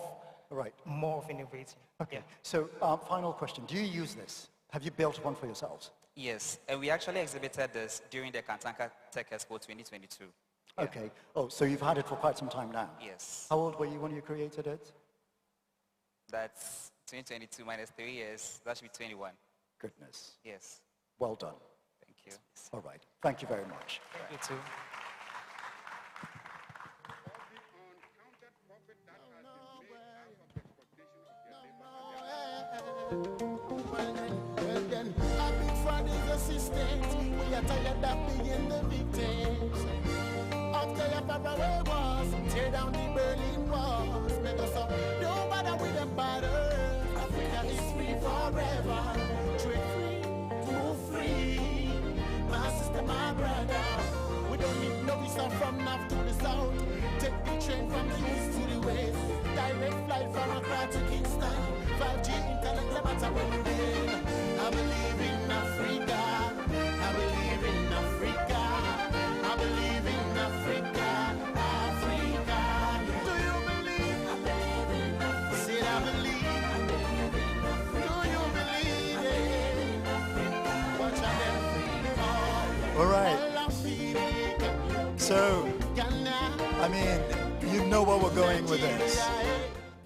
of innovating. Okay, Yeah. so final question. Do you use this? Have you built one for yourselves? Yes, and we actually exhibited this during the Kantanka Tech Expo 2022. Yeah. Okay. Oh, so you've had it for quite some time now? Yes. How old were you when you created it? That's 2022 minus 3 years. That should be 21. Goodness. Yes. Well done. Thank you. All right. Thank you very much. Thank you too. Well then, our big fraud is assistance. We are tired of being the victims. After your faraway wars, tear down the Berlin walls. Make us up, don't bother with them borders. Africa is free forever. Trade free, move free. My sister, my brother. We don't need no visa from north to the south. Take the train from the east to the west. Direct flight from Accra to Kingston. 5G internet, no matter where you been. I believe in Africa. I believe in Africa. I believe in Africa. Africa. Do you believe? I believe in Africa. Said I believe. I believe in Africa. Do you believe it? Watch out there. All right. So, I mean, you know where we're going with this.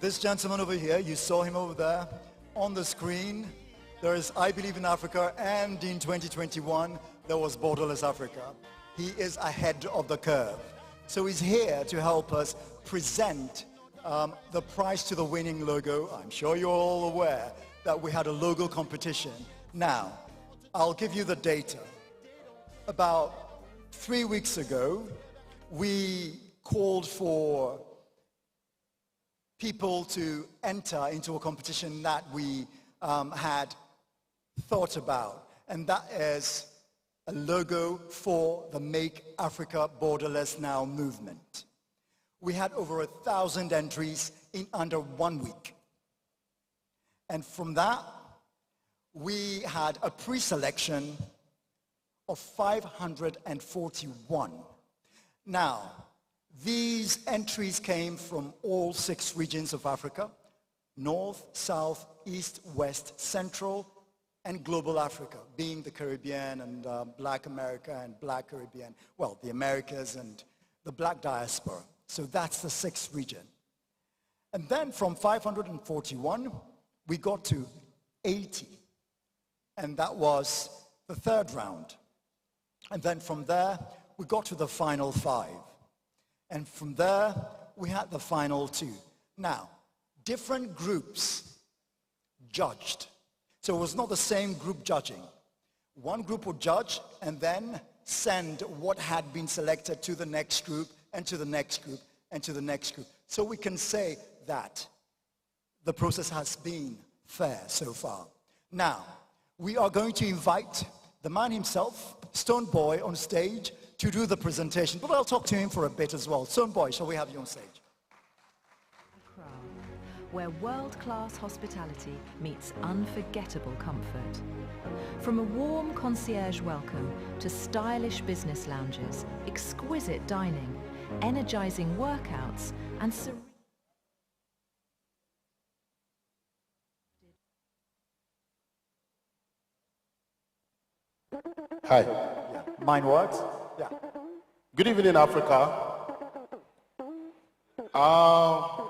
This gentleman over here, you saw him over there on the screen. There is I Believe in Africa, and in 2021, there was Borderless Africa. He is ahead of the curve. So he's here to help us present the prize to the winning logo. I'm sure you're all aware. that we had a logo competition. Now, I'll give you the data. About 3 weeks ago, we called for people to enter into a competition that we had thought about, and that is a logo for the Make Africa Borderless Now movement. We had over 1,000 entries in under 1 week. And from that, we had a pre-selection of 541. Now, these entries came from all 6 regions of Africa: North, South, East, West, Central, and Global Africa, being the Caribbean and Black America and Black Caribbean, well, the Americas and the Black diaspora. So that's the 6th region. And then from 541, we got to 80. And that was the 3rd round. And then from there, we got to the final 5. And from there, we had the final 2. Now, different groups judged. So it was not the same group judging. One group would judge and then send what had been selected to the next group and to the next group and to the next group. So we can say that the process has been fair so far. Now, we are going to invite the man himself, Stone Boy, on stage to do the presentation. But I'll talk to him for a bit as well. Stone Boy, shall we have you on stage? Where world-class hospitality meets unforgettable comfort. From a warm concierge welcome to stylish business lounges, exquisite dining, energizing workouts, and Hi. Yeah. Mine works? Yeah. Good evening, Africa.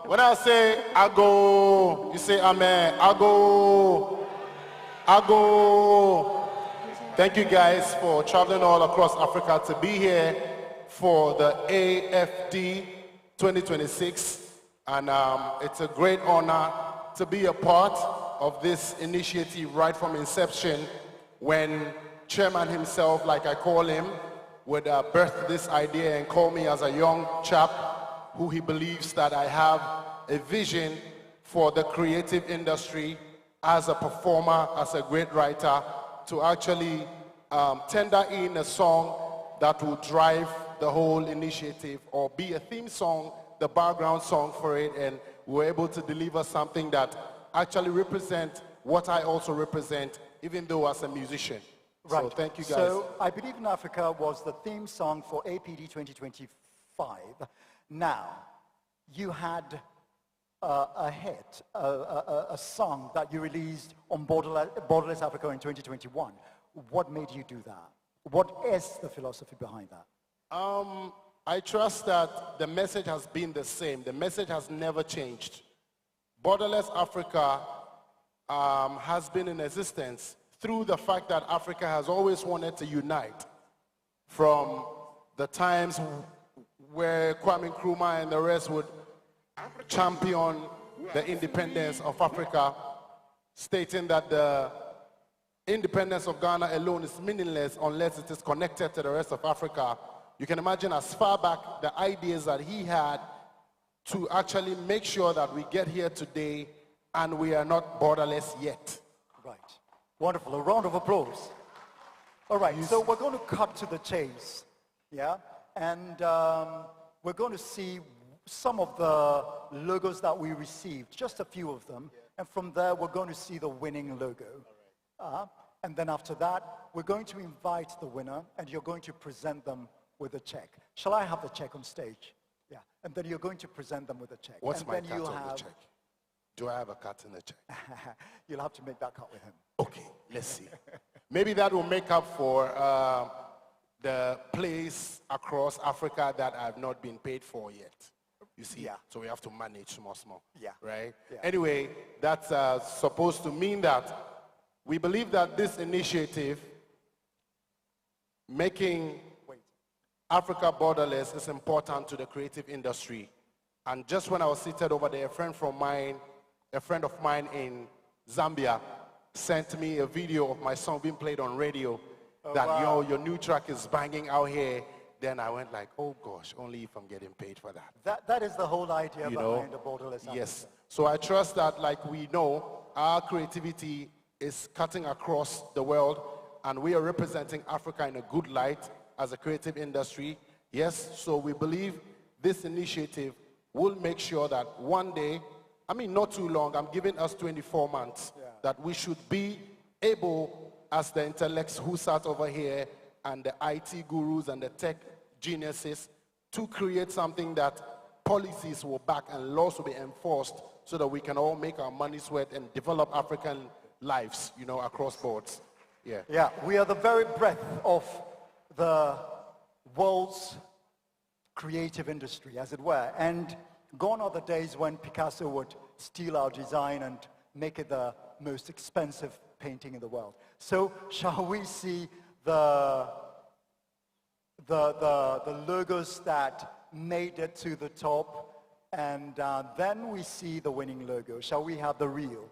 When I say I go, you say amen. I go. I go. Thank you guys for traveling all across Africa to be here for the AFD 2026. And it's a great honor to be a part of this initiative right from inception, when chairman himself, like I call him, would birth this idea and call me as a young chap who he believes that I have a vision for the creative industry as a performer, as a great writer, to actually tender in a song that will drive the whole initiative, or be a theme song, the background song for it, and we're able to deliver something that actually represents what I also represent, even though as a musician. Right. So thank you guys. So I Believe in Africa was the theme song for APD 2025. Now, you had a hit, a song that you released on Borderless Africa in 2021. What made you do that? What is the philosophy behind that? I trust that the message has been the same. The message has never changed. Borderless Africa has been in existence through the fact that Africa has always wanted to unite. From the times where Kwame Nkrumah and the rest would champion the independence of Africa, stating that the independence of Ghana alone is meaningless unless it is connected to the rest of Africa. You can imagine as far back the ideas that he had to actually make sure that we get here today and we are not borderless yet. Right. Wonderful. A round of applause. All right, so we're going to cut to the chase, yeah? And we're going to see some of the logos that we received, just a few of them. And from there, we're going to see the winning logo. And then after that, we're going to invite the winner, and you're going to present them with a check. Shall I have the check on stage? Yeah. And then you're going to present them with a check. What's and my then cut you'll on have... the check? Do I have a cut in the check? You'll have to make that cut with him. Okay, let's see. Maybe that will make up for the place across Africa that I've not been paid for yet. You see? Yeah. So we have to manage small. Yeah. Right? Yeah. Anyway, that's supposed to mean that we believe that this initiative, making Africa borderless, is important to the creative industry. And just when I was seated over there, a friend of mine in Zambia sent me a video of my song being played on radio that, wow. your new track is banging out here. Then I went like, oh gosh, only if I'm getting paid for that. That is the whole idea You behind know? the Borderless Africa. Yes. So I trust that, like we know, our creativity is cutting across the world, and we are representing Africa in a good light as a creative industry. Yes, so we believe this initiative will make sure that one day, I mean not too long, I'm giving us 24 months, that we should be able, as the intellects who sat over here, and the IT gurus and the tech geniuses, to create something that policies will back and laws will be enforced so that we can all make our money sweat and develop African lives, you know, across boards. Yeah. Yeah, we are the very breadth of the world's creative industry, as it were. And gone are the days when Picasso would steal our design and make it the most expensive painting in the world. So shall we see the logos that made it to the top, and then we see the winning logo. Shall we have the reel?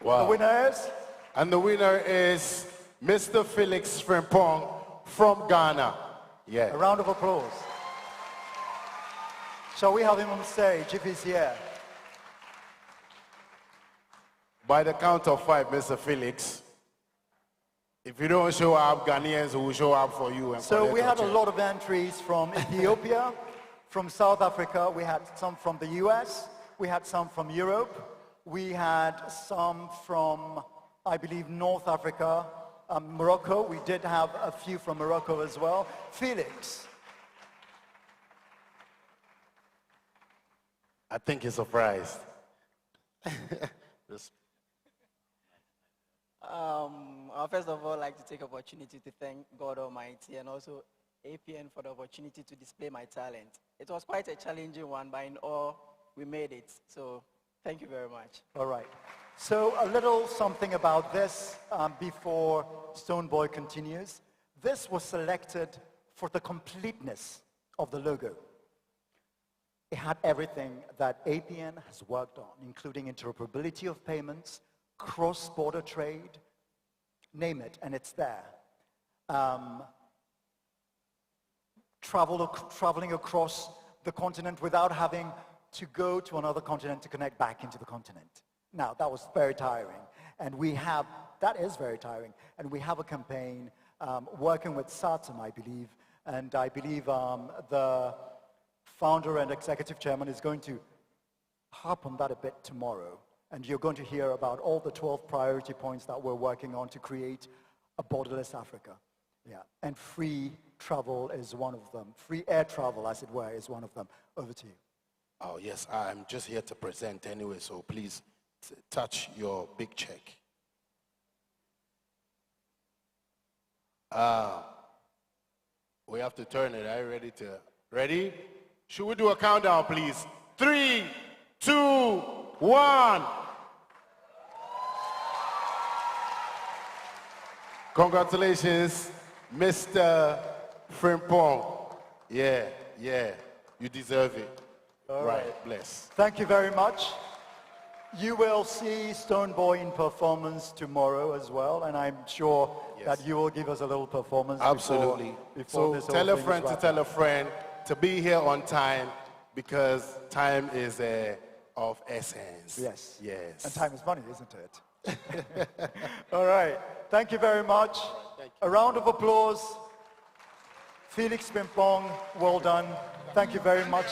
Wow. The winner is? And the winner is Mr. Felix Frimpong from Ghana. Yeah. A round of applause. Shall we have him on stage if he's here? By the count of 5, Mr. Felix, if you don't show up, Ghanaians will show up for you. And So we had a lot of entries from Ethiopia, from South Africa, we had some from the US, we had some from Europe, we had some from, I believe, North Africa, Morocco. We did have a few from Morocco as well. Felix. I think you're surprised. First of all, I'd like to take opportunity to thank God Almighty and also APN for the opportunity to display my talent. It was quite a challenging one, but in all, we made it. So thank you very much. All right. So a little something about this before Stonebwoy continues. This was selected for the completeness of the logo. It had everything that APN has worked on, including interoperability of payments, cross-border trade, name it, and it's there. Traveling across the continent without having to go to another continent to connect back into the continent. Now, that was very tiring, and that is very tiring, and we have a campaign working with SATM, I believe, and I believe the founder and executive chairman is going to harp on that a bit tomorrow, and you're going to hear about all the 12 priority points that we're working on to create a borderless Africa. Yeah, and free travel is one of them. Free air travel, as it were, is one of them. Over to you. Oh, yes, I'm just here to present anyway, so please touch your big check. We have to turn it. Are you ready to? Ready? Should we do a countdown, please? 3, 2, 1. Congratulations, Mr. Frimpong. Yeah, you deserve it. All right. Bless. Thank you very much. You will see Stonebwoy in performance tomorrow as well, and I'm sure that you will give us a little performance. Absolutely. Before So this whole tell a thing friend is to wrapped tell a up. friend to be here on time, because time is of essence. Yes. Yes. And time is money, isn't it? All right. Thank you very much. A round of applause. Felix Pimpong, well done. Thank you very much,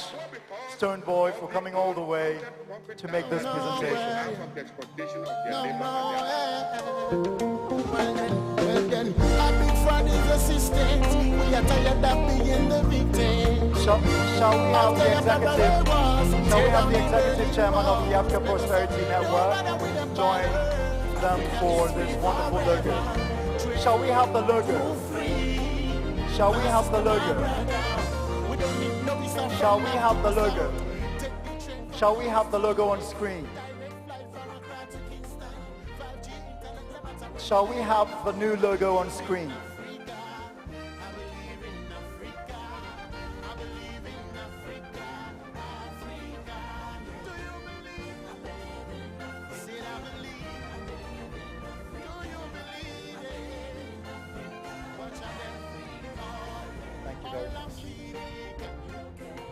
Stonebwoy, for coming all the way to make this presentation. Shall we have the executive chairman of the Africa Prosperity Network join them for this wonderful logo? Shall we have the logo? Shall we have the logo? Shall we have the logo? Shall we have the logo on screen? Shall we have the new logo on screen?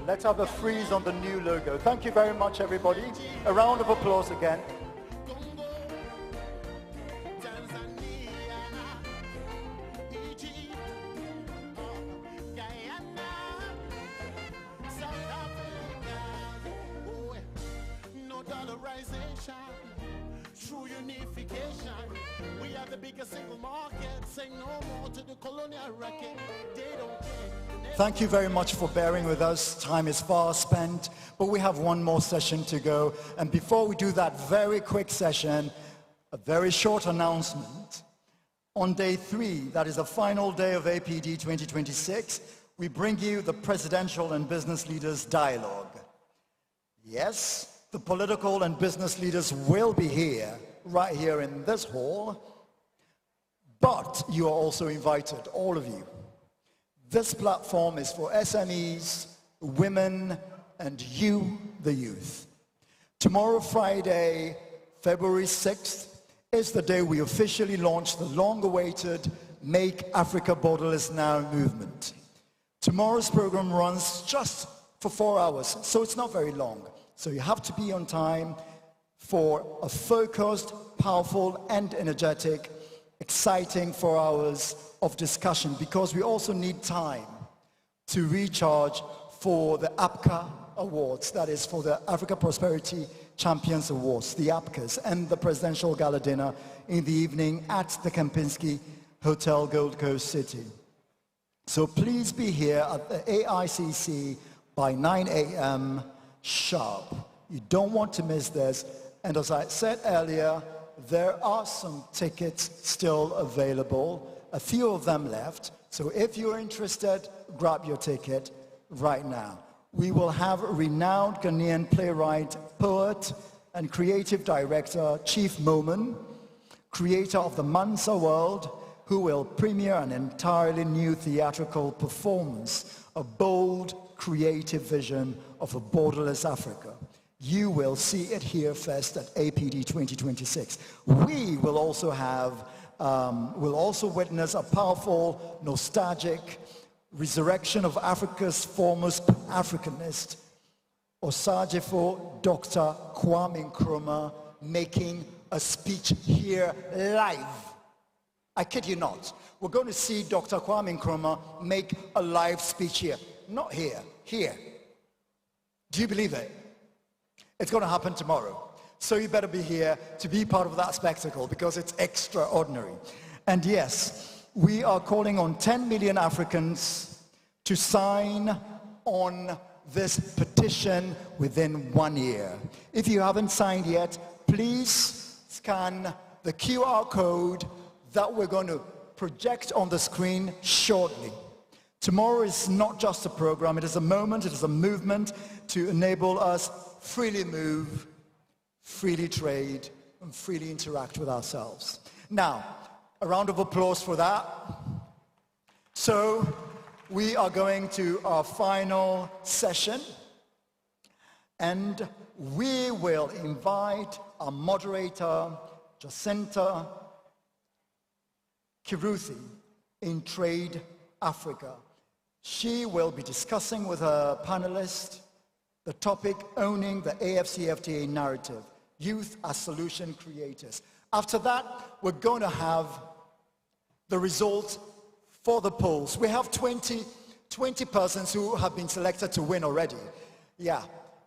Let's have a freeze on the new logo. Thank you very much, everybody. A round of applause again. True unification. We are the biggest single market. Say no more to the colonial racket. They don't care. Thank you very much for bearing with us. Time is far spent, but we have one more session to go. And before we do that very quick session, a very short announcement. On day 3, that is the final day of APD 2026, we bring you the Presidential and Business Leaders Dialogue. Yes, the political and business leaders will be here, right here in this hall, but you are also invited, all of you. This platform is for SMEs, women, and you, the youth. Tomorrow, Friday, February 6th, is the day we officially launch the long-awaited Make Africa Borderless Now movement. Tomorrow's program runs just for 4 hours, so it's not very long. So you have to be on time for a focused, powerful, and energetic, exciting 4 hours of discussion, because we also need time to recharge for the APCA Awards, that is for the Africa Prosperity Champions Awards, the APCAs, and the Presidential Gala Dinner in the evening at the Kempinski Hotel, Gold Coast City. So please be here at the AICC by 9 a.m. sharp. You don't want to miss this. And as I said earlier, there are some tickets still available, a few of them left. So if you're interested, grab your ticket right now. We will have renowned Ghanaian playwright, poet, and creative director, Chief Moman, creator of the Mansa World, who will premiere an entirely new theatrical performance, a bold, creative vision of a borderless Africa. You will see it here first at APD 2026. We will also have, will also witness a powerful, nostalgic resurrection of Africa's foremost Africanist, Osajifo Dr. Kwame Nkrumah, making a speech here live. I kid you not. We're going to see Dr. Kwame Nkrumah make a live speech here. Not here, here. Do you believe it? It's going to happen tomorrow. So you better be here to be part of that spectacle, because it's extraordinary. And yes, we are calling on 10 million Africans to sign on this petition within 1 year. If you haven't signed yet, please scan the QR code that we're going to project on the screen shortly. Tomorrow is not just a program, it is a moment, it is a movement to enable us freely move, freely trade, and freely interact with ourselves. Now, a round of applause for that. So, we are going to our final session. And we will invite our moderator, Jacinta Kiruthi, in Trade Africa. She will be discussing with her panelists the topic, owning the AFCFTA narrative, youth as solution creators. After that, we're going to have the results for the polls. We have 20 persons who have been selected to win already. Yeah.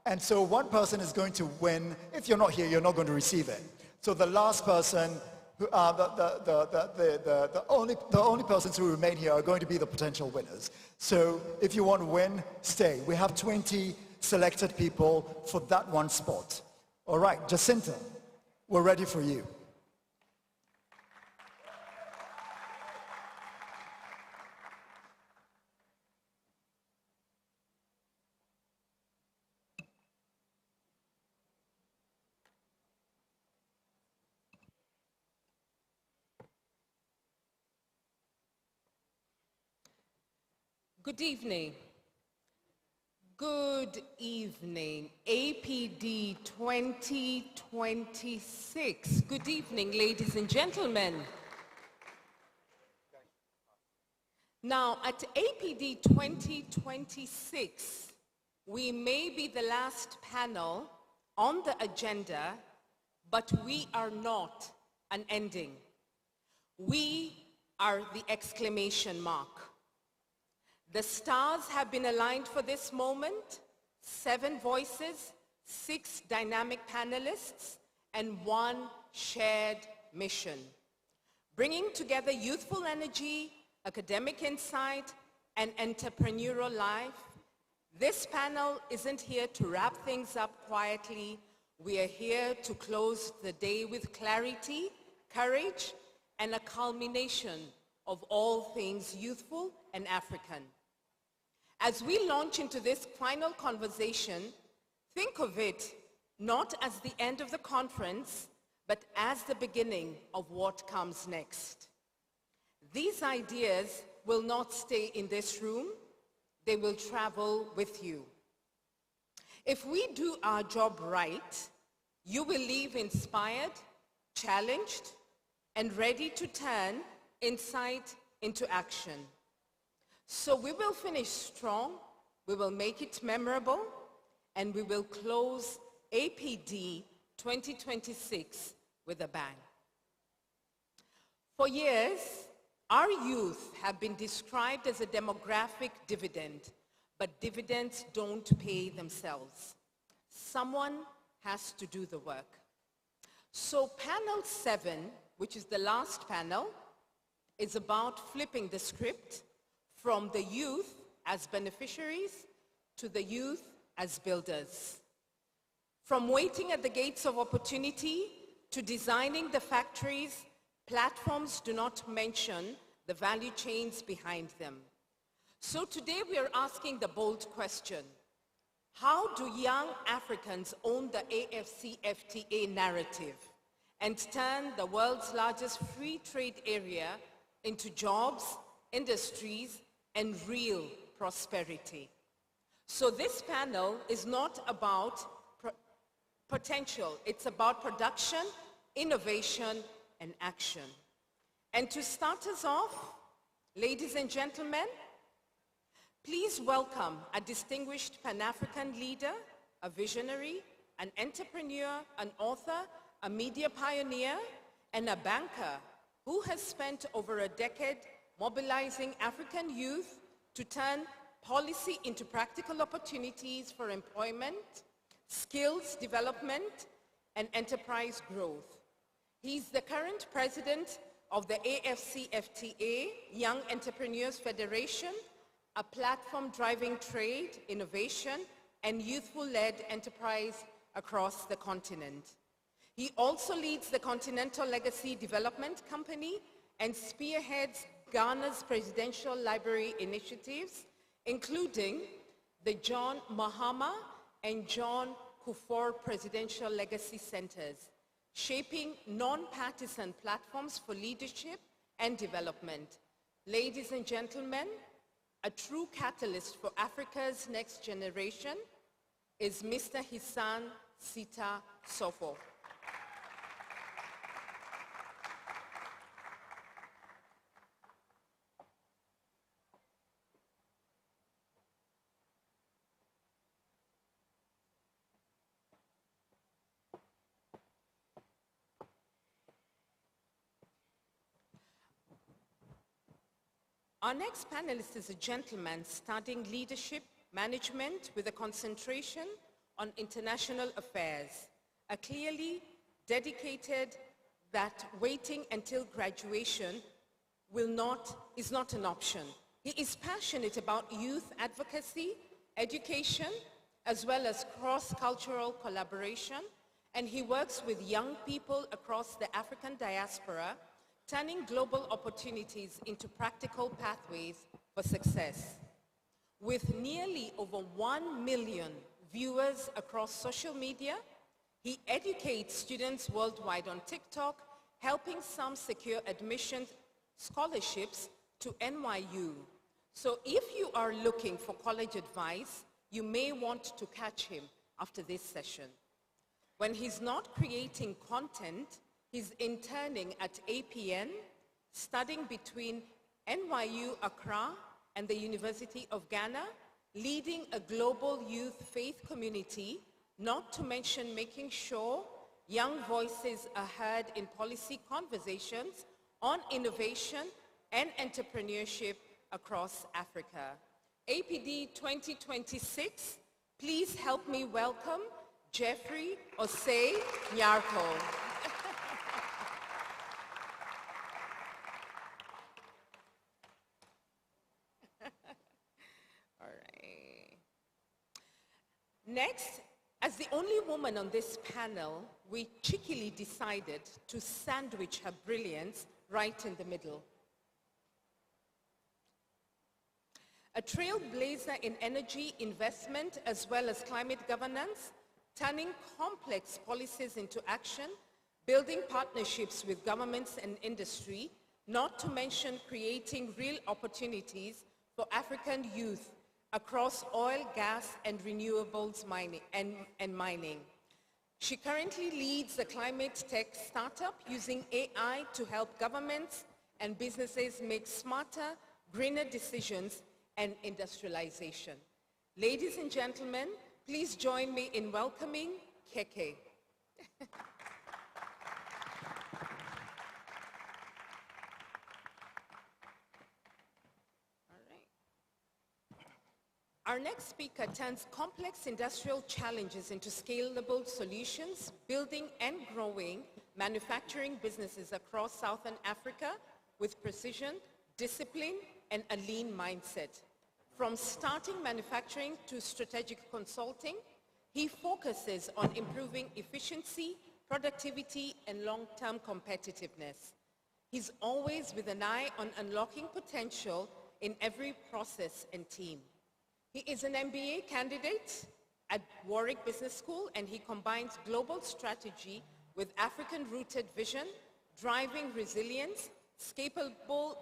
And so one person is going to win. If you're not here, you're not going to receive it. So the last person, the only persons who remain here are going to be the potential winners. So if you want to win, stay. We have 20 selected people for that one spot. All right, Jacinta, we're ready for you. Good evening. Good evening, APD 2026. Good evening, ladies and gentlemen. Now, at APD 2026, we may be the last panel on the agenda, but we are not an ending. We are the exclamation mark. The stars have been aligned for this moment, 7 voices, 6 dynamic panelists, and 1 shared mission. Bringing together youthful energy, academic insight, and entrepreneurial life, this panel isn't here to wrap things up quietly. We are here to close the day with clarity, courage, and a culmination of all things youthful and African. As we launch into this final conversation, think of it not as the end of the conference, but as the beginning of what comes next. These ideas will not stay in this room, they will travel with you. If we do our job right, you will leave inspired, challenged, and ready to turn insight into action. So we will finish strong, we will make it memorable, and we will close APD 2026 with a bang. For years, our youth have been described as a demographic dividend, but dividends don't pay themselves. Someone has to do the work. So panel 7, which is the last panel, is about flipping the script from the youth as beneficiaries to the youth as builders. From waiting at the gates of opportunity to designing the factories, platforms do not mention the value chains behind them. So today we are asking the bold question: how do young Africans own the AFCFTA narrative and turn the world's largest free trade area into jobs, industries, and real prosperity? So this panel is not about potential, it's about production, innovation, and action. And to start us off, ladies and gentlemen, please welcome a distinguished Pan-African leader, a visionary, an entrepreneur, an author, a media pioneer, and a banker who has spent over a decade mobilizing African youth to turn policy into practical opportunities for employment, skills development, and enterprise growth. He's the current president of the AFCFTA, Young Entrepreneurs Federation, a platform driving trade, innovation, and youthful-led enterprise across the continent. He also leads the Continental Legacy Development Company and spearheads Ghana's presidential library initiatives, including the John Mahama and John Kufuor Presidential Legacy Centers, shaping non-partisan platforms for leadership and development. Ladies and gentlemen, a true catalyst for Africa's next generation, is Mr. Hissan Sita Sofo. Our next panelist is a gentleman studying leadership management with a concentration on international affairs, a clearly dedicated that waiting until graduation is not an option. He is passionate about youth advocacy, education, as well as cross-cultural collaboration, and he works with young people across the African diaspora, turning global opportunities into practical pathways for success. With nearly over 1 million viewers across social media, he educates students worldwide on TikTok, helping some secure admission scholarships to NYU. So if you are looking for college advice, you may want to catch him after this session. When he's not creating content, he's interning at APN, studying between NYU Accra and the University of Ghana, leading a global youth faith community, not to mention making sure young voices are heard in policy conversations on innovation and entrepreneurship across Africa. APD 2026, please help me welcome Jeffrey Osei Nyarko. Next, as the only woman on this panel, we cheekily decided to sandwich her brilliance right in the middle. A trailblazer in energy investment as well as climate governance, turning complex policies into action, building partnerships with governments and industry, not to mention creating real opportunities for African youth across oil, gas, and renewables mining. She currently leads a climate tech startup using AI to help governments and businesses make smarter, greener decisions and industrialization. Ladies and gentlemen, please join me in welcoming Keke. Our next speaker turns complex industrial challenges into scalable solutions, building and growing manufacturing businesses across Southern Africa with precision, discipline, and a lean mindset. From starting manufacturing to strategic consulting, he focuses on improving efficiency, productivity, and long-term competitiveness. He's always with an eye on unlocking potential in every process and team. He is an MBA candidate at Warwick Business School, and he combines global strategy with African-rooted vision, driving resilience, scalable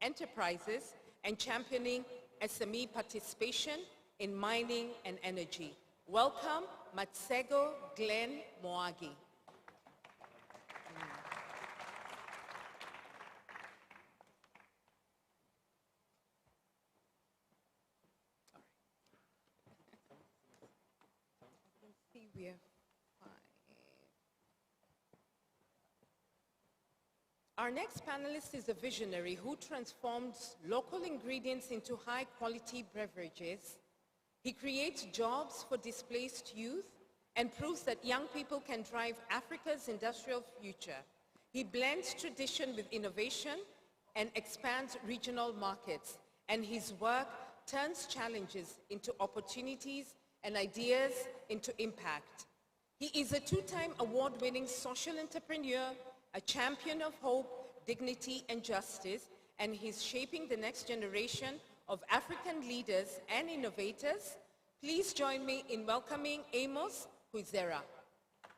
enterprises, and championing SME participation in mining and energy. Welcome, Matsego Glenn Moagi. Our next panelist is a visionary who transforms local ingredients into high-quality beverages. He creates jobs for displaced youth and proves that young people can drive Africa's industrial future. He blends tradition with innovation and expands regional markets, and his work turns challenges into opportunities and ideas into impact. He is a two-time award-winning social entrepreneur, a champion of hope, dignity, and justice, and he's shaping the next generation of African leaders and innovators. Please join me in welcoming Amos Huizera.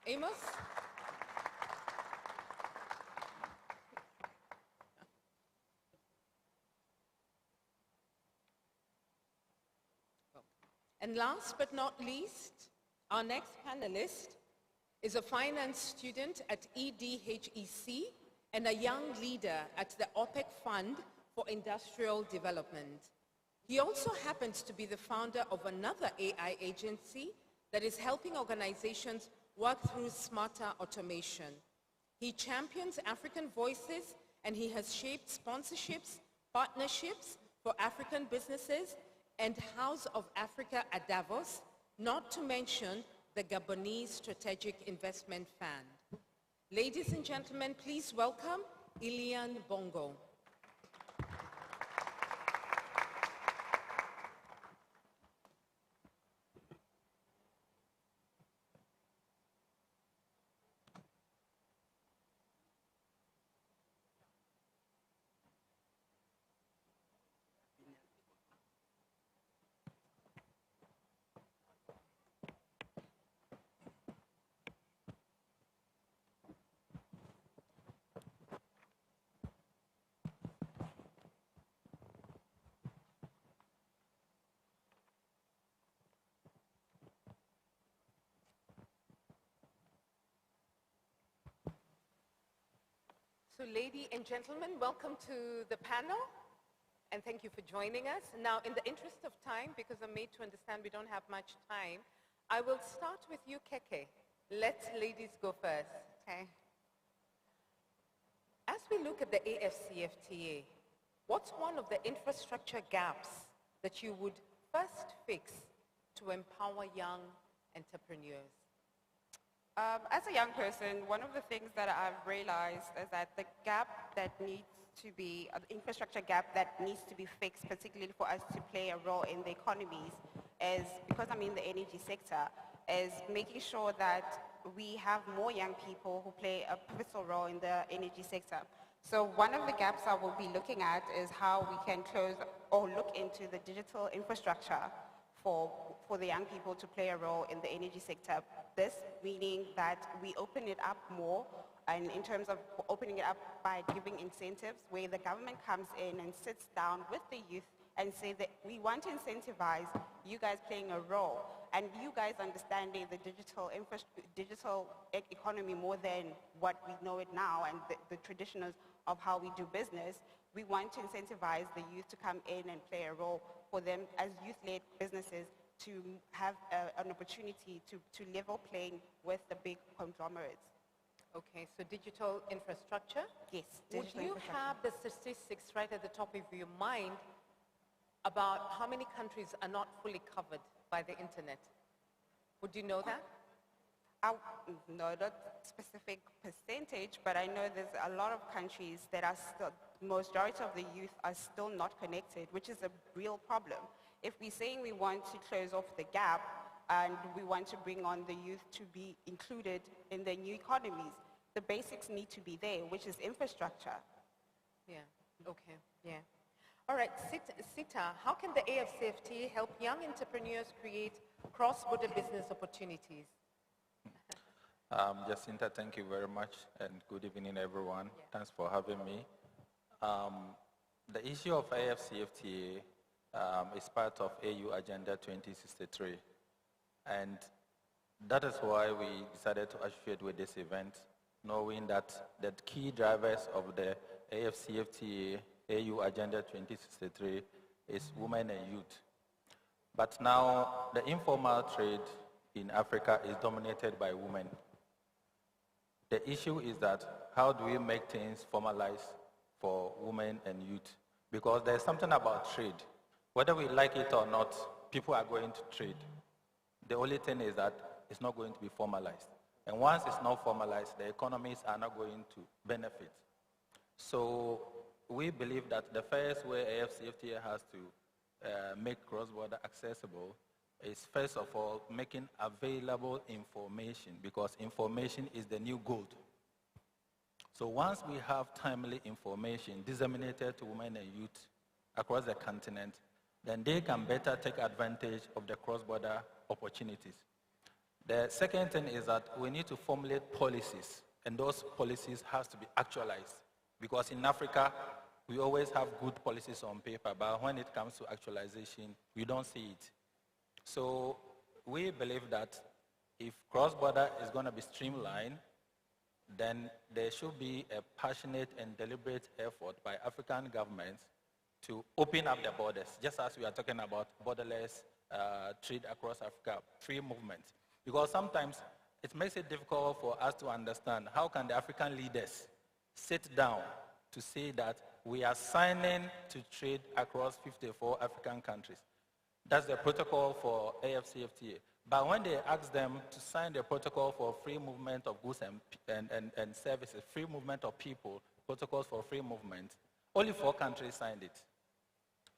Amos? And last but not least, our next panelist is a finance student at EDHEC and a young leader at the OPEC Fund for Industrial Development. He also happens to be the founder of another AI agency that is helping organizations work through smarter automation. He champions African voices, and he has shaped sponsorships, partnerships for African businesses and House of Africa at Davos, not to mention the Gabonese Strategic Investment Fund. Ladies and gentlemen, please welcome Ilian Bongo. So ladies and gentlemen, welcome to the panel, and thank you for joining us. Now, in the interest of time, because I'm made to understand we don't have much time, I will start with you, Keke. Let ladies go first. Okay. As we look at the AFCFTA, what's one of the infrastructure gaps that you would first fix to empower young entrepreneurs? As a young person, one of the things that I've realized is that the gap that needs to be, the infrastructure gap that needs to be fixed, particularly for us to play a role in the economies, is, because I'm in the energy sector, is making sure that we have more young people who play a pivotal role in the energy sector. So one of the gaps I will be looking at is how we can close or look into the digital infrastructure for the young people to play a role in the energy sector. This meaning that we open it up more, and in terms of opening it up by giving incentives where the government comes in and sits down with the youth and say that we want to incentivize you guys playing a role and you guys understanding the digital economy more than what we know it now and the traditionals of how we do business. We want to incentivize the youth to come in and play a role for them as youth-led businesses to have an opportunity to level playing with the big conglomerates. Okay, so digital infrastructure? Yes. Would you have the statistics right at the top of your mind about how many countries are not fully covered by the internet? Would you know that? I know that specific percentage, but I know there's a lot of countries that are still, majority of the youth are still not connected, which is a real problem. If we're saying we want to close off the gap and we want to bring on the youth to be included in the new economies, the basics need to be there, which is infrastructure. Yeah, okay, yeah. All right, Sita, how can the AFCFTA help young entrepreneurs create cross-border business opportunities? Jacinta, thank you very much, and good evening, everyone. Yeah. Thanks for having me. The issue of AFCFTA is part of AU Agenda 2063, and that is why we decided to associate with this event, knowing that the key drivers of the AFCFTA AU Agenda 2063 is women and youth. But now the informal trade in Africa is dominated by women. The issue is that how do we make things formalized for women and youth? Because there's something about trade. Whether we like it or not, people are going to trade. The only thing is that it's not going to be formalized. And once it's not formalized, the economies are not going to benefit. So we believe that the first way AFCFTA has to make cross-border accessible is, first of all, making available information, because information is the new gold. So once we have timely information disseminated to women and youth across the continent, then they can better take advantage of the cross-border opportunities. The second thing is that we need to formulate policies, and those policies have to be actualized, because in Africa, we always have good policies on paper, but when it comes to actualization, we don't see it. So we believe that if cross-border is going to be streamlined, then there should be a passionate and deliberate effort by African governments to open up the borders, just as we are talking about borderless trade across Africa, free movement. Because sometimes it makes it difficult for us to understand how can the African leaders sit down to say that we are signing to trade across 54 African countries. That's the protocol for AFCFTA. But when they ask them to sign the protocol for free movement of goods and services, free movement of people, protocols for free movement, only 4 countries signed it.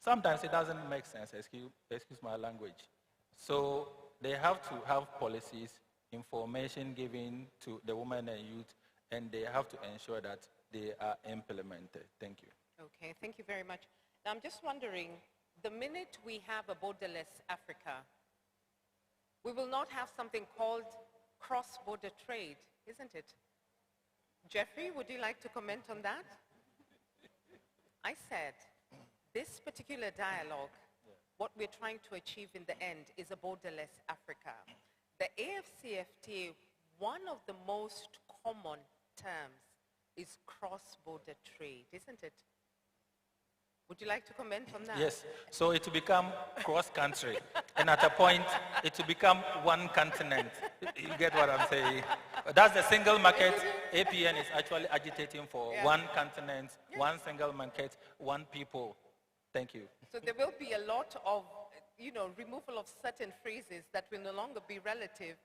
Sometimes it doesn't make sense, excuse my language. So they have to have policies, information given to the women and youth, and they have to ensure that they are implemented. Thank you. Okay, thank you very much. Now I'm just wondering, the minute we have a borderless Africa, we will not have something called cross-border trade, isn't it? Jeffrey, would you like to comment on that? I said, this particular dialogue, what we're trying to achieve in the end is a borderless Africa. The AFCFTA, one of the most common terms is cross-border trade, isn't it? Would you like to comment on that? Yes, so it will become cross-country, and at a point, it will become one continent. You get what I'm saying? That's the single market. APN is actually agitating for one continent, one single market, one people. Thank you. So there will be a lot of, removal of certain phrases that will no longer be relative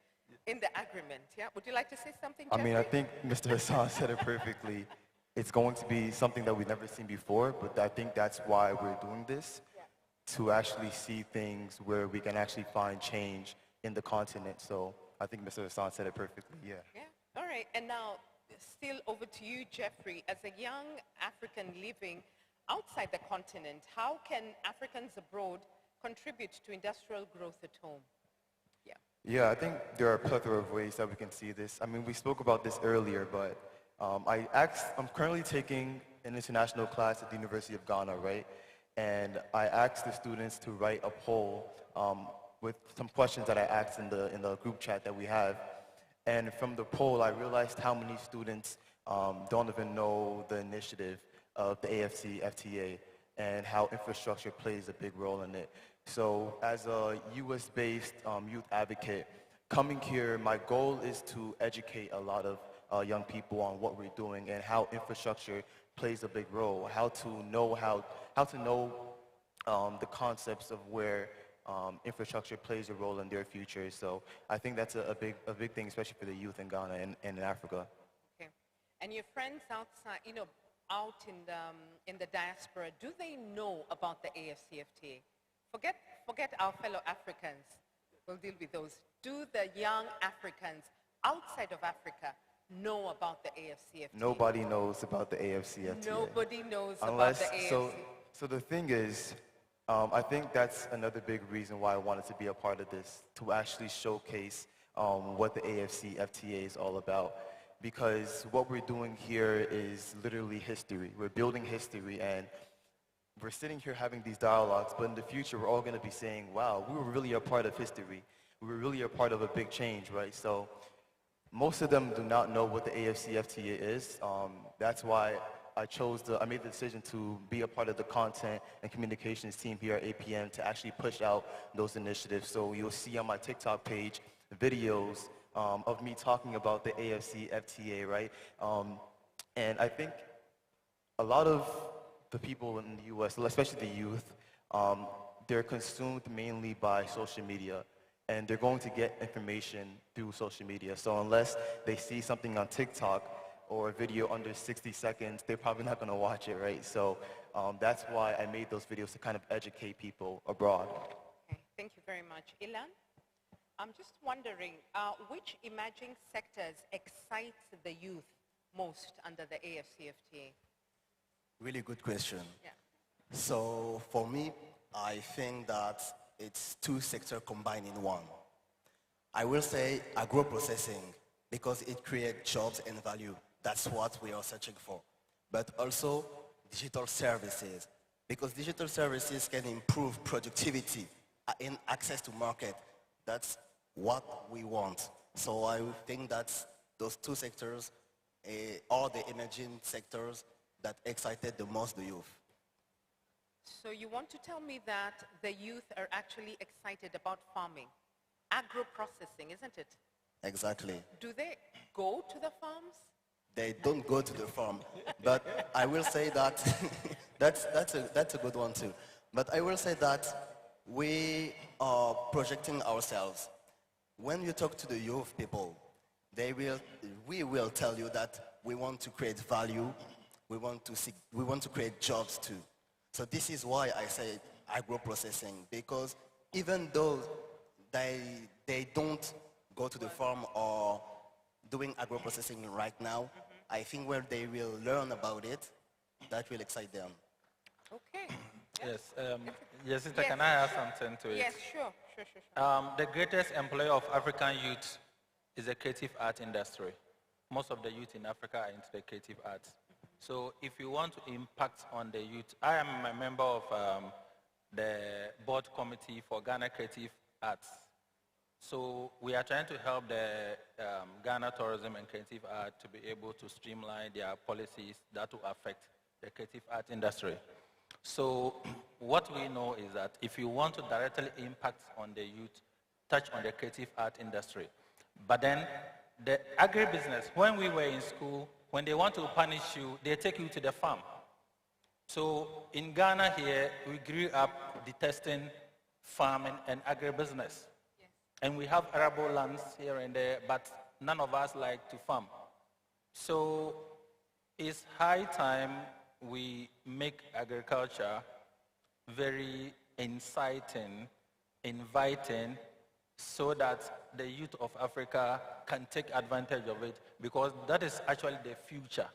in the agreement. Yeah? Would you like to say something, Jeffrey? I mean, I think Mr. Hassan said it perfectly. It's going to be something that we've never seen before, but I think that's why we're doing this, to actually see things where we can actually find change in the continent. So I think Mr. Hassan said it perfectly, yeah. All right, and now still over to you, Jeffrey. As a young African living outside the continent, how can Africans abroad contribute to industrial growth at home? Yeah, I think there are a plethora of ways that we can see this. I mean, we spoke about this earlier, but I'm currently taking an international class at the University of Ghana, right? And I asked the students to write a poll with some questions that I asked in the group chat that we have. And from the poll, I realized how many students don't even know the initiative of the AFCFTA and how infrastructure plays a big role in it. So as a US-based youth advocate, coming here, my goal is to educate a lot of young people on what we're doing and how infrastructure plays a big role, how to know the concepts of where infrastructure plays a role in their future. So I think that's a big thing, especially for the youth in Ghana and in Africa. Okay. And your friends outside, out in the diaspora, do they know about the AFCFTA? Forget our fellow Africans. We'll deal with those. Do the young Africans outside of Africa know about the AFCFTA? Nobody knows about the AFCFTA. Nobody knows about the AFCFTA. So the thing is, I think that's another big reason why I wanted to be a part of this, to actually showcase what the AFCFTA is all about. Because what we're doing here is literally history. We're building history, and we're sitting here having these dialogues, but in the future we're all going to be saying, wow, we were really a part of history. We were really a part of a big change, right? So most of them do not know what the AFCFTA is. That's why I made the decision to be a part of the content and communications team here at APN to actually push out those initiatives. So you'll see on my TikTok page videos of me talking about the AFCFTA, right? And I think a lot of the people in the US, especially the youth, they're consumed mainly by social media, and they're going to get information through social media. So unless they see something on TikTok or a video under 60 seconds, they're probably not going to watch it, right? So that's why I made those videos, to kind of educate people abroad. Okay, thank you very much. Ilan, I'm just wondering, which emerging sectors excite the youth most under the AFCFTA? Really good question. Yeah. So for me, I think that it's two sectors combined in one. I will say agro-processing, because it creates jobs and value. That's what we are searching for. But also digital services, because digital services can improve productivity in access to market. That's what we want. So I think that those two sectors are the emerging sectors that excited the most the youth. So you want to tell me that the youth are actually excited about farming, agro-processing, isn't it? Exactly. Do they go to the farms? They don't go to the farm, but I will say that that's a good one too. But I will say that we are projecting ourselves. When you talk to the youth people, we will tell you that we want to create value, we want to create jobs too. So this is why I say agro-processing, because even though they don't go to the farm or doing agro-processing right now, I think where they will learn about it, that will excite them. Okay. Yes, Jessica, can I add something to it? Yes, sure. The greatest employer of African youth is the creative art industry. Most of the youth in Africa are into the creative arts. So if you want to impact on the youth, I am a member of the board committee for Ghana Creative Arts. So we are trying to help the Ghana Tourism and Creative Art to be able to streamline their policies that will affect the creative art industry. So what we know is that if you want to directly impact on the youth, touch on the creative art industry. But then the agribusiness, when we were in school, when they want to punish you, they take you to the farm. So in Ghana here, we grew up detesting farming and agribusiness. And we have arable lands here and there, but none of us like to farm. So it's high time we make agriculture very inciting, inviting, so that the youth of Africa can take advantage of it, because that is actually the future.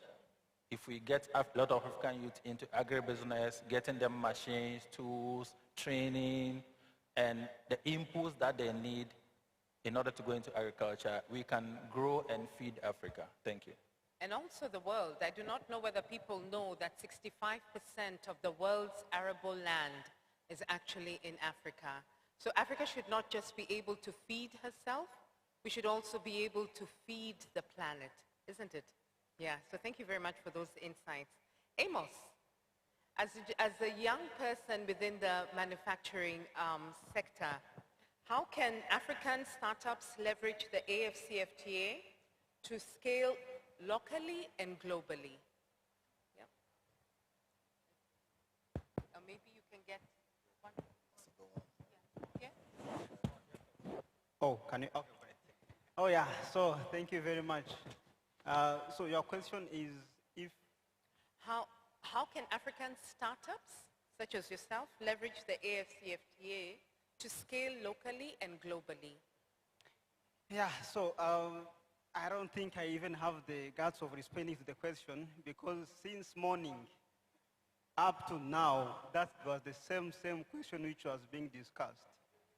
If we get a lot of African youth into agribusiness, getting them machines, tools, training, and the inputs that they need in order to go into agriculture, we can grow and feed Africa. Thank you. And also the world. I do not know whether people know that 65% of the world's arable land is actually in Africa. So Africa should not just be able to feed herself, we should also be able to feed the planet, isn't it? Yeah, so thank you very much for those insights. Amos, as a young person within the manufacturing sector, how can African startups leverage the AFCFTA to scale locally and globally? Yeah. Maybe you can get one. Yeah. Oh, can you? Oh, yeah. So thank you very much. So your question is if how can African startups such as yourself leverage the AFCFTA to scale locally and globally? Yeah. So I don't think I even have the guts of responding to the question, because since morning up to now, that was the same question which was being discussed.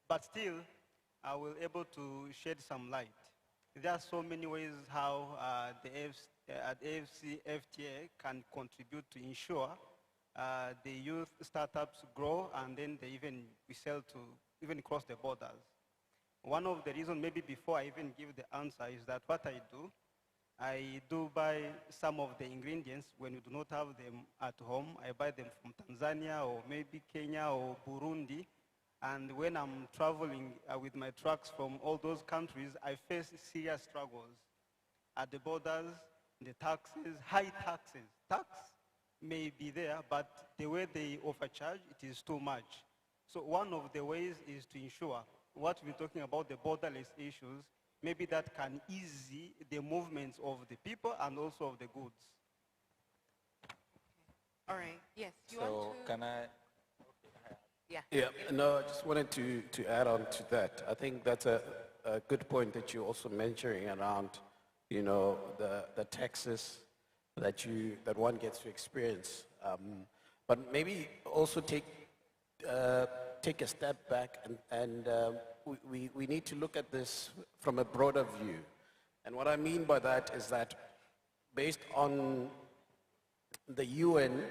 But still, I will able to shed some light. There are so many ways how the AFCFTA can contribute to ensure the youth startups grow, and then they even sell to even cross the borders. One of the reasons, maybe before I even give the answer, is that what I do buy some of the ingredients when we do not have them at home. I buy them from Tanzania or maybe Kenya or Burundi. And when I'm traveling with my trucks from all those countries, I face serious struggles at the borders, the taxes, high taxes. Tax may be there, but the way they overcharge, it is too much. So one of the ways is to ensure what we're talking about, the borderless issues, maybe that can ease the movements of the people and also of the goods. All right, yes. You so want to... can I? Yeah, no, I just wanted to add on to that. I think that's a good point that you're also mentioning around, you know, the taxes that one gets to experience. But maybe also take a step back and we need to look at this from a broader view. And what I mean by that is that based on the UN,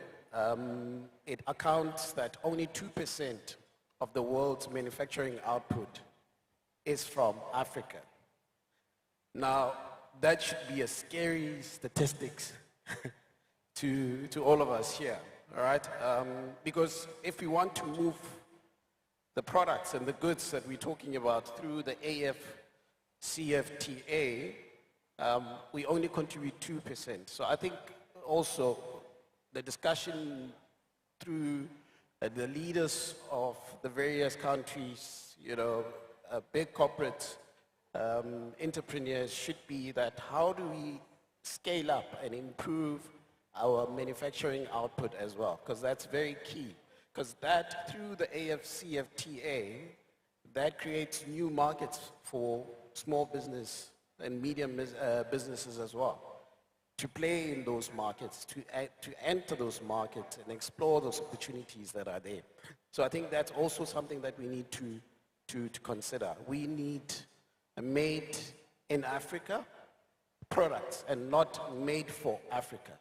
it accounts that only 2% of the world's manufacturing output is from Africa. Now, that should be a scary statistics to all of us here, all right? Because if we want to move the products and the goods that we're talking about through the AFCFTA, we only contribute 2%. So I think also the discussion through the leaders of the various countries, you know, big corporate entrepreneurs should be that how do we scale up and improve our manufacturing output as well, because that's very key. Because that, through the AFCFTA, that creates new markets for small business and medium businesses as well, to play in those markets, to enter those markets and explore those opportunities that are there. So I think that's also something that we need to consider. We need a made in Africa products and not made for Africa.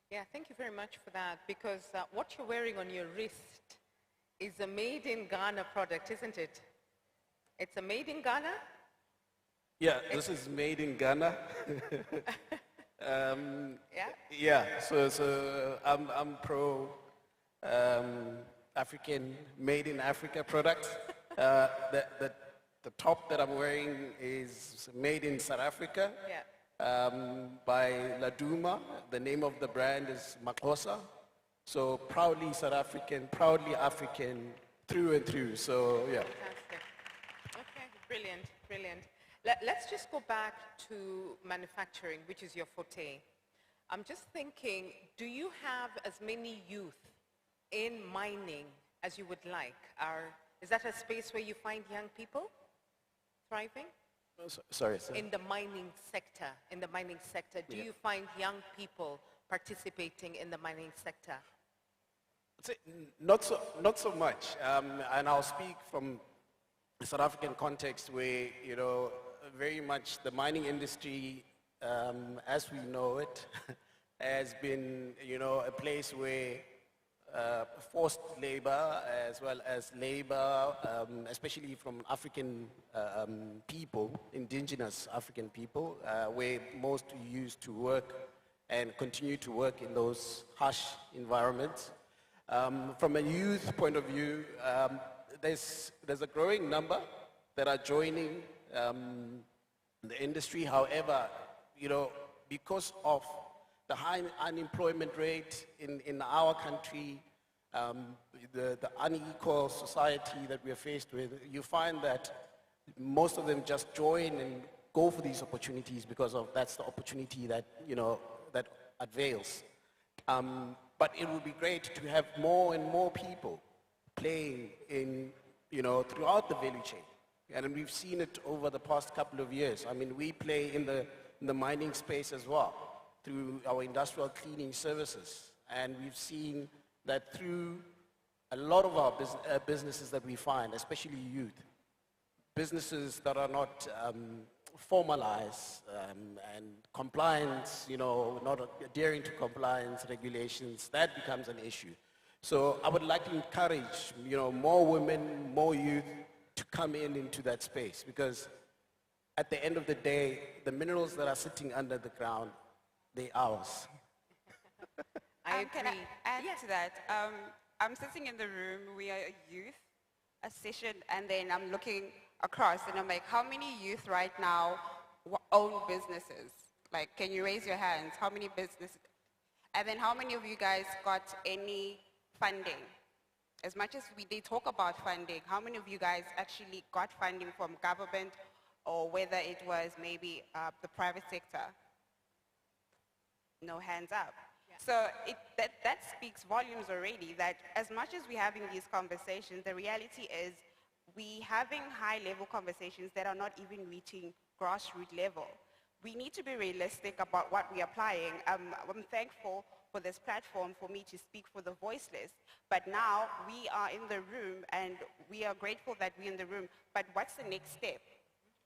Yeah, thank you very much for that, because what you're wearing on your wrist is a made in Ghana product, isn't it? It's a made in Ghana? Yeah, this is made in Ghana. Yeah? Yeah, so I'm pro African, made in Africa products. The top that I'm wearing is made in South Africa. Yeah. By Laduma. The name of the brand is Makosa. So proudly South African, proudly African through and through. So yeah. Fantastic. Okay, brilliant, brilliant. Let's just go back to manufacturing, which is your forte. I'm just thinking, do you have as many youth in mining as you would like? Is that a space where you find young people thriving? Sorry, sir. In the mining sector, do you find young people participating in the mining sector? Not so much, and I'll speak from a South African context where, you know, very much the mining industry, as we know it, has been, you know, a place where forced labor as well as labor, especially from African people, indigenous African people, where most used to work and continue to work in those harsh environments. From a youth point of view, there's a growing number that are joining the industry. However, you know, because of the high unemployment rate in our country, the unequal society that we are faced with, you find that most of them just join and go for these opportunities because that's the opportunity that, you know, that avails. But it would be great to have more and more people playing in, you know, throughout the value chain. And we've seen it over the past couple of years. I mean, we play in the mining space as well, through our industrial cleaning services. And we've seen that through a lot of our businesses that we find, especially youth, businesses that are not formalized and compliance, you know, not adhering to compliance regulations, that becomes an issue. So I would like to encourage, you know, more women, more youth to come into that space, because at the end of the day, the minerals that are sitting under the ground, they're ours. Can I add to that? I'm sitting in the room, we are youth, a session, and then I'm looking across and I'm like, how many youth right now own businesses? Like, can you raise your hands? How many businesses? And then how many of you guys got any funding? As much as they talk about funding, how many of you guys actually got funding from government, or whether it was maybe the private sector? No hands up. So that speaks volumes already, that as much as we're having these conversations, the reality is we having high-level conversations that are not even reaching grassroots level. We need to be realistic about what we're applying. I'm thankful for this platform for me to speak for the voiceless, but now we are in the room and we are grateful that we're in the room, but what's the next step?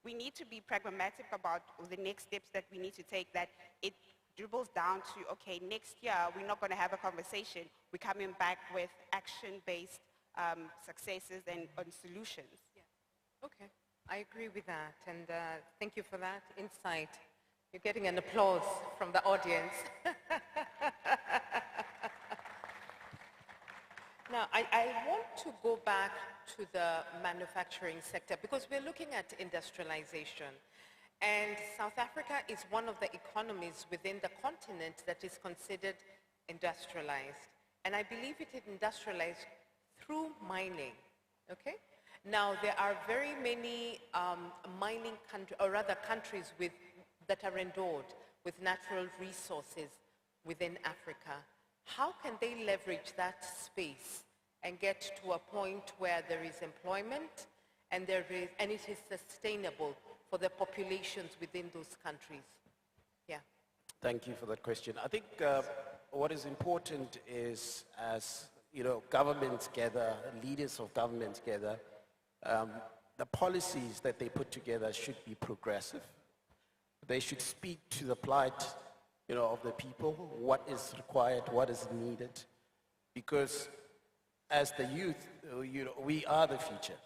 We need to be pragmatic about the next steps that we need to take, that it dribbles down to, okay, next year we're not going to have a conversation. We're coming back with action-based successes and on solutions. Yeah. Okay, I agree with that, and thank you for that insight. You're getting an applause from the audience. Now, I want to go back to the manufacturing sector because we're looking at industrialization. And South Africa is one of the economies within the continent that is considered industrialized. And I believe it is industrialized through mining, okay? Now, there are very many mining countries, or rather countries that are endowed with natural resources within Africa. How can they leverage that space and get to a point where there is employment and it is sustainable for the populations within those countries? Yeah. Thank you for that question. I think what is important is, as governments gather, leaders of governments gather, the policies that they put together should be progressive. They should speak to the plight, of the people, what is required, what is needed, because as the youth, we are the future,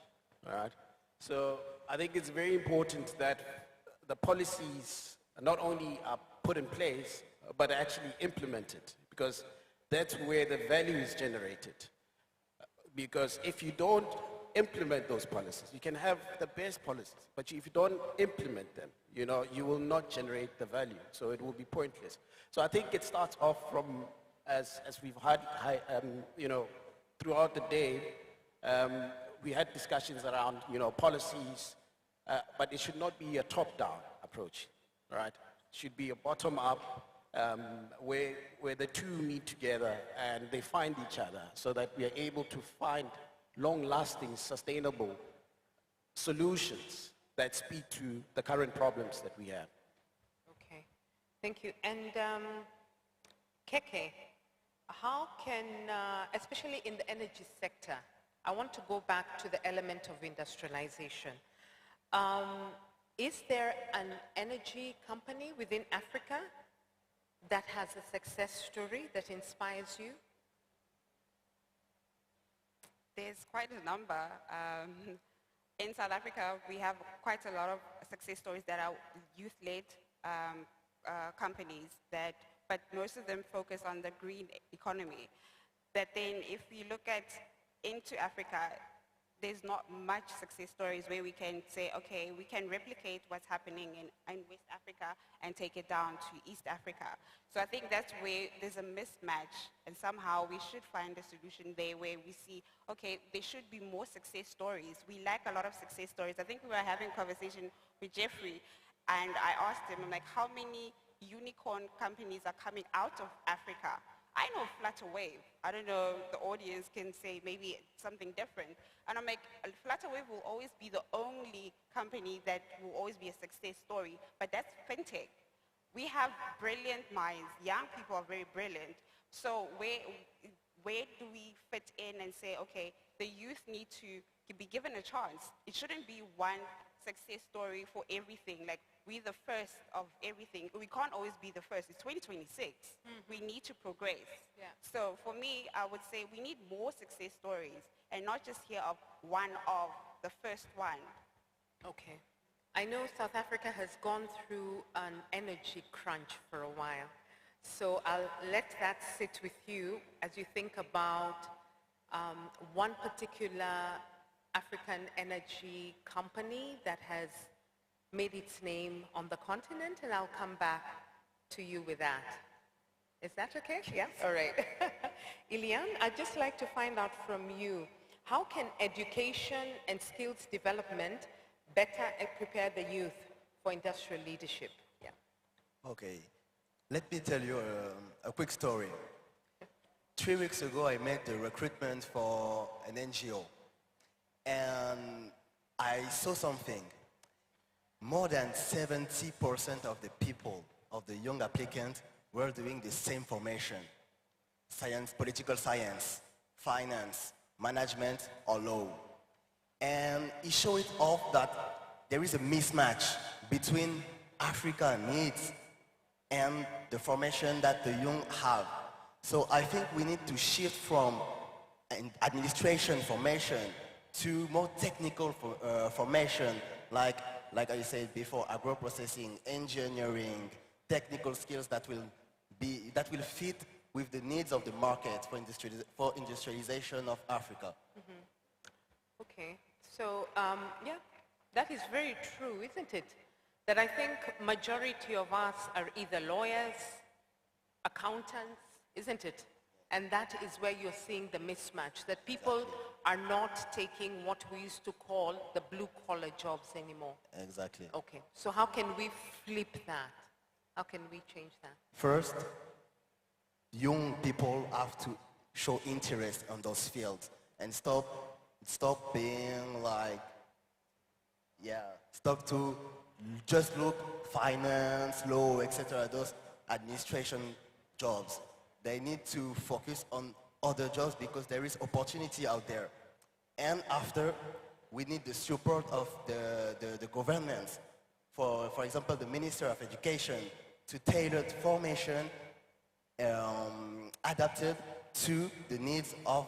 all right? So I think it's very important that the policies not only are put in place, but actually implemented, because that's where the value is generated. Because if you don't implement those policies, you can have the best policies, but if you don't implement them, you will not generate the value, so it will be pointless. So I think it starts off from, as we've had, throughout the day, we had discussions around, policies, but it should not be a top-down approach, right? It should be a bottom-up, where the two meet together and they find each other so that we are able to find long-lasting, sustainable solutions that speak to the current problems that we have. Okay, thank you. And Keke, how can, especially in the energy sector, I want to go back to the element of industrialization. Is there an energy company within Africa that has a success story that inspires you? There's quite a number. In South Africa, we have quite a lot of success stories that are youth-led companies, but most of them focus on the green economy. But then if you look into Africa, there's not much success stories where we can say, okay, we can replicate what's happening in West Africa and take it down to East Africa. So I think that's where there's a mismatch, and somehow we should find a solution there where we see, okay, there should be more success stories. We lack a lot of success stories. I think we were having a conversation with Jeffrey, and I asked him, I'm like, how many unicorn companies are coming out of Africa? I know Flutterwave. I don't know, the audience can say maybe something different. And I'm like, Flutterwave will always be the only company that will always be a success story, but that's fintech. We have brilliant minds. Young people are very brilliant. So where do we fit in and say, okay, the youth need to be given a chance? It shouldn't be one success story for everything. Like, we're the first of everything. We can't always be the first. It's 2026. We need to progress. Yeah. So for me, I would say we need more success stories and not just hear of one of the first one. Okay. I know South Africa has gone through an energy crunch for a while. So I'll let that sit with you as you think about one particular African energy company that has made its name on the continent, and I'll come back to you with that. Is that okay? Yeah? All right. Ilian, I'd just like to find out from you, how can education and skills development better prepare the youth for industrial leadership? Yeah. Okay. Let me tell you a quick story. 3 weeks ago, I made the recruitment for an NGO. And I saw something. More than 70% of the people, of the young applicants, were doing the same formation. Science, political science, finance, management, or law. And it showed it off that there is a mismatch between African needs and the formation that the young have. So I think we need to shift from administration formation to more technical formation, like I said before, agro-processing, engineering, technical skills that will fit with the needs of the market for industrialization of Africa. Okay, so yeah, that is very true, isn't it? That I think majority of us are either lawyers, accountants, isn't it? And that is where you're seeing the mismatch, that people are not taking what we used to call the blue-collar jobs anymore. Exactly. Okay, so how can we flip that? How can we change that? First, young people have to show interest on those fields and stop being like, stop to just look finance, law, etc., those administration jobs. They need to focus on other jobs because there is opportunity out there. And after, we need the support of the government. For example, the Minister of Education to tailor formation adapted to the needs of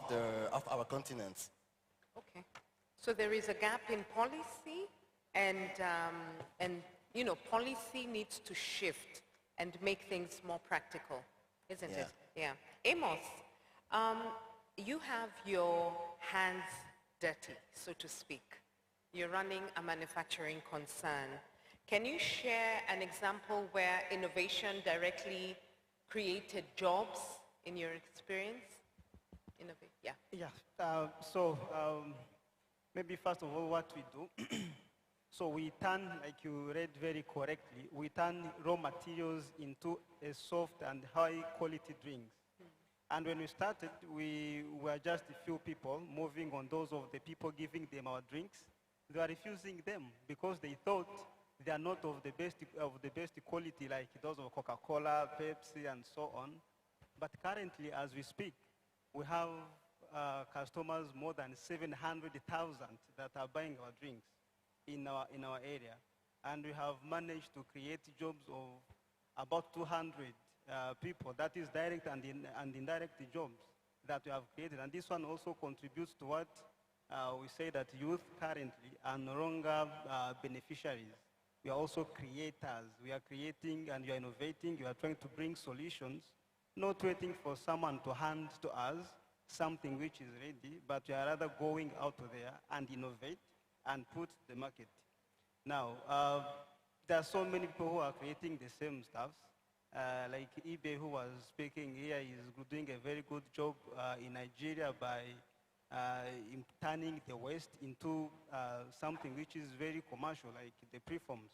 our continent. Okay. So there is a gap in policy and you know, policy needs to shift and make things more practical, isn't it? Yeah. Amos, you have your hands dirty, so to speak. You're running a manufacturing concern. Can you share an example where innovation directly created jobs in your experience? Maybe first of all, what we do, so we turn, like you read very correctly, we turn raw materials into a soft and high quality drinks. And when we started, we were just a few people moving on those of the people giving them our drinks. They were refusing them because they thought they are not of the best quality like those of Coca-Cola, Pepsi, and so on. But currently, as we speak, we have customers more than 700,000 that are buying our drinks in our area. And we have managed to create jobs of about 200 people. That is direct and indirect jobs that we have created. And this one also contributes to what we say that youth currently are no longer beneficiaries. We are also creators. We are creating and we are innovating. We are trying to bring solutions, not waiting for someone to hand to us something which is ready, but we are rather going out there and innovate and put the market. Now, there are so many people who are creating the same stuff. Like eBay, who was speaking here, is doing a very good job in Nigeria by turning the waste into something which is very commercial, like the preforms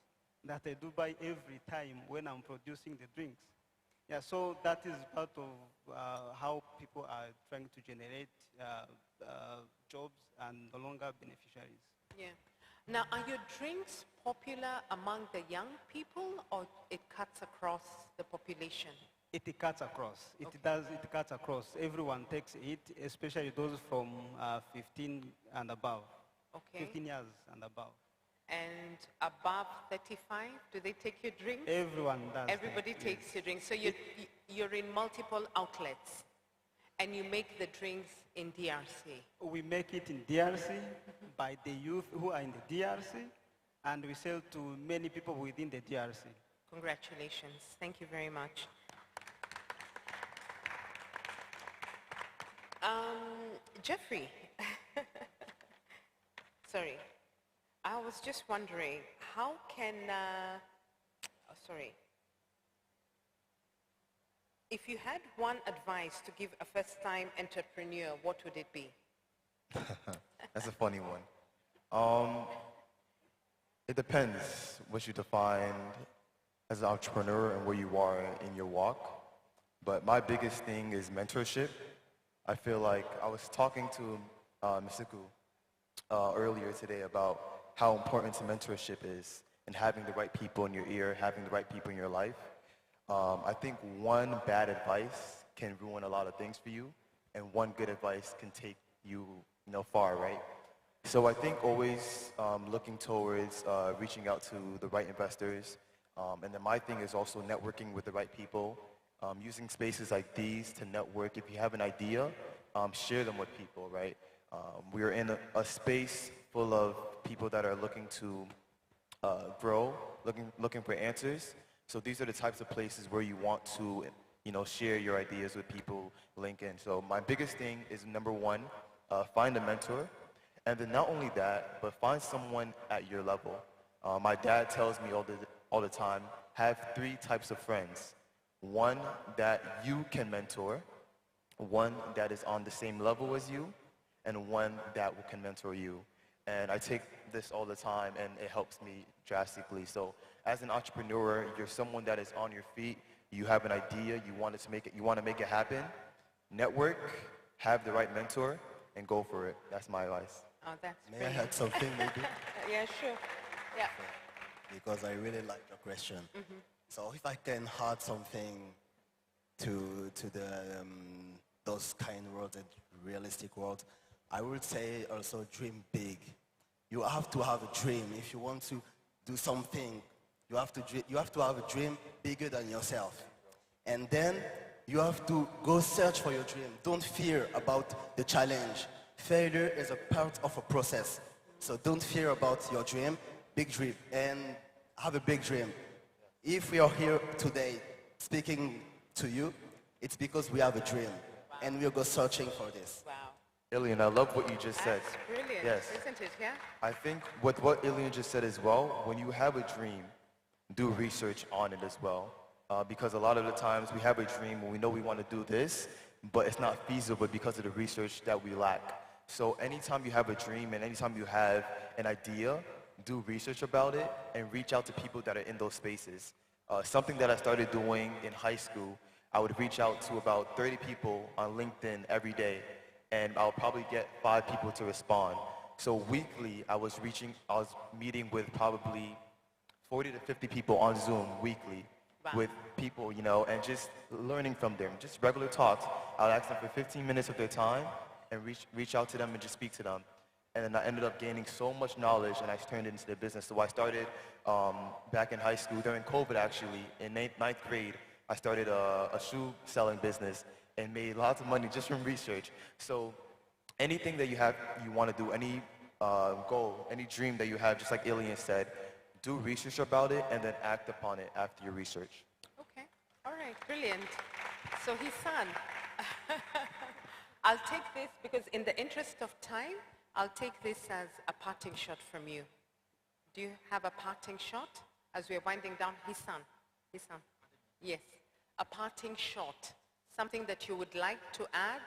that I do buy every time when I'm producing the drinks. Yeah, so that is part of how people are trying to generate jobs and no longer beneficiaries. Yeah. Now, are your drinks popular among the young people, or it cuts across the population? It cuts across. It cuts across. Everyone takes it, especially those from 15 and above. Okay. 15 years and above. And above 35, do they take your drink? Everyone does. Everybody takes your drink. So you're in multiple outlets, and you make the drinks in DRC? We make it in DRC by the youth who are in the DRC, and we sell to many people within the DRC. Congratulations. Thank you very much. Jeffrey, sorry. I was just wondering, how can, if you had one advice to give a first-time entrepreneur, what would it be? That's a funny one. It depends what you define as an entrepreneur and where you are in your walk. But my biggest thing is mentorship. I feel like I was talking to Misiku earlier today about how important mentorship is and having the right people in your ear, having the right people in your life. I think one bad advice can ruin a lot of things for you, and one good advice can take you, far, right? So I think always looking towards reaching out to the right investors. And then my thing is also networking with the right people, using spaces like these to network. If you have an idea, share them with people, right? We are in a space full of people that are looking to grow, looking for answers. So these are the types of places where you want to, share your ideas with people, link in. So my biggest thing is, number one, find a mentor. And then not only that, but find someone at your level. My dad tells me all the time, have 3 types of friends. One that you can mentor, one that is on the same level as you, and one that can mentor you. And I take this all the time, and it helps me drastically. So as an entrepreneur, you're someone that is on your feet. You have an idea. You want to make it happen. Network, have the right mentor, and go for it. That's my advice. Oh, that's May I add something, maybe? Yeah, sure. Yeah. Because I really like your question. So if I can add something to those kind worlds, the realistic world, I would say also dream big. You have to have a dream. If you want to do something, you have to have a dream bigger than yourself. And then you have to go search for your dream. Don't fear about the challenge. Failure is a part of a process. So don't fear about your dream, big dream, and have a big dream. If we are here today speaking to you, it's because we have a dream, and we'll go searching for this. Wow. Ilian, I love what you just said. Brilliant, Yes. isn't it? Yeah. I think with what Ilian just said as well, when you have a dream, do research on it as well. Because a lot of the times we have a dream and we know we want to do this, but it's not feasible because of the research that we lack. So anytime you have a dream and anytime you have an idea, do research about it and reach out to people that are in those spaces. Something that I started doing in high school, I would reach out to about 30 people on LinkedIn every day, and I'll probably get 5 people to respond. So weekly, I was meeting with probably 40 to 50 people on Zoom weekly. Wow. With people, and just learning from them, just regular talks. I would ask them for 15 minutes of their time and reach out to them and just speak to them. And then I ended up gaining so much knowledge, and I turned it into their business. So I started back in high school, during COVID actually, in ninth grade, I started a shoe selling business and made lots of money just from research. So anything that you want to do, any goal, any dream that you have, just like Ilian said, do research about it and then act upon it after your research. Okay, all right, brilliant. So Hissan, I'll take this because in the interest of time, I'll take this as a parting shot from you. Do you have a parting shot as we're winding down? Hissan, yes, a parting shot, something that you would like to add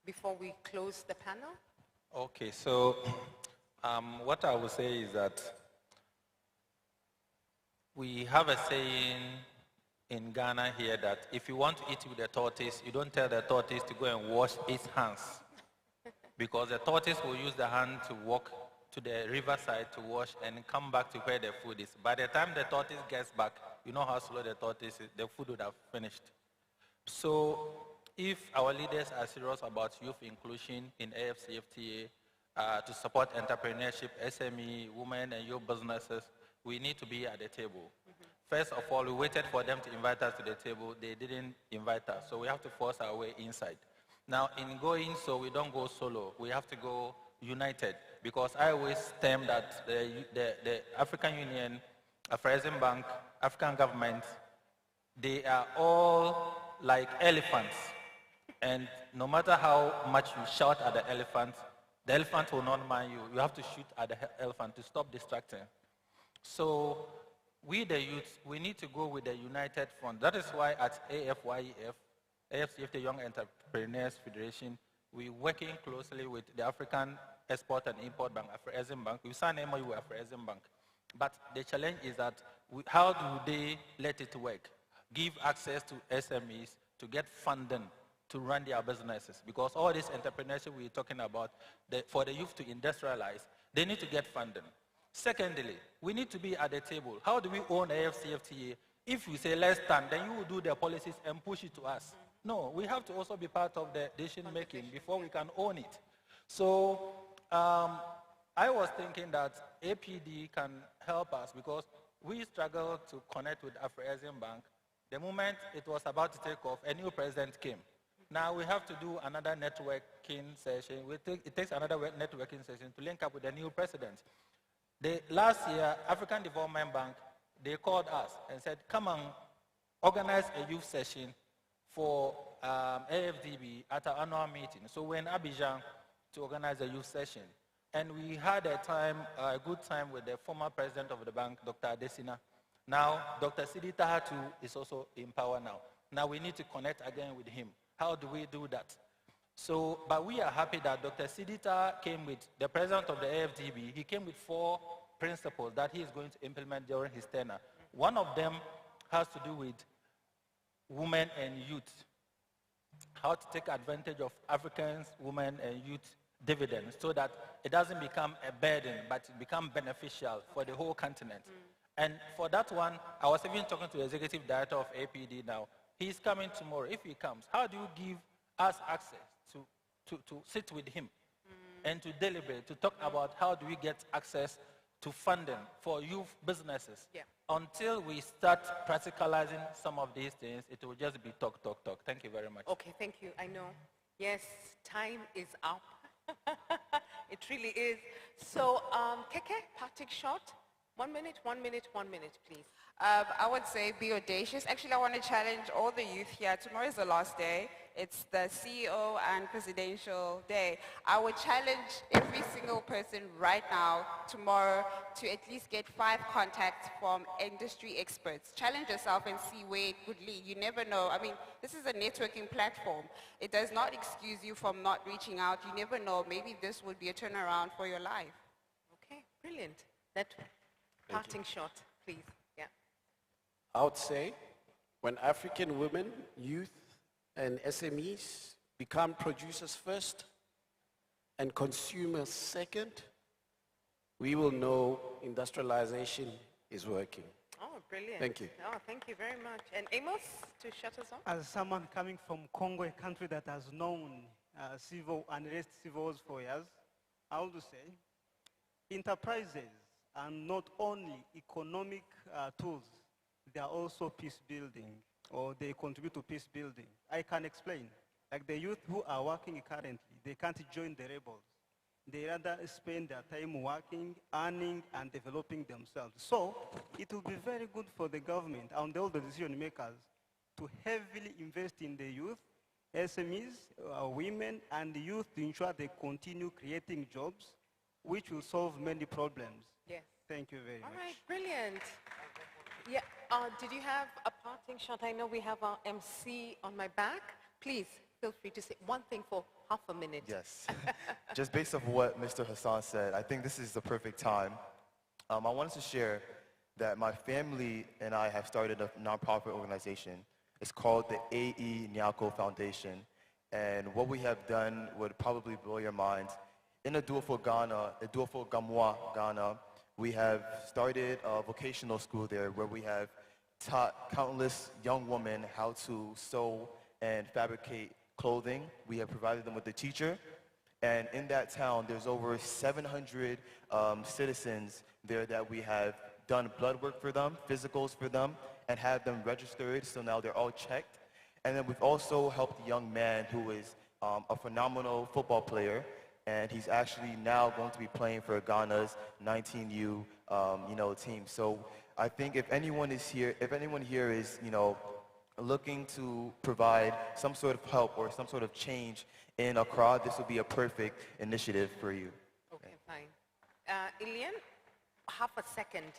before we close the panel? Okay, so what I would say is that we have a saying in Ghana here that if you want to eat with the tortoise, you don't tell the tortoise to go and wash its hands. Because the tortoise will use the hand to walk to the riverside to wash and come back to where the food is. By the time the tortoise gets back, you know how slow the tortoise is, the food would have finished. So if our leaders are serious about youth inclusion in AFCFTA, to support entrepreneurship, SME, women and youth businesses, we need to be at the table. First of all, we waited for them to invite us to the table. They didn't invite us, so we have to force our way inside. Now, in going so, we don't go solo. We have to go united, because I always term that the African Union, Afreximbank, African government, they are all like elephants. And no matter how much you shout at the elephant will not mind you. You have to shoot at the elephant to stop distracting. So we, the youth, we need to go with the united front. That is why at AFYEF, AFCFTA Young Entrepreneurs Federation, we're working closely with the African Export and Import Bank, Afreximbank. We signed an MOU with Afreximbank. But the challenge is that how do they let it work? Give access to SMEs to get funding to run their businesses. Because all this entrepreneurship we're talking about, for the youth to industrialize, they need to get funding. Secondly, we need to be at the table. How do we own AFCFTA? If we say let's stand, then you will do the policies and push it to us. No, we have to also be part of the decision making before we can own it. So I was thinking that APD can help us because we struggled to connect with Afreximbank. The moment it was about to take off, a new president came. Now we have to do another networking session. It takes another networking session to link up with the new president. Last year, African Development Bank, they called us and said, come and organize a youth session for AFDB at our annual meeting. So we're in Abidjan to organize a youth session. And we had a good time with the former president of the bank, Dr. Adesina. Now, Dr. Sidi Tahatu is also in power now. Now we need to connect again with him. How do we do that? So, but we are happy that Dr. Sidita came with, the president of the AFDB, he came with 4 principles that he is going to implement during his tenure. One of them has to do with women and youth. How to take advantage of Africans, women and youth dividends so that it doesn't become a burden, but it becomes beneficial for the whole continent. And for that one, I was even talking to the executive director of APD now. He's coming tomorrow. If he comes, how do you give us access to sit with him and to deliberate, to talk about how do we get access to funding for youth businesses? Yeah. Until we start practicalizing some of these things, it will just be talk, talk, talk. Thank you very much. Okay, thank you. I know. Yes, time is up. It really is. So, Keke, parting shot. 1 minute, 1 minute, 1 minute, please. I would say be audacious. Actually, I want to challenge all the youth here. Tomorrow is the last day. It's the CEO and presidential day. I would challenge every single person right now, tomorrow, to at least get 5 contacts from industry experts. Challenge yourself and see where it would lead. You never know. I mean, this is a networking platform. It does not excuse you from not reaching out. You never know. Maybe this would be a turnaround for your life. Okay, brilliant. That parting shot, please. Yeah. I would say when African women, youth, and SMEs become producers first and consumers second, we will know industrialization is working. Oh, brilliant. Thank you. Oh, thank you very much. And Amos, to shut us off? As someone coming from Congo, a country that has known civil unrest, civil wars for years, I would say enterprises are not only economic tools, they are also peace building, or they contribute to peace building. I can explain. Like the youth who are working currently, they can't join the rebels. They rather spend their time working, earning, and developing themselves. So it will be very good for the government and all the decision makers to heavily invest in the youth, SMEs, women, and youth to ensure they continue creating jobs, which will solve many problems. Yes. Thank you very much. All right, brilliant. Yeah, did you have a parting shot? I know we have our MC on my back. Please, feel free to say one thing for half a minute. Yes. Just based off what Mr. Hassan said, I think this is the perfect time. I wanted to share that my family and I have started a nonprofit organization. It's called the A.E. Nyako Foundation. And what we have done would probably blow your minds. In Adulfo, Ghana, Adulfo Gamwa, Ghana, we have started a vocational school there where we have taught countless young women how to sew and fabricate clothing. We have provided them with a teacher. And in that town, there's over 700 citizens there that we have done blood work for them, physicals for them, and had them registered, so now they're all checked. And then we've also helped a young man who is a phenomenal football player, and he's actually now going to be playing for Ghana's 19U team. So I think if anyone here is looking to provide some sort of help or some sort of change in Accra, this would be a perfect initiative for you. Okay, fine. Ilian, half a second.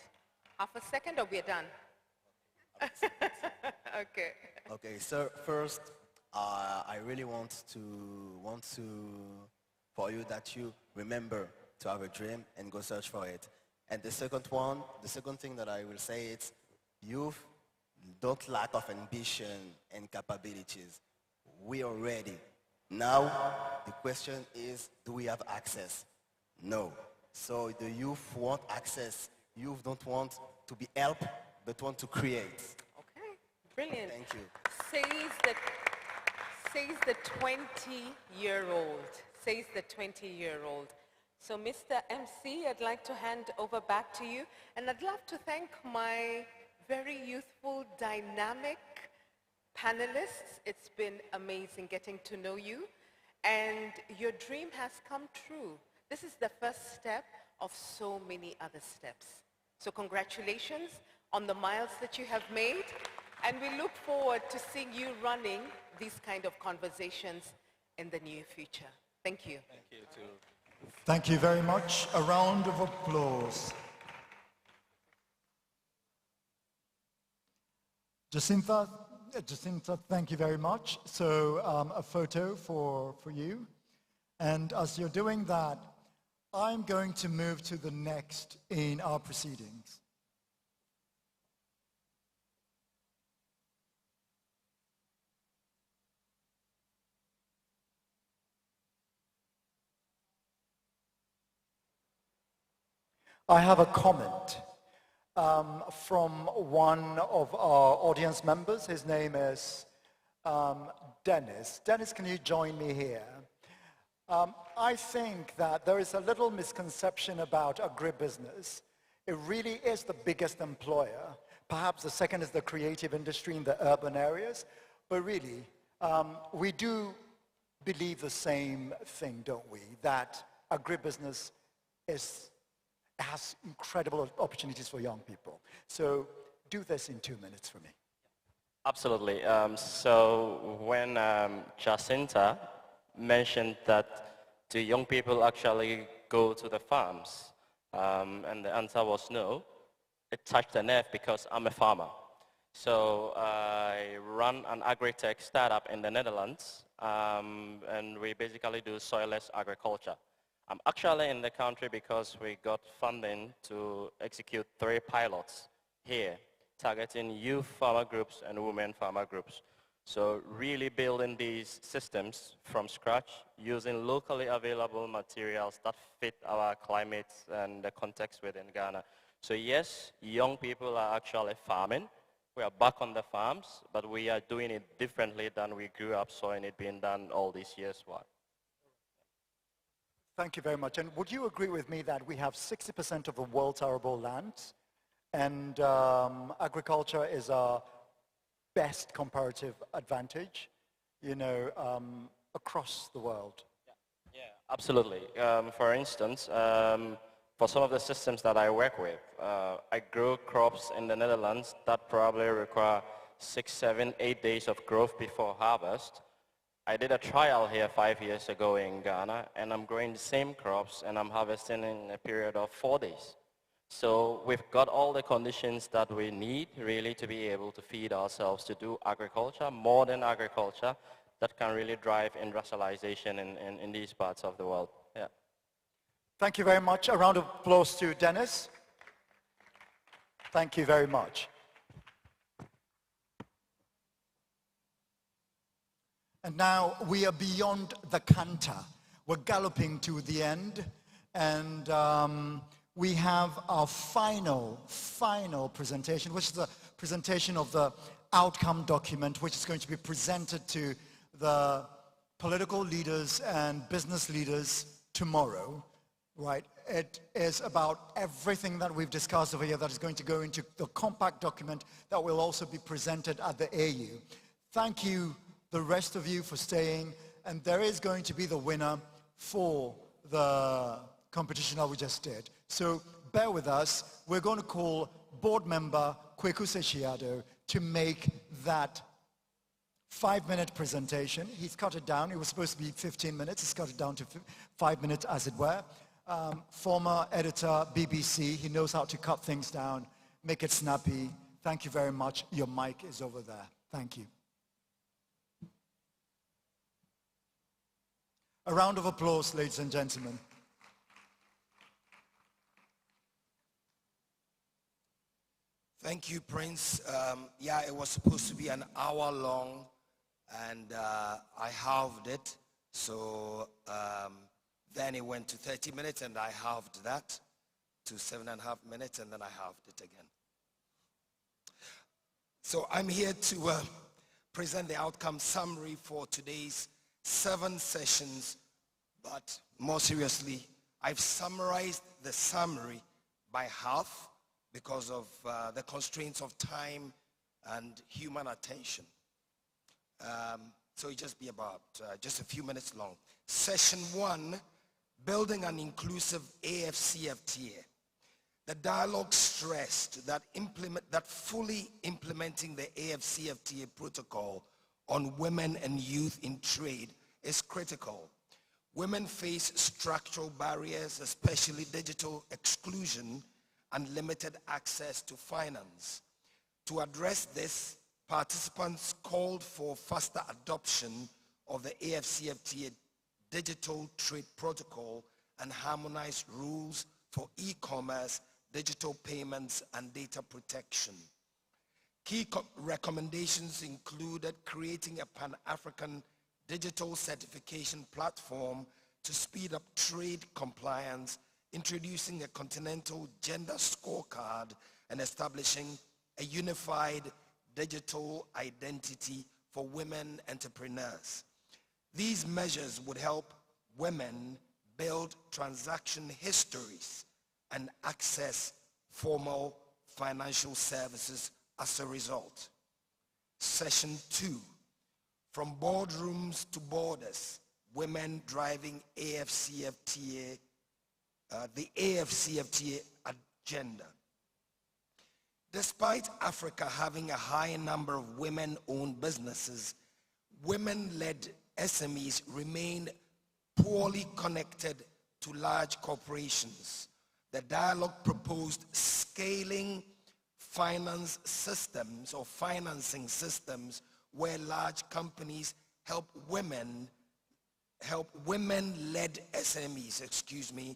Half a second or we're done? Okay. Okay, so first, I really want for you that you remember to have a dream and go search for it. And the second thing that I will say is youth don't lack of ambition and capabilities. We are ready. Now, the question is, do we have access? No. So the youth want access. Youth don't want to be helped, but want to create. Okay, brilliant. Thank you. Says the 20-year-old. Says the 20-year-old. So Mr. MC, I'd like to hand over back to you. And I'd love to thank my very youthful, dynamic Panelists, it's been amazing getting to know you, and your dream has come true. This is the first step of so many other steps. So congratulations on the miles that you have made, and we look forward to seeing you running these kind of conversations in the near future. Thank you. Thank you too. Thank you very much. A round of applause. Jacinta, thank you very much. So a photo for you. And as you're doing that, I'm going to move to the next in our proceedings. I have a comment from one of our audience members. His name is Dennis. Dennis, can you join me here? I think that there is a little misconception about agribusiness. It really is the biggest employer. Perhaps the second is the creative industry in the urban areas. But really, we do believe the same thing, don't we? That agribusiness has incredible opportunities for young people. So do this in 2 minutes for me. Absolutely. So when Jacinta mentioned that do young people actually go to the farms, and the answer was no, it touched a nerve because I'm a farmer. So I run an agri-tech startup in the Netherlands, and we basically do soilless agriculture. I'm actually in the country because we got funding to execute 3 pilots here, targeting youth farmer groups and women farmer groups. So really building these systems from scratch, using locally available materials that fit our climate and the context within Ghana. So yes, young people are actually farming. We are back on the farms, but we are doing it differently than we grew up seeing it being done all these years. Thank you very much. And would you agree with me that we have 60% of the world's arable land, and agriculture is our best comparative advantage, across the world? Yeah, absolutely. For instance, for some of the systems that I work with, I grow crops in the Netherlands that probably require 6, 7, 8 days of growth before harvest. I did a trial here 5 years ago in Ghana, and I'm growing the same crops and I'm harvesting in a period of 4 days. So we've got all the conditions that we need really to be able to feed ourselves, to do agriculture, modern agriculture, that can really drive industrialization in these parts of the world. Yeah. Thank you very much. A round of applause to Dennis. Thank you very much. And now we are beyond the canter. We're galloping to the end, and we have our final presentation, which is the presentation of the outcome document, which is going to be presented to the political leaders and business leaders tomorrow, right? It is about everything that we've discussed over here that is going to go into the compact document that will also be presented at the AU. Thank you, the rest of you, for staying, and there is going to be the winner for the competition that we just did. So bear with us. We're going to call board member Kweku Sechiado to make that 5-minute presentation. He's cut it down. It was supposed to be 15 minutes. He's cut it down to 5 minutes, as it were. Former editor, BBC. He knows how to cut things down, make it snappy. Thank you very much. Your mic is over there. Thank you. A round of applause, ladies and gentlemen. Thank you, Prince. Yeah, it was supposed to be an hour long, and I halved it. So then it went to 30 minutes, and I halved that to 7.5 minutes, and then I halved it again. So I'm here to present the outcome summary for today's 7 sessions, but more seriously, I've summarized the summary by half because of the constraints of time and human attention. So it'll just be about just a few minutes long. Session 1, Building an Inclusive AFCFTA. The dialogue stressed that fully implementing the AFCFTA protocol on women and youth in trade is critical. Women face structural barriers, especially digital exclusion and limited access to finance. To address this, participants called for faster adoption of the AFCFTA digital trade protocol and harmonized rules for e-commerce, digital payments, and data protection. Key recommendations included creating a Pan-African digital certification platform to speed up trade compliance, introducing a continental gender scorecard, and establishing a unified digital identity for women entrepreneurs. These measures would help women build transaction histories and access formal financial services as a result. Session 2, From Boardrooms to Borders, Women Driving AFCFTA, the AFCFTA Agenda. Despite Africa having a high number of women-owned businesses, women-led SMEs remain poorly connected to large corporations. The dialogue proposed scaling finance systems or financing systems where large companies help women-led SMEs,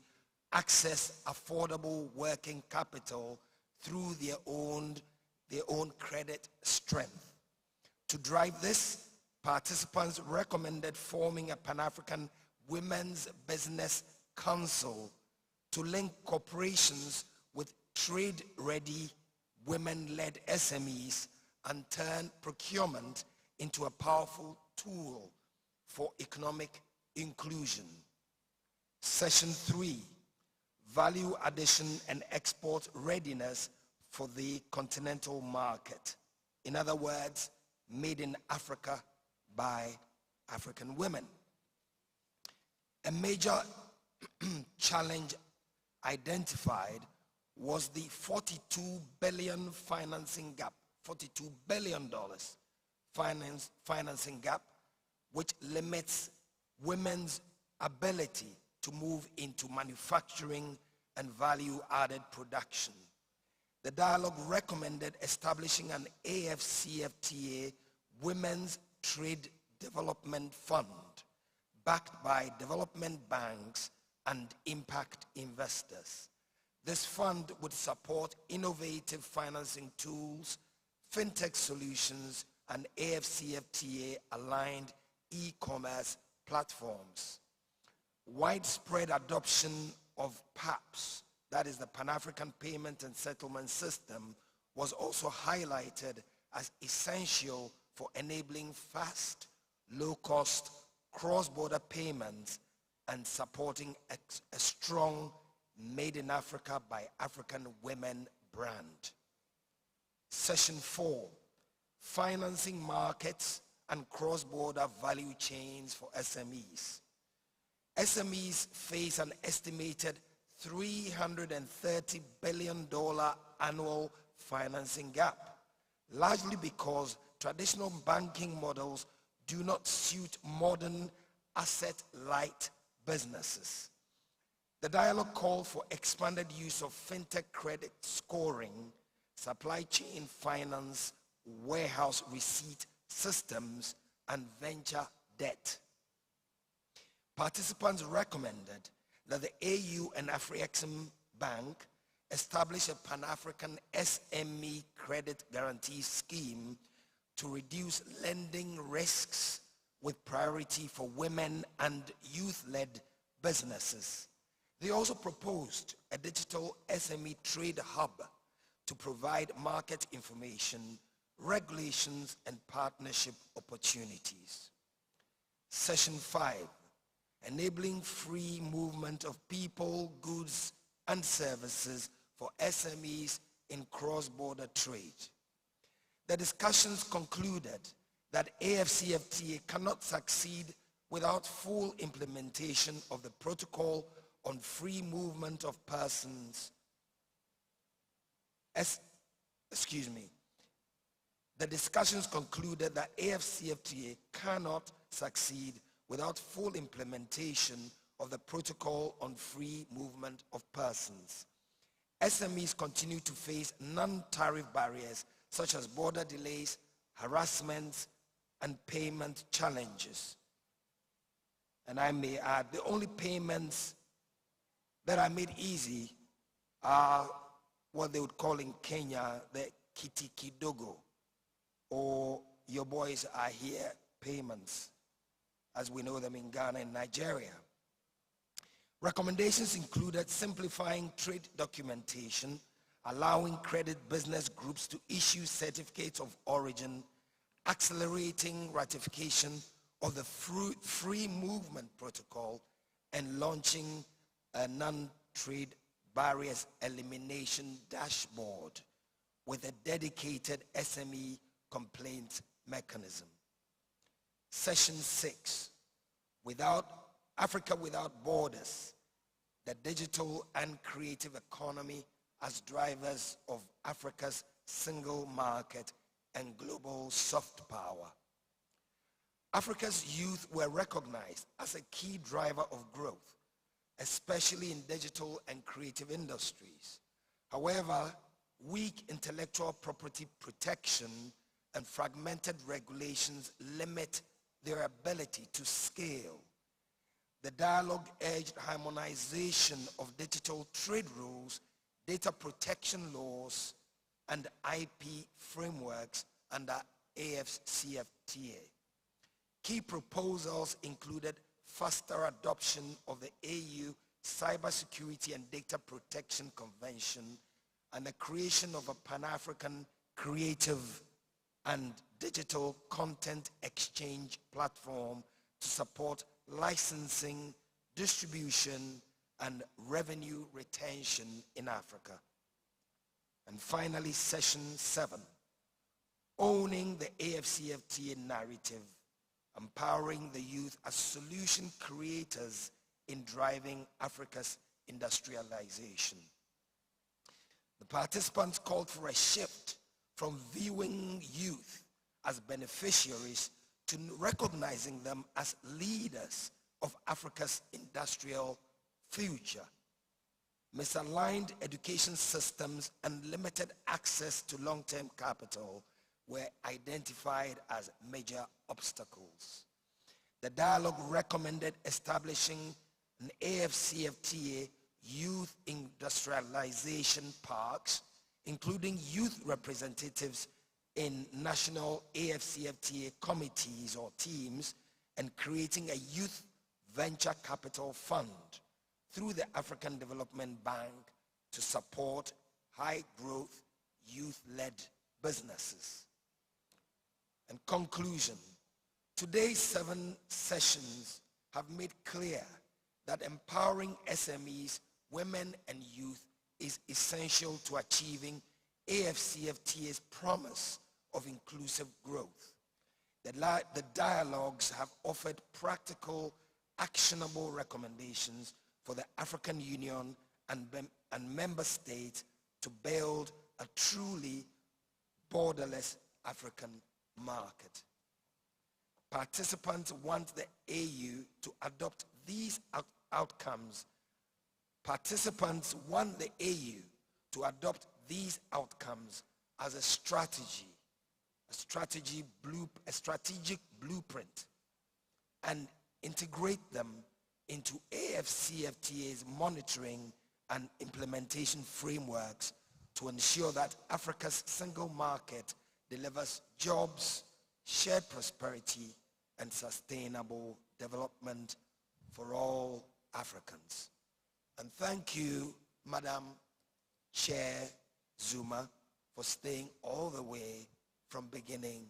access affordable working capital through their own credit strength. To drive this, participants recommended forming a Pan-African Women's Business Council to link corporations with trade-ready women-led SMEs and turn procurement into a powerful tool for economic inclusion. Session 3, Value Addition and Export Readiness for the Continental Market. In other words, made in Africa by African women. A major challenge identified was the $42 billion financing gap, $42 billion financing gap, which limits women's ability to move into manufacturing and value-added production. The dialogue recommended establishing an AFCFTA Women's Trade Development Fund backed by development banks and impact investors. This fund would support innovative financing tools, fintech solutions, and AFCFTA-aligned e-commerce platforms. Widespread adoption of PAPS, that is the Pan-African Payment and Settlement System, was also highlighted as essential for enabling fast, low-cost, cross-border payments and supporting a strong Made in Africa by African Women brand. Session 4, Financing Markets and Cross-Border Value Chains for SMEs. SMEs face an estimated $330 billion annual financing gap, largely because traditional banking models do not suit modern asset-light businesses. The dialogue called for expanded use of fintech credit scoring, supply chain finance, warehouse receipt systems, and venture debt. Participants recommended that the AU and Afrexim Bank establish a Pan-African SME credit guarantee scheme to reduce lending risks with priority for women and youth-led businesses. They also proposed a digital SME trade hub to provide market information, regulations, and partnership opportunities. Session 5, Enabling Free Movement of People, Goods, and Services for SMEs in Cross-Border Trade. The discussions concluded that AFCFTA cannot succeed without full implementation of the Protocol on Free Movement of Persons. The discussions concluded that AFCFTA cannot succeed without full implementation of the Protocol on Free Movement of Persons. SMEs continue to face non-tariff barriers such as border delays, harassment, and payment challenges. And I may add, the only payments that are made easy are what they would call in Kenya the kitikidogo, or your boys are here payments, as we know them in Ghana and Nigeria. Recommendations included simplifying trade documentation, allowing credit business groups to issue certificates of origin, accelerating ratification of the Free Movement Protocol, and launching a non-trade barriers elimination dashboard with a dedicated SME complaint mechanism. Session 6, Africa Without Borders, the digital and creative economy as drivers of Africa's single market and global soft power. Africa's youth were recognized as a key driver of growth, especially in digital and creative industries. However, weak intellectual property protection and fragmented regulations limit their ability to scale. The dialogue urged harmonization of digital trade rules, data protection laws, and IP frameworks under AFCFTA. Key proposals included faster adoption of the AU Cybersecurity and Data Protection Convention and the creation of a Pan-African creative and digital content exchange platform to support licensing, distribution, and revenue retention in Africa. And finally, Session 7, owning the AFCFTA narrative, empowering the youth as solution creators in driving Africa's industrialization. The participants called for a shift from viewing youth as beneficiaries to recognizing them as leaders of Africa's industrial future. Misaligned education systems and limited access to long-term capital were identified as major obstacles. The dialogue recommended establishing an AFCFTA youth industrialization parks, including youth representatives in national AFCFTA committees or teams, and creating a youth venture capital fund through the African Development Bank to support high-growth youth-led businesses. In conclusion, today's 7 sessions have made clear that empowering SMEs, women, and youth is essential to achieving AFCFTA's promise of inclusive growth. The dialogues have offered practical, actionable recommendations for the African Union and member states to build a truly borderless African market. Participants want the AU to adopt these outcomes. Participants want the AU to adopt these outcomes as a strategic blueprint, and integrate them into AFCFTA's monitoring and implementation frameworks to ensure that Africa's single market delivers jobs, shared prosperity, and sustainable development for all Africans. And thank you, Madam Chair Zuma, for staying all the way from beginning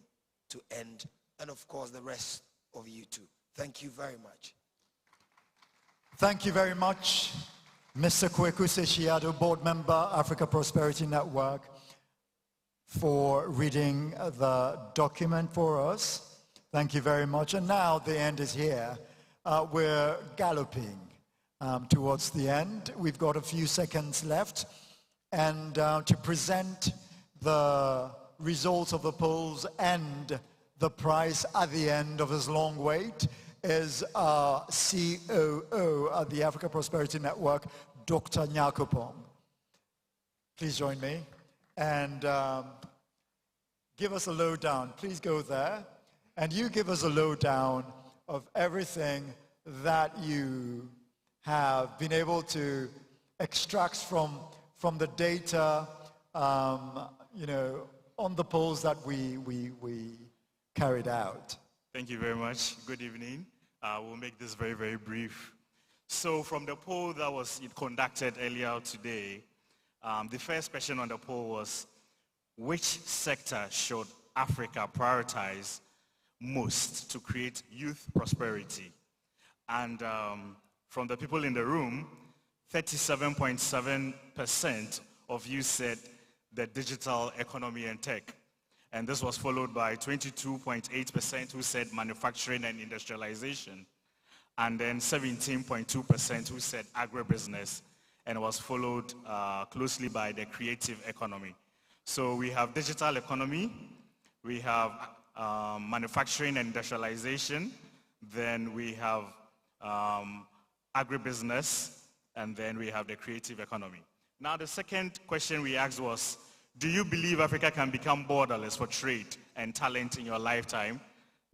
to end, and of course the rest of you too. Thank you very much. Thank you very much, Mr. Kweku Seshiado, Board Member, Africa Prosperity Network, for reading the document for us. Thank you very much. And now the end is here. We're galloping towards the end. We've got a few seconds left. And to present the results of the polls and the prize at the end of this long wait is our COO at the Africa Prosperity Network, Dr. Nyakopong. Please join me and give us a lowdown. Please go there. And you give us a lowdown of everything that you have been able to extract from the data, you know, on the polls that we carried out. Thank you very much. Good evening. We'll make this very, very brief. So from the poll that was conducted earlier today, the first question on the poll was, which sector should Africa prioritize most to create youth prosperity? And from the people in the room, 37.7% of you said the digital economy and tech. And this was followed by 22.8% who said manufacturing and industrialization. And then 17.2% who said agribusiness. And it was followed closely by the creative economy. So we have digital economy, we have manufacturing and industrialization, then we have agribusiness, and then we have the creative economy. Now the second question we asked was, do you believe Africa can become borderless for trade and talent in your lifetime?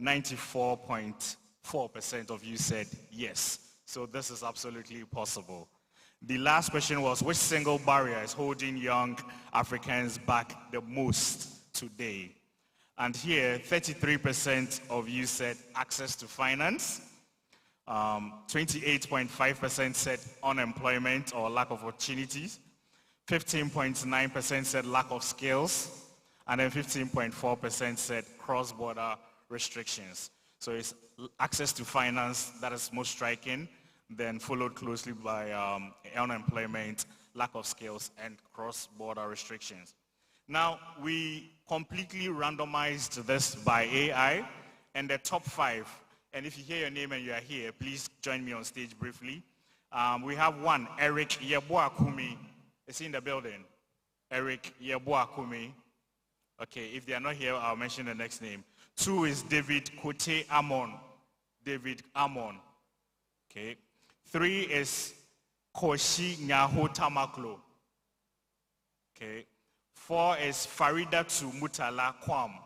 94.4% of you said yes. So this is absolutely possible. The last question was, which single barrier is holding young Africans back the most today? And here, 33% of you said access to finance. 28.5% said unemployment or lack of opportunities. 15.9% said lack of skills. And then 15.4% said cross-border restrictions. So it's access to finance that is most striking, then followed closely by unemployment, lack of skills, and cross-border restrictions. Now, we completely randomized this by AI, and the top 5, and if you hear your name and you are here, please join me on stage briefly. We have 1, Eric Yeboakumi. Is he in the building? Eric Yeboakumi. Okay, if they are not here, I'll mention the next name. 2 is David Kote Amon. David Amon. Okay. 3 is Koshi Nyaho Tamaklo. Okay. 4 is Farida Mutala Kwam.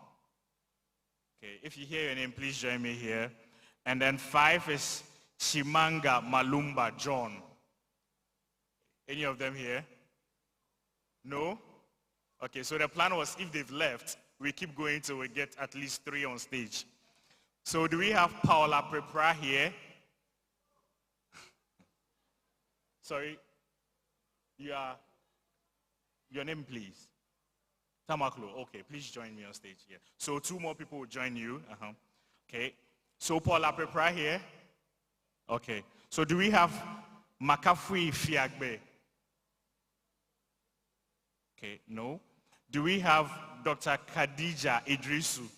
Okay, if you hear your name, please join me here. And then 5 is Chimanga Malumba John. Any of them here? No? Okay, so the plan was if they've left, we keep going till we get at least 3 on stage. So do we have Paula Prepra here? Sorry, your name please. Tamaklo, okay, please join me on stage here. So 2 more people will join you. Okay, so Paula Prepra here. Okay, so do we have Makafui Fiagbe? Okay, no. Do we have Dr. Khadija Idrisu?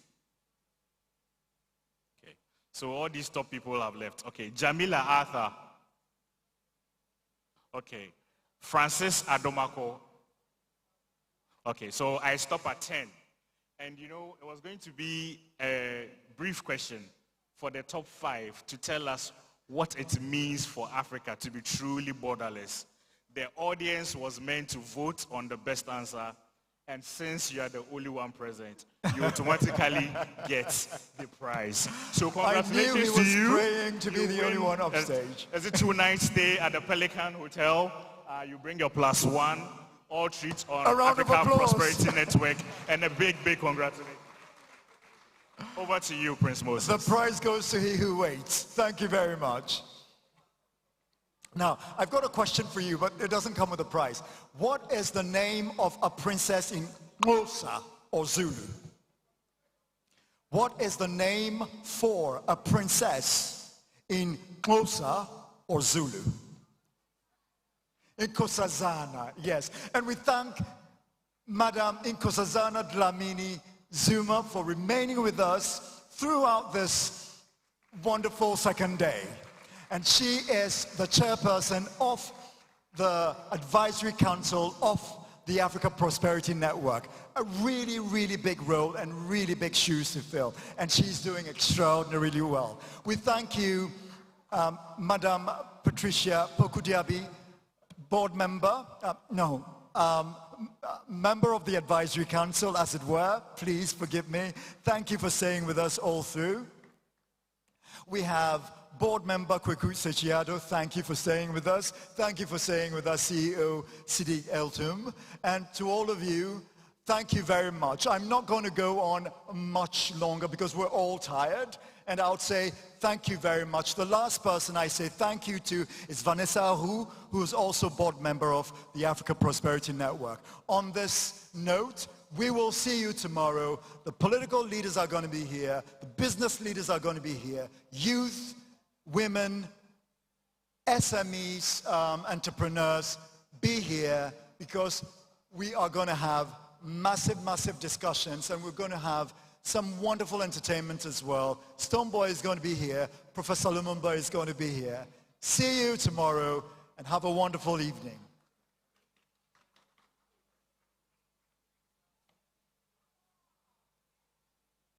Okay, so all these top people have left. Okay, Jamila Arthur. Okay, Francis Adomako. Okay, so I stop at 10. And you know, it was going to be a brief question for the top 5 to tell us what it means for Africa to be truly borderless. The audience was meant to vote on the best answer, and since you are the only one present, you automatically get the prize. So congratulations to you. Praying to be the only one up stage. It's a 2-night stay at the Pelican Hotel. You bring your +1. All treats on Africa Prosperity Network, and a big, big congratulations. Over to you, Prince Moses. The prize goes to he who waits. Thank you very much. Now, I've got a question for you, but it doesn't come with a prize. What is the name of a princess in Xhosa or Zulu? What is the name for a princess in Xhosa or Zulu? Nkosazana, yes. And we thank Madam Nkosazana Dlamini Zuma for remaining with us throughout this wonderful second day. And she is the chairperson of the Advisory Council of the Africa Prosperity Network. A really, really big role and really big shoes to fill. And she's doing extraordinarily well. We thank you, Madam Patricia Pokudiabi, board member, member of the Advisory Council, as it were. Please forgive me. Thank you for staying with us all through. We have board member Kweku Sechiado. Thank you for staying with us. Thank you for staying with us, CEO Sidi Eltum. And to all of you, thank you very much. I'm not going to go on much longer because we're all tired. And I would say thank you very much. The last person I say thank you to is Vanessa Ahu, who is also board member of the Africa Prosperity Network. On this note, we will see you tomorrow. The political leaders are going to be here. The business leaders are going to be here. Youth, women, SMEs, entrepreneurs, be here because we are going to have massive, massive discussions, and we're going to have some wonderful entertainment as well. Stonebwoy is going to be here. Professor Lumumba is going to be here. See you tomorrow, and have a wonderful evening.